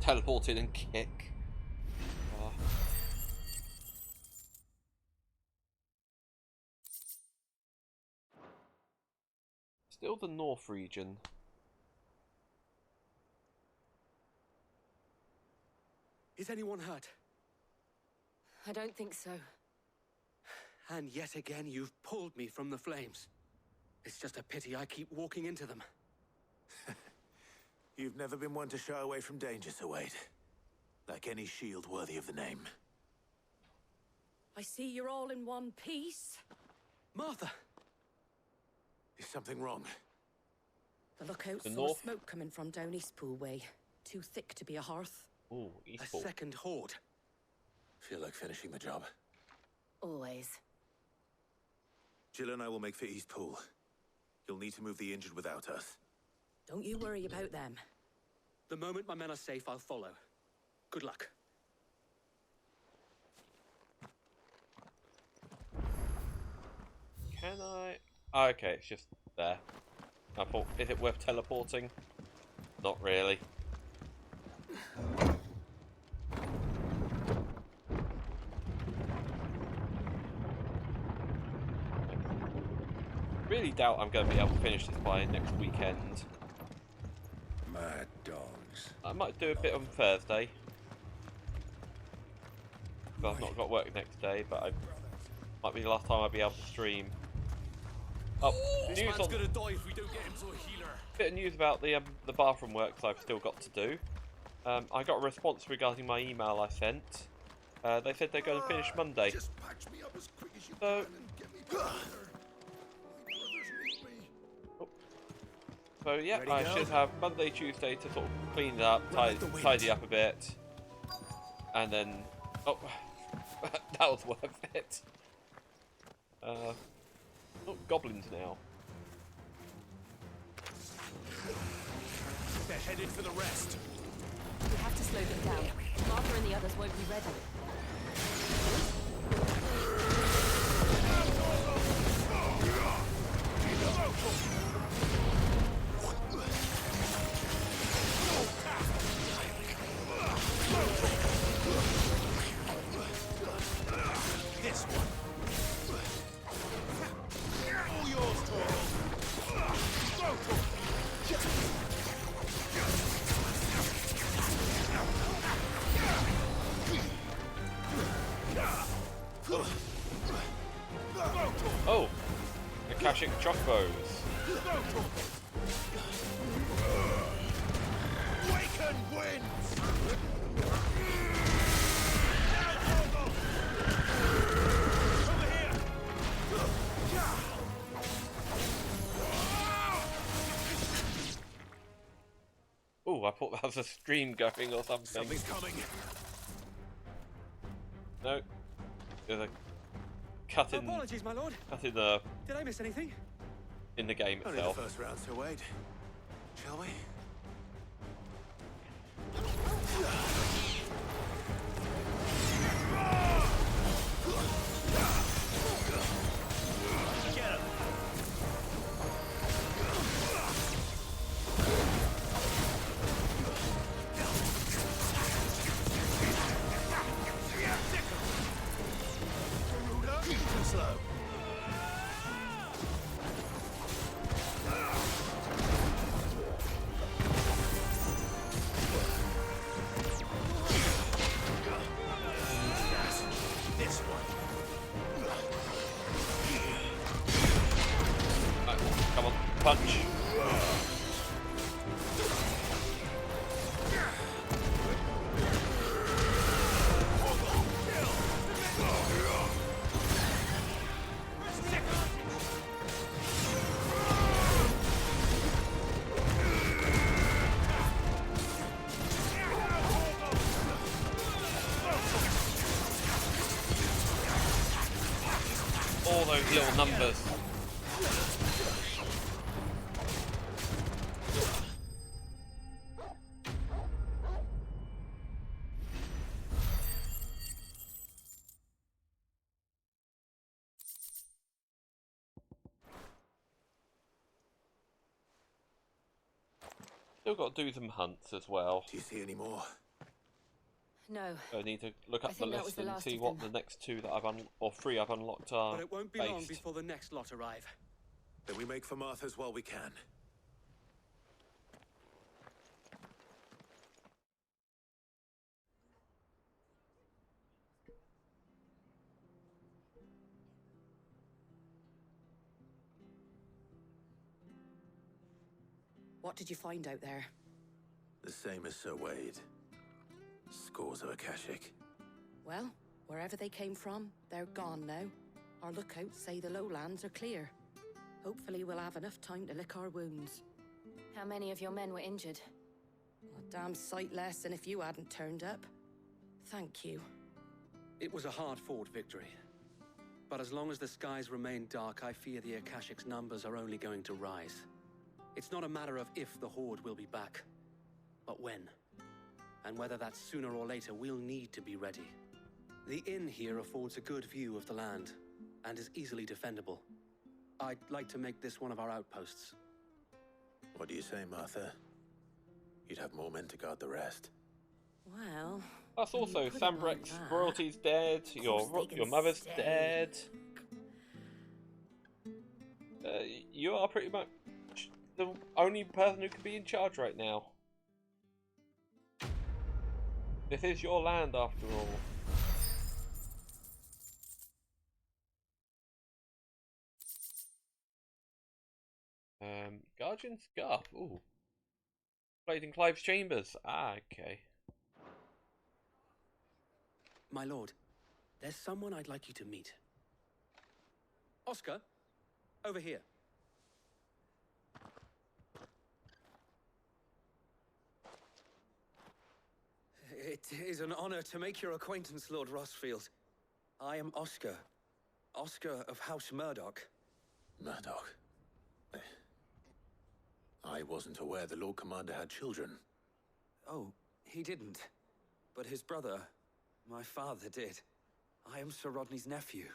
Teleport in and kick. Oh. Still the North region. Is anyone hurt? I don't think so. And yet again, you've pulled me from the flames. It's just a pity I keep walking into them. You've never been one to shy away from danger, Sir Wade. Like any shield worthy of the name. I see you're all in one piece. Martha! Is something wrong? The lookout The saw north? smoke coming from down Eastpool way. Too thick to be a hearth. Ooh, A second horde. Feel like finishing the job. Always. Jill and I will make for Eastpool. You'll need to move the injured without us. Don't you worry about them. The moment my men are safe, I'll follow. Good luck. Can I? Oh, okay, it's just there. I thought, is it worth teleporting? Not really. really doubt I'm going to be able to finish this by next weekend. Mad dogs. I might do a bit on Thursday. I've not got work next day, but I might be the last time I'll be able to stream. Oh, news on, gonna die if we don't get him to a healer. bit of news about the bathroom works I've still got to do. I got a response regarding my email I sent. They said they're going to finish Monday. Just patch me up as quick as you So, can and get me back there. My brothers need me. so yeah, Ready, I go? should have Monday, Tuesday to sort of clean it up, tidy up a bit, and then oh, that was worth it. Oh, goblins now. They're headed for the rest. We have to slow them down. Martha and the others won't be ready. This one. All yours, Toro. Go for it. Oh, Akashic Chocobows. Waken winds! Over here! Oh, I thought that was a stream going or something. Something's coming. No, there's a cut in. Apologies, my lord. Cut in the. Did I miss anything? In the game Only the itself. first round, so wait. Shall we? Get him! Slow. This one. Come on, punch. All those little numbers. Still got to do some hunts as well. Do you see any more? No. So I need to look I up the think that was list the and last see of what them. the next two that I've or three I've unlocked are But it won't be based. long before the next lot arrive. Then we make for Martha's while we can. What did you find out there? The same as Sir Wade. Scores of Akashic. Well, wherever they came from, they're gone now. Our lookouts say the lowlands are clear. Hopefully we'll have enough time to lick our wounds. How many of your men were injured? A damn sight less than if you hadn't turned up. Thank you. It was a hard-fought victory. But as long as the skies remain dark, I fear the Akashic's numbers are only going to rise. It's not a matter of if the Horde will be back, but when. And whether that's sooner or later, we'll need to be ready. The inn here affords a good view of the land, and is easily defendable. I'd like to make this one of our outposts. What do you say, Martha? You'd have more men to guard the rest. Well... Plus also, put it like Sambrecht's that. royalty's dead, your course they your can mother's stay. dead. you are pretty much the only person who can be in charge right now. This is your land after all. Guardian Scarf. Ooh. Played in Clive's chambers. Ah, okay. My lord, there's someone I'd like you to meet. Oscar, over here. It is an honor to make your acquaintance, Lord Rosfield. I am Oscar. Oscar of House Murdoch. Murdoch? I wasn't aware the Lord Commander had children. Oh, he didn't. But his brother, my father, did. I am Sir Rodney's nephew.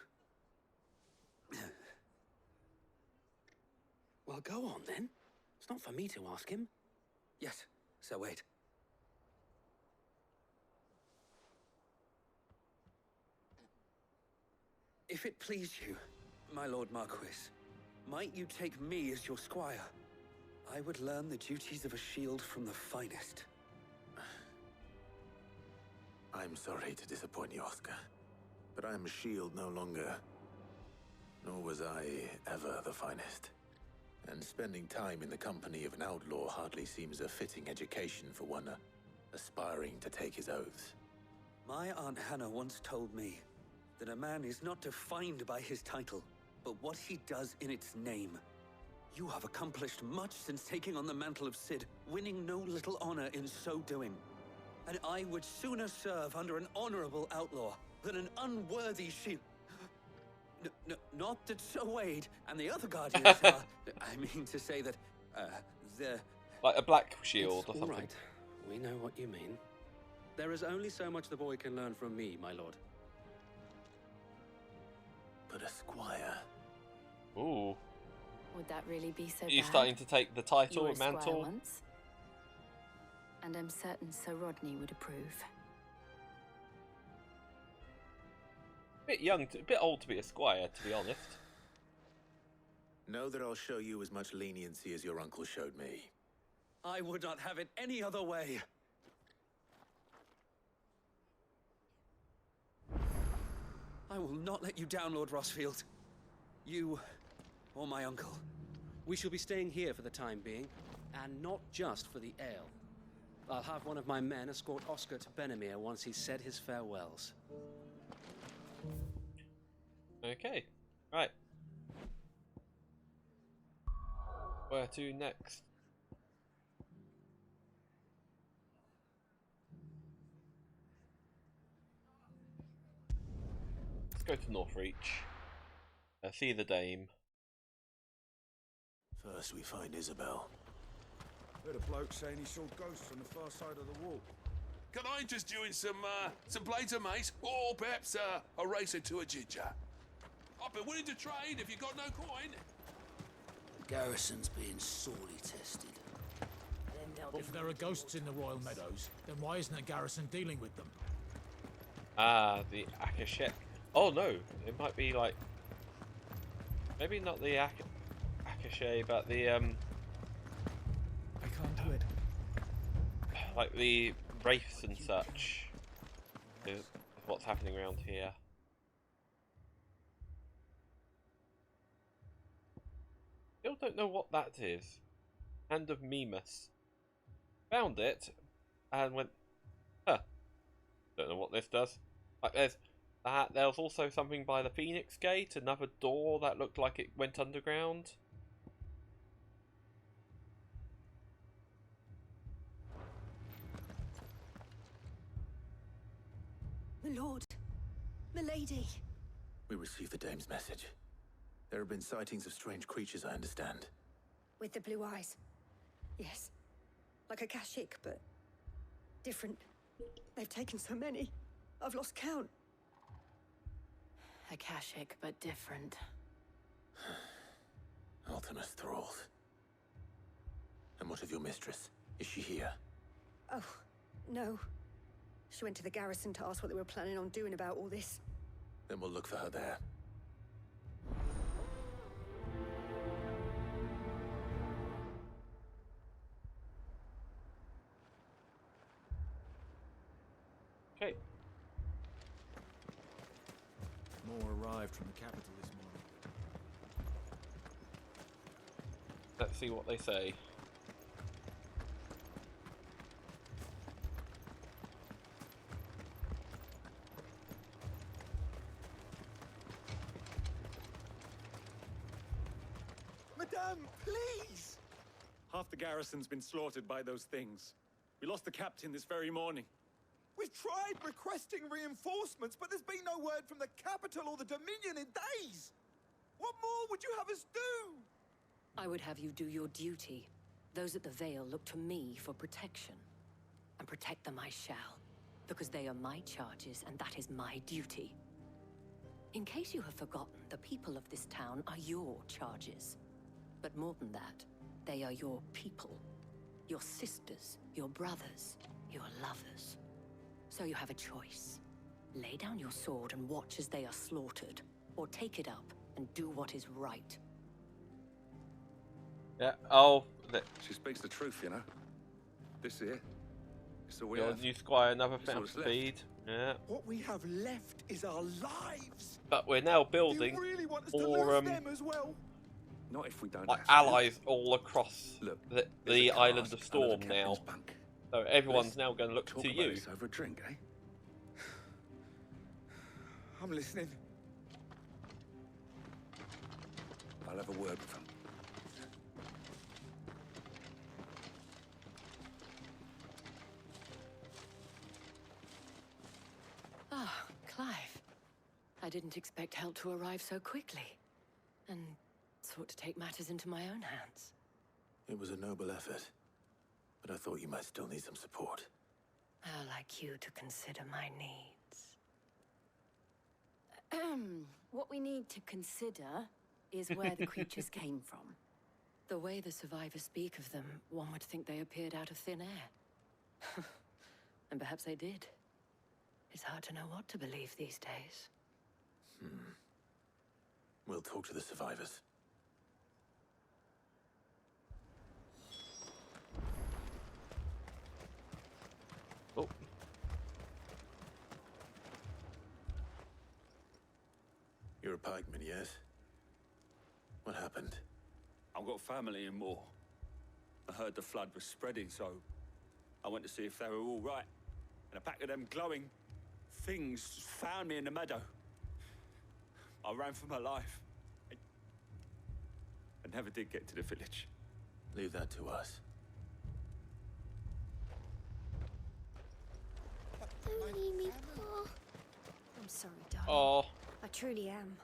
Well, go on then. It's not for me to ask him. Yes, Sir Wade. If it please you, my Lord Marquis, might you take me as your squire? I would learn the duties of a shield from the finest. I'm sorry to disappoint you, Oscar, but I am a shield no longer. Nor was I ever the finest. And spending time in the company of an outlaw hardly seems a fitting education for one aspiring to take his oaths. My Aunt Hannah once told me that a man is not defined by his title, but what he does in its name. You have accomplished much since taking on the mantle of Cid, winning no little honor in so doing. And I would sooner serve under an honorable outlaw than an unworthy shield. Not that Sir Wade and the other guardians are... I mean to say that, they're... Like a black shield or something. All right. We know what you mean. There is only so much the boy can learn from me, my lord. But a squire? Ooh. Would that really be so bad? Are you starting to take the title You and were a squire mantle? once, and I'm certain Sir Rodney would approve. Bit young, a bit old to be a squire, to be honest. Know that I'll show you as much leniency as your uncle showed me. I would not have it any other way. I will not let you down, Lord Rosfield. You or my uncle. We shall be staying here for the time being, and not just for the ale. I'll have one of my men escort Oscar to Benimir once he's said his farewells. Okay, right. Where to next? Let's go to Northreach. See the dame. First we find Isabel. Heard a bloke saying he saw ghosts on the far side of the wall. Can I interest you in some blades of mace, or perhaps a racer to a ginger? I've been willing to trade if you got no coin. The garrison's being sorely tested. If there are ghosts in the Royal Meadows, then why isn't a garrison dealing with them? Ah, the Akashek. Oh no, it might be like... Maybe not the Akashe, but the I can't do it. like the wraiths and such is what's happening around here. Still don't know what that is. Hand of Mimas. Found it and went, huh. Don't know what this does. Like there's that. There was also something by the Phoenix Gate, another door that looked like it went underground. My lord, milady. We received the dame's message. There have been sightings of strange creatures, I understand. With the blue eyes. Yes. Like a Kashik, but different. They've taken so many. I've lost count. Akashic, but different. Ultimus thralls. And what of your mistress? Is she here? Oh, no. She went to the garrison to ask what they were planning on doing about all this. Then we'll look for her there. Okay. More arrived from the capital this morning. Let's see what they say. Madame, please! Half the garrison's been slaughtered by those things. We lost the captain this very morning. We've tried requesting reinforcements, but there's been no word from the capital or the Dominion in days. What more would you have us do? I would have you do your duty. Those at the Vale look to me for protection. And protect them I shall, because they are my charges, and that is my duty. In case you have forgotten, the people of this town are your charges. But more than that, they are your people. Your sisters, your brothers, your lovers. So you have a choice. Lay down your sword and watch as they are slaughtered, or take it up and do what is right. Yeah, She speaks the truth, you know. This here is all we your have. new squire, another It's all fountain that's left. speed. Yeah. What we have left is our lives. But we're now Do building you really want us to for lose them as well? Not if we don't like have to. allies all across Look, the there's a island cask of under Storm the now. captain's bunk. So everyone's Let's now going to look talk to about you. this over a drink, eh? I'm listening. I'll have a word with them. Ah, Clive. I didn't expect help to arrive so quickly. And sought to take matters into my own hands. It was a noble effort, but I thought you might still need some support. How like you to consider my needs. What we need to consider is where the creatures came from. The way the survivors speak of them, one would think they appeared out of thin air. And perhaps they did. It's hard to know what to believe these days. We'll talk to the survivors. Oh. You're a pikeman, yes? What happened? I've got family in Moor. I heard the flood was spreading, so I went to see if they were all right. And a pack of them glowing things found me in the meadow. I ran for my life. I never did get to the village. Leave that to us. Don't leave me, Paul. I'm sorry, darling. Oh. I truly am.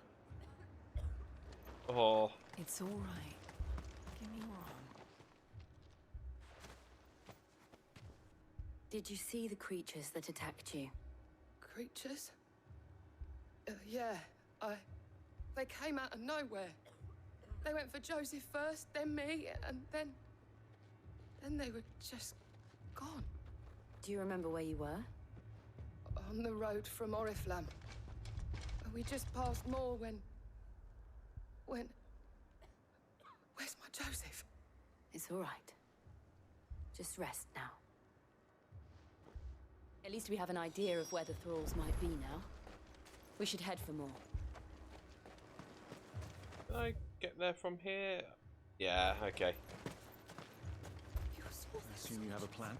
Oh. It's all right. Get me wrong. Did you see the creatures that attacked you? Creatures? Yeah, they came out of nowhere. They went for Joseph first, then me, and then they were just gone. Do you remember where you were? On the road from Oriflamme. We just passed Moor when... Where's my Joseph? It's all right. Just rest now. At least we have an idea of where the thralls might be now. We should head for more. Can I get there from here? Yeah, okay. I assume you have a plan?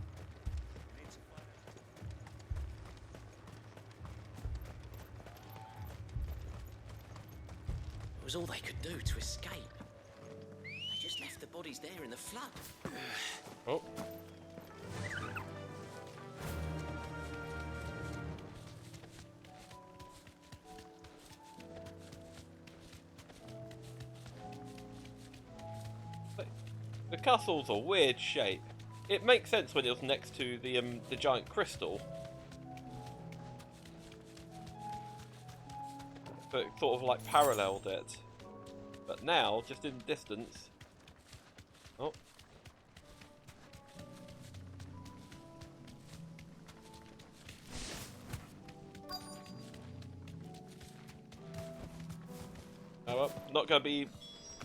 It was all they could do to escape. They just left the bodies there in the flood. Oh. The castle's a weird shape. It makes sense when it was next to the giant crystal. But it sort of like paralleled it. But now, just in distance. Oh. Oh well, not going to be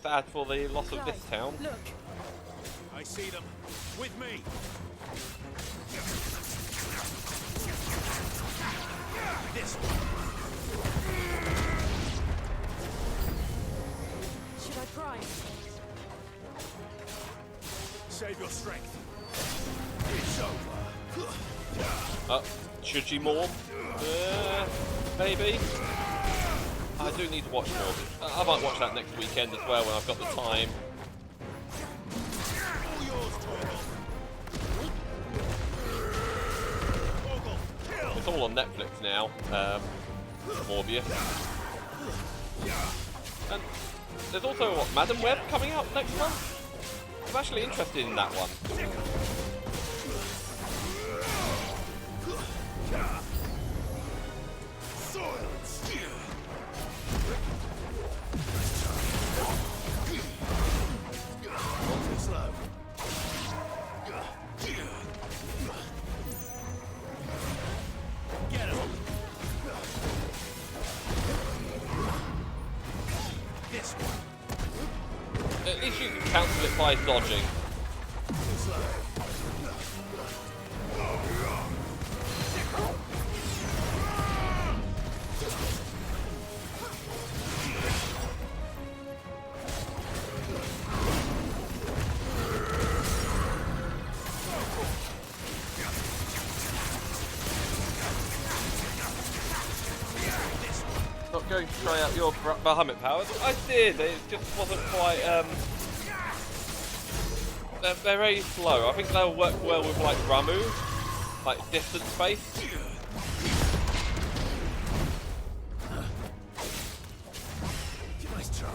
sad for the loss of this town. Look. I see them. With me. save your strength. It's over. Should she more? Maybe. I do need to watch more. I might watch that next weekend as well when I've got the time. It's all on Netflix now. Morbius. And there's also what, Madam Web coming out next month? I'm actually interested in that one. At least you can cancel it by dodging. Not going to try out your Bahamut powers. I did, it just wasn't quite, they're very slow. I think they'll work well with like Ramu, like distance space. Nice try.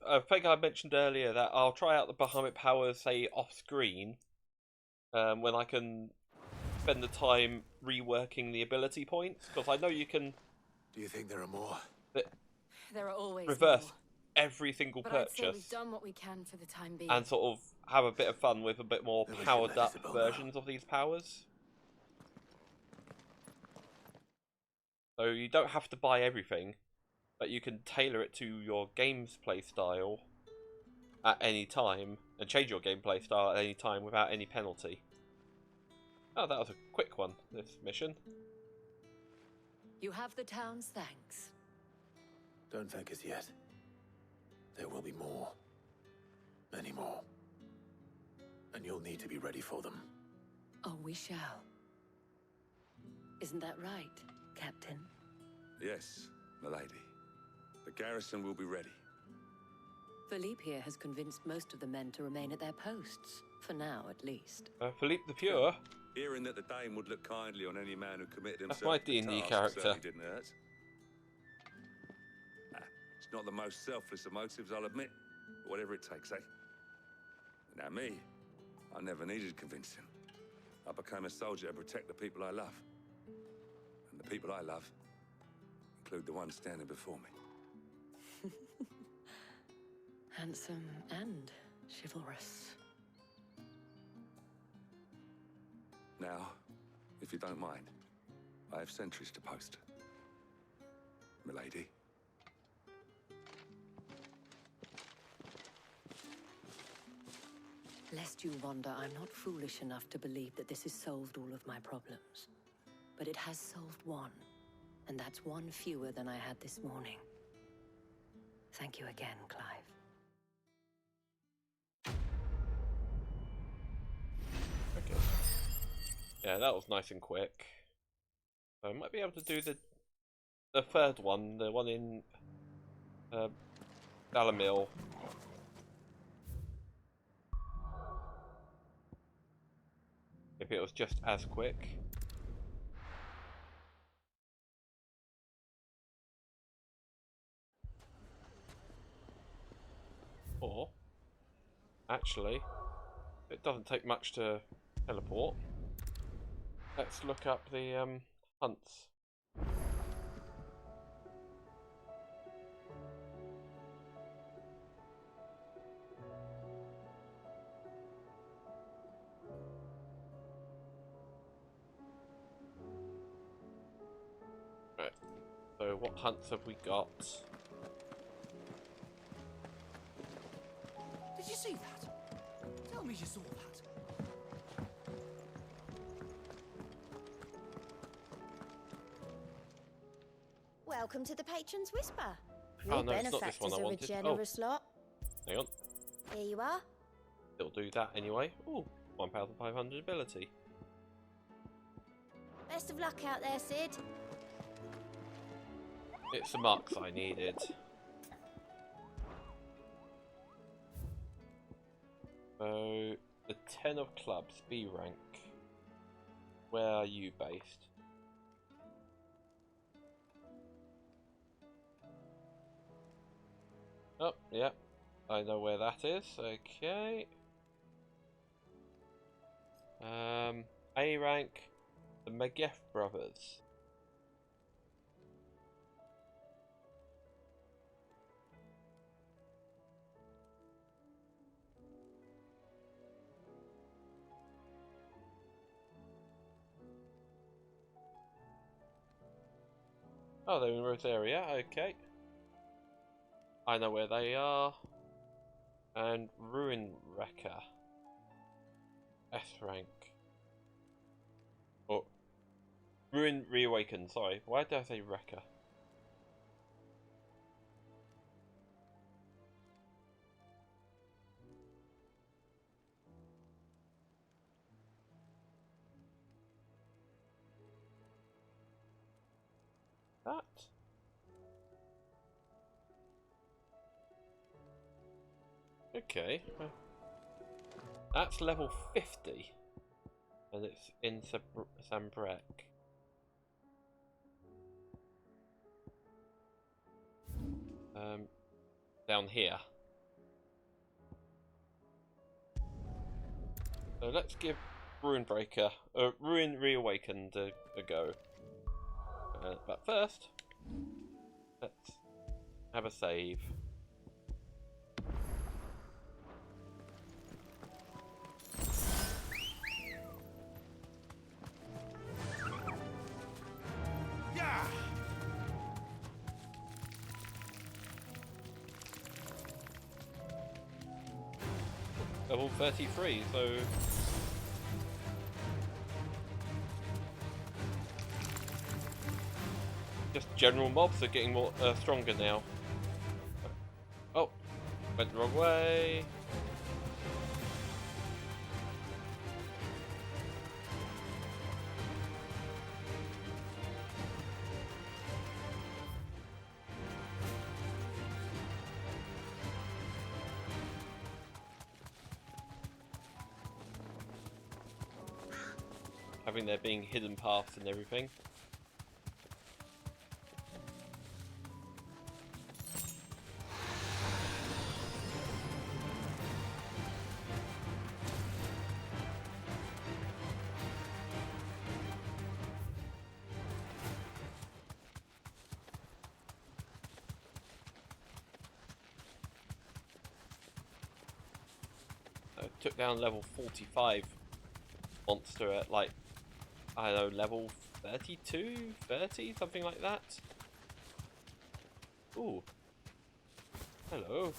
I think I mentioned earlier that I'll try out the Bahamut powers, say, off-screen, when I can spend the time reworking the ability points, because I know you can... Do you think there are more? There are always reverse more. every single But I'd say purchase we've done what we can for the time being. and sort of have a bit of fun with a bit more powered-up versions of these powers. So you don't have to buy everything, but you can tailor it to your game's play style at any time, and change your gameplay style at any time without any penalty. Oh, that was a quick one, this mission. You have the town's thanks. Don't thank us yet. There will be more. Many more. And you'll need to be ready for them. Oh, we shall. Isn't that right, Captain? Yes, milady. The garrison will be ready. Philippe here has convinced most of the men to remain at their posts, for now at least. Philippe the Pure? Hearing that the Dane would look kindly on any man who committed That's himself my to the D&D task character. certainly didn't hurt. It's not the most selfless of motives, I'll admit, but whatever it takes, eh? Now me, I never needed convincing. I became a soldier to protect the people I love. And the people I love include the ones standing before me. Handsome and chivalrous. Now, if you don't mind, I have sentries to post. Milady. Lest you wonder, I'm not foolish enough to believe that this has solved all of my problems. But it has solved one, and that's one fewer than I had this morning. Thank you again, Clive. Okay. Yeah, that was nice and quick. So I might be able to do the third one, the one in Dalamil. If it was just as quick. Or, actually, it doesn't take much to teleport. Let's look up the hunts. Right, so what hunts have we got? me you saw that. Welcome to the Patron's Whisper. Oh, Your no, it's not this benefactors one I are a wanted. generous lot. Hang on. Here you are. It'll do that anyway. Ooh, 1,500 ability. Best of luck out there, Sid. It's the marks I needed. So, the 10 of clubs, B rank. Where are you based? Oh, yeah. I know where that is. Okay. A rank, the Magicks brothers. Oh, they're in Rosaria, okay. I know where they are. And Ruin Wrecker. S rank. Oh. Ruin Reawakened, sorry. Why did I say Wrecker? That? Okay. That's level 50. And it's in Sambrek. Down here. So let's give Ruin Reawakened a go. But first, let's have a save. Yeah. Level 33, so just general mobs are getting more stronger now. Oh, went the wrong way. Having there being hidden paths and everything. Took down level 45 monster at like, I don't know, level 32, 30, something like that. Ooh. Hello.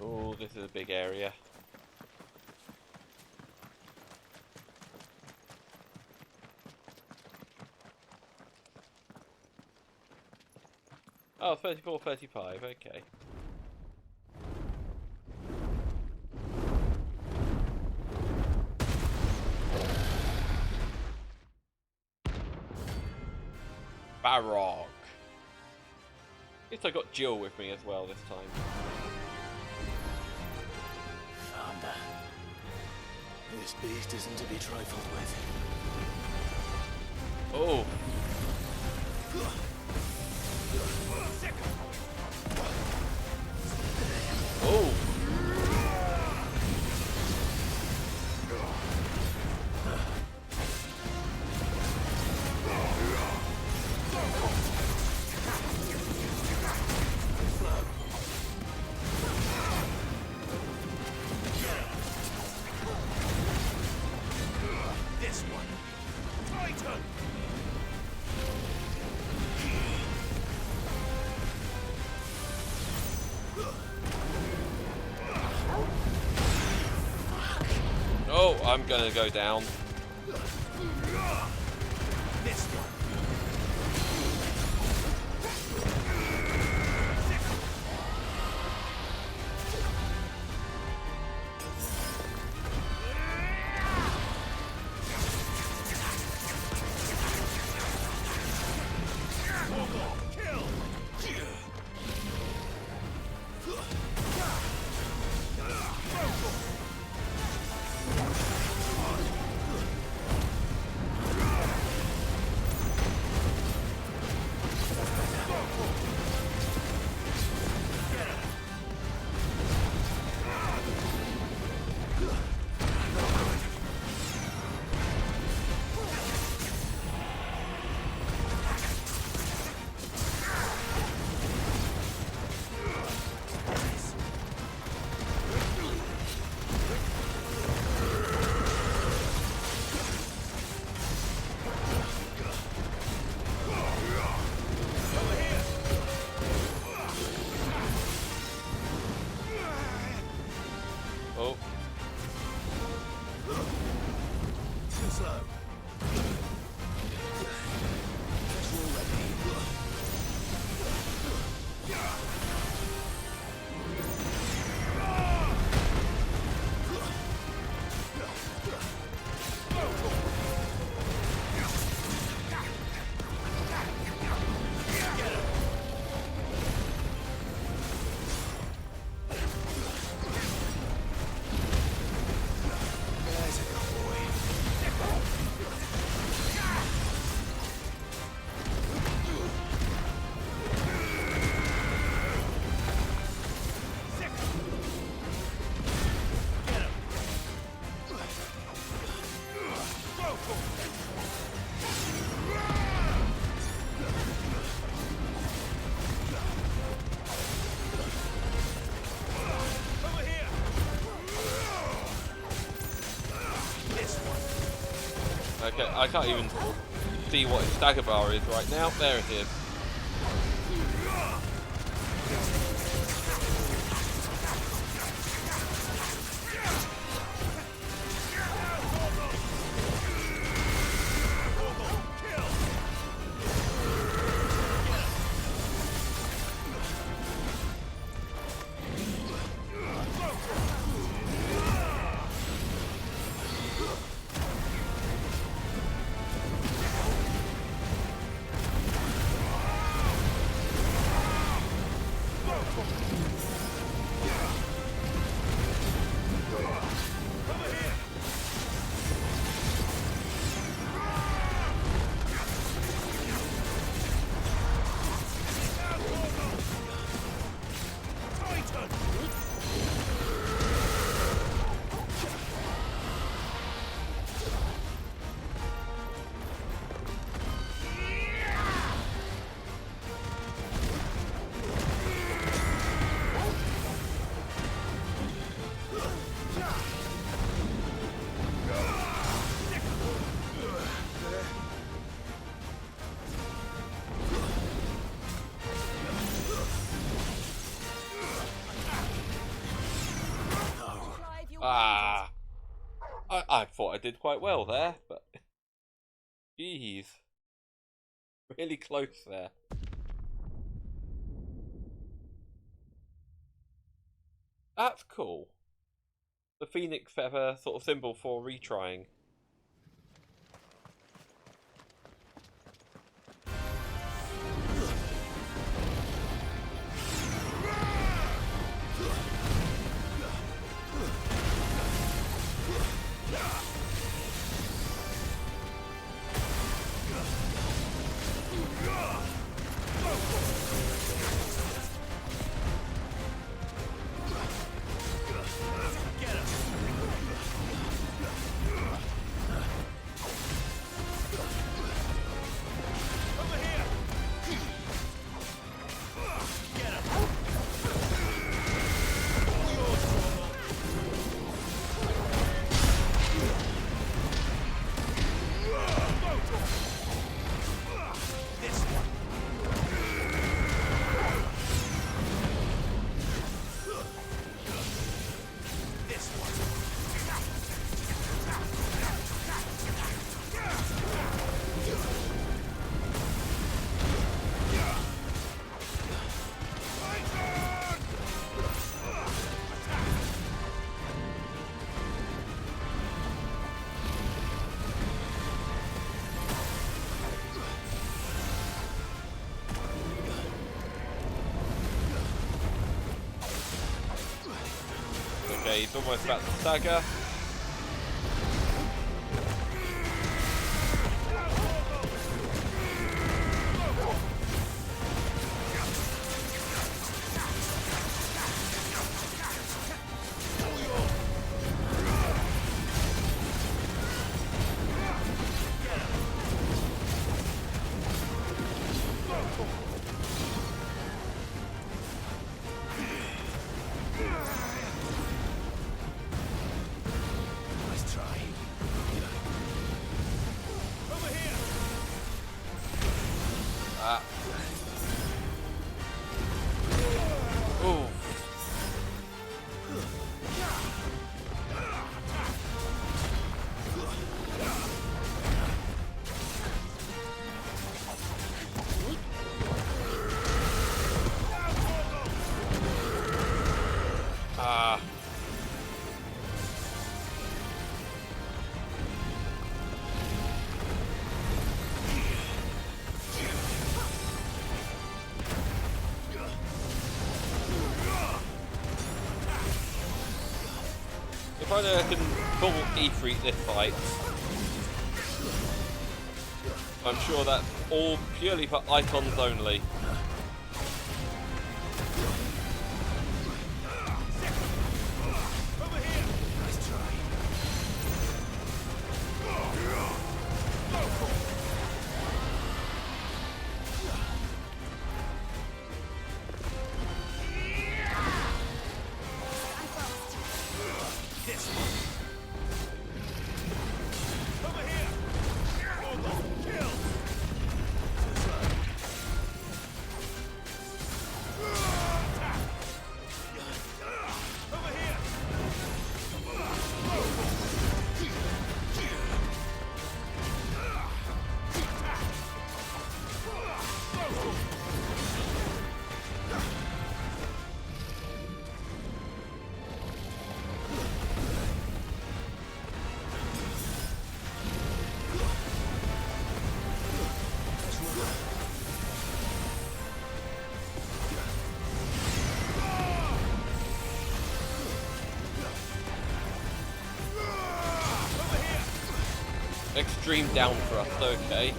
Oh, this is a big area. Oh, 34, 35, okay. Barog. At least I got Jill with me as well this time. Founder. This beast isn't to be trifled with. Oh. Oh. This one. I'm gonna go down. Okay, I can't even see what his stagger bar is right now. There it is. I thought I did quite well there, but jeez, really close there. That's cool. The Phoenix feather sort of symbol for retrying. Okay, he's almost about to stagger. If I know I can full Efreet this fight, I'm sure that's all purely for Eikons only. Extreme down thrust, okay.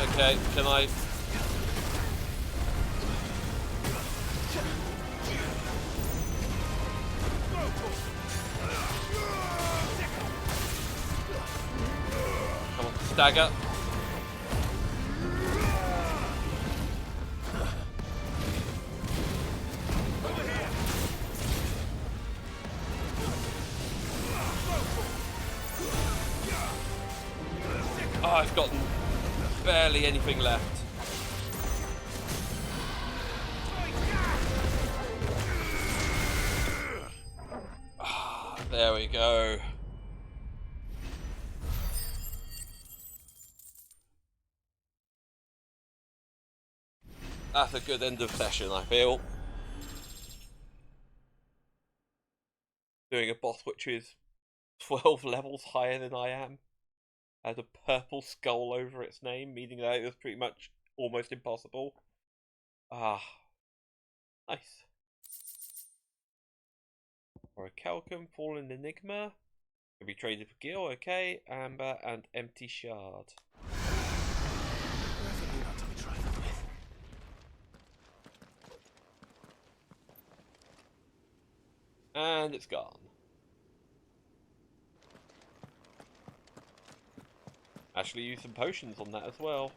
Okay, can I... Come on, stagger. Oh, I've got barely anything left. There we go. That's a good end of session, I feel. Doing a boss which is 12 levels higher than I am. Has a purple skull over its name, meaning that it was pretty much almost impossible. Ah, nice. Or a Calcum, Fallen Enigma. Can be traded for Gil, okay. Amber and Empty Shard. And it's gone. Actually use some potions on that as well.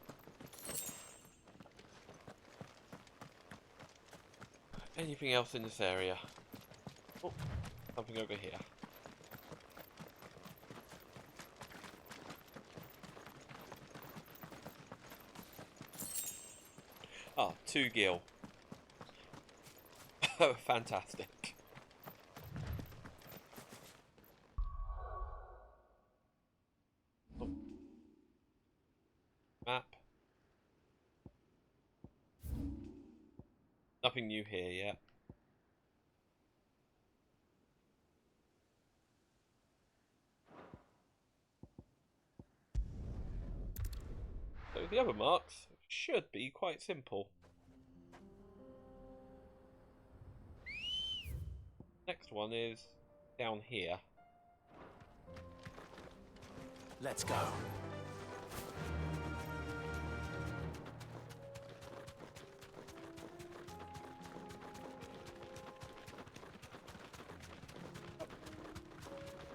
Anything else in this area? Oh, something over here. Ah, 2 gil. Fantastic. Oh. Map. Nothing new here yet. So the other marks should be quite simple. Next one is down here. Let's go.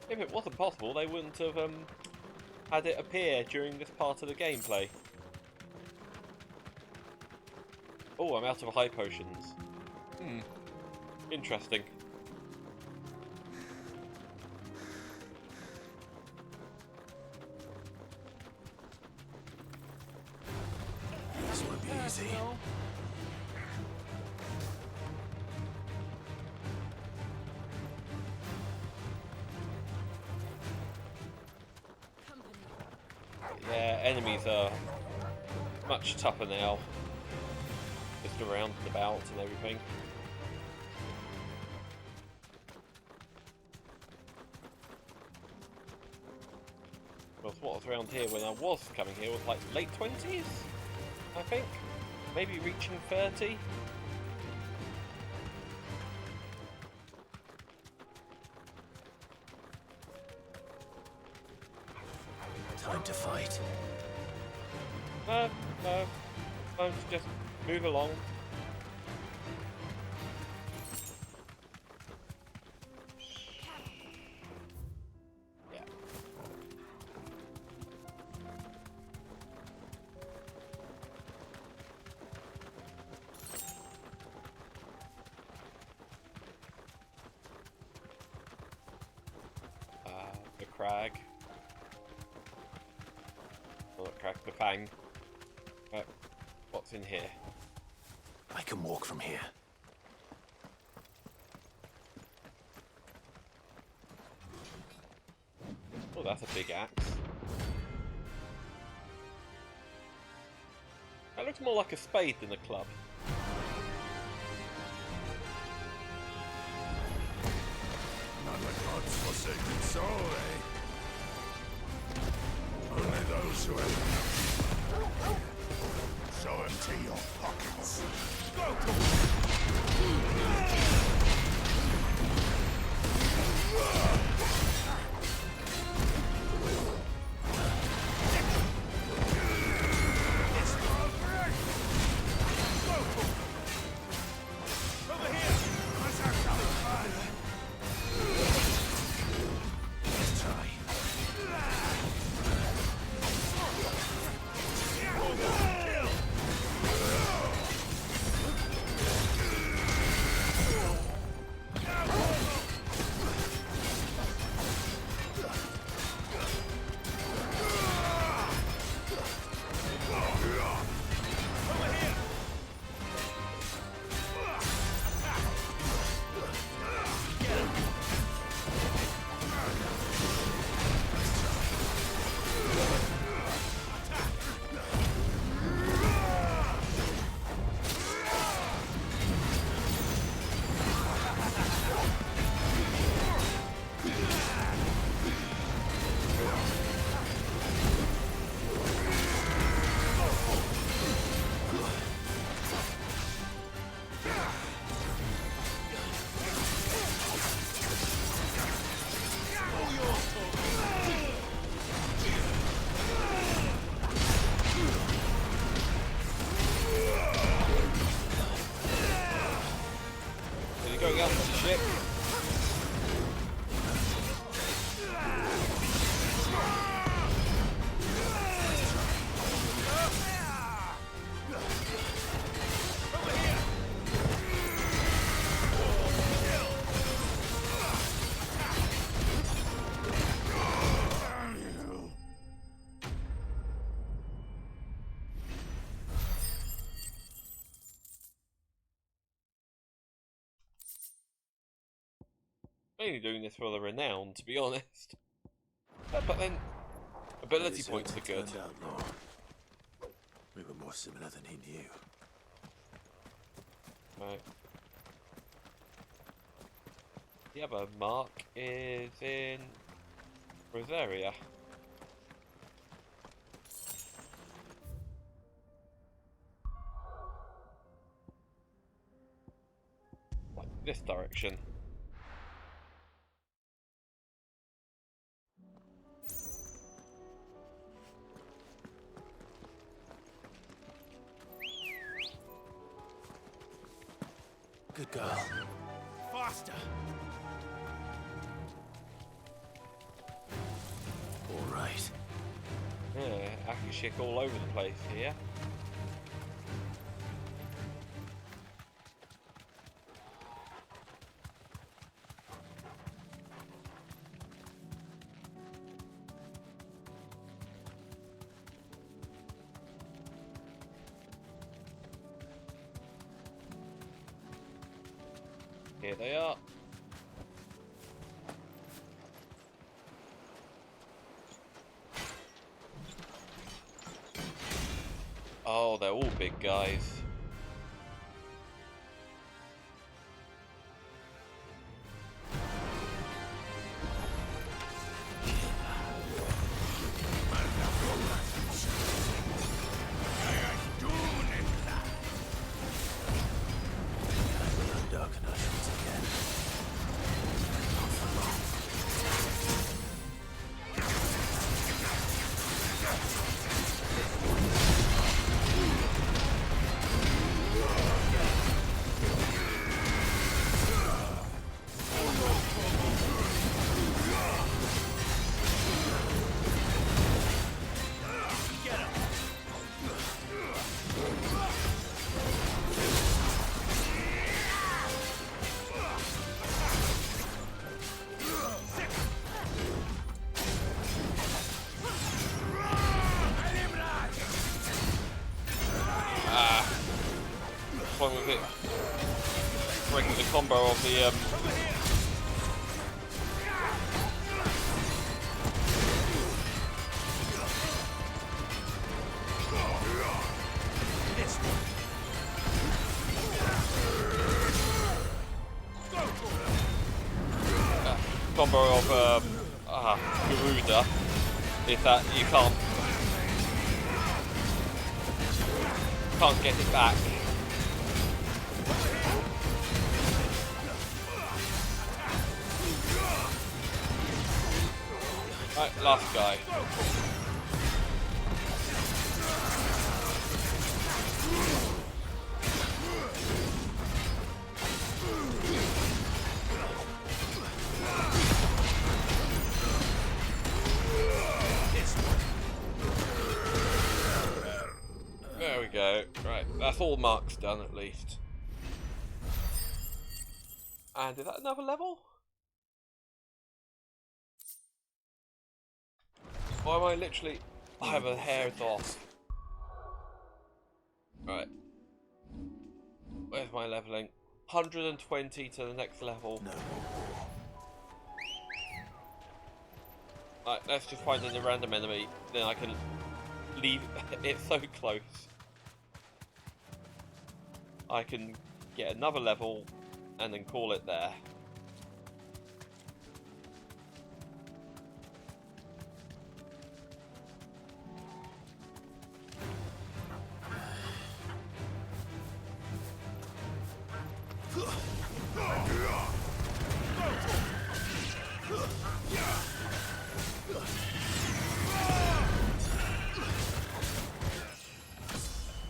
If it wasn't possible, they wouldn't have had it appear during this part of the gameplay. Oh, I'm out of high potions. Interesting. This won't be easy. Yeah, enemies are much tougher now. Just around and about and everything. Well, what was around here when I was coming here was like late 20s, I think. Maybe reaching 30. Time to fight. No, just move along. Yeah. The crag. Oh, crack the fang. What's in here? I can walk from here. Oh, that's a big axe. That looks more like a spade than a club. Not the gods' forsaken soul, eh? Only those who have enough. So empty your pockets. Go! Over here! Let's try. Mainly doing this for the renown, to be honest. But then, ability points are good. Outlaw. We were more similar than he knew. Right. The other mark is in Rosaria. Like this direction. Good girl. Faster! All right. Yeah, Akashik all over the place here. Here they are. Oh, they're all big guys. One with it breaking the combo of the combo of Garuda is that you can't get it back. Right, last guy. There we go. Right, that's all marks done at least. And is that another level? Why am I literally... I have a hair's off. Right. Where's my leveling? 120 to the next level. No. Right, let's just find a random enemy. Then I can leave. It's so close. I can get another level and then call it there.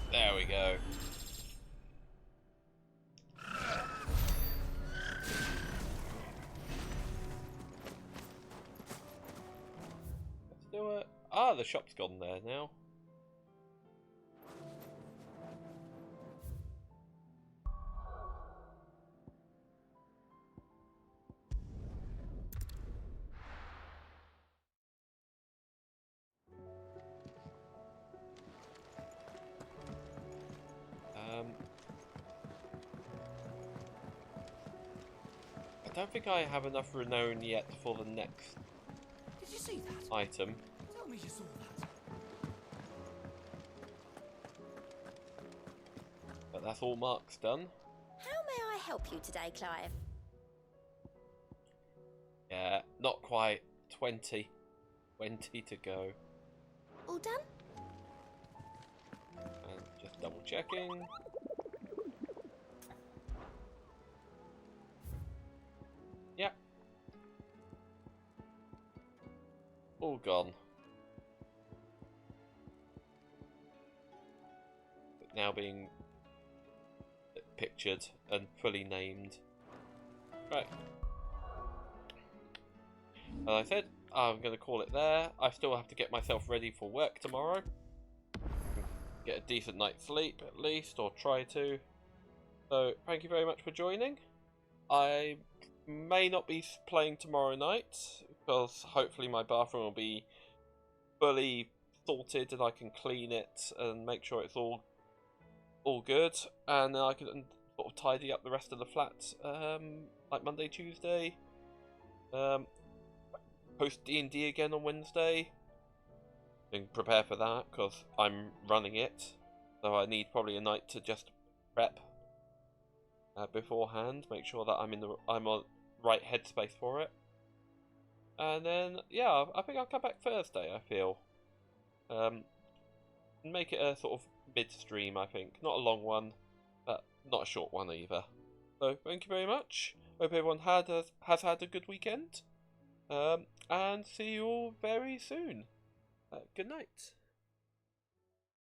There we go. Let's do it. Ah, the shop's gone there now. I don't think I have enough renown yet for the next Did you see that? item. Tell me you saw that. But that's all Mark's done. How may I help you today, Clive? Yeah, not quite. 20 to go. All done? And just double checking. Yep. All gone. But now being pictured and fully named. Right. As I said, I'm going to call it there. I still have to get myself ready for work tomorrow. Get a decent night's sleep at least, or try to. So, thank you very much for joining. I may not be playing tomorrow night, because hopefully my bathroom will be fully sorted and I can clean it and make sure it's all good. And then I can sort of tidy up the rest of the flat, like Monday, Tuesday. Post D&D again on Wednesday. And prepare for that because I'm running it, so I need probably a night to just prep beforehand. Make sure that I'm on right headspace for it. And then yeah, I think I'll come back Thursday. I feel make it a sort of mid-stream. I think not a long one, but not a short one either. So thank you very much. Hope everyone has had a good weekend. And see you all very soon. Good night.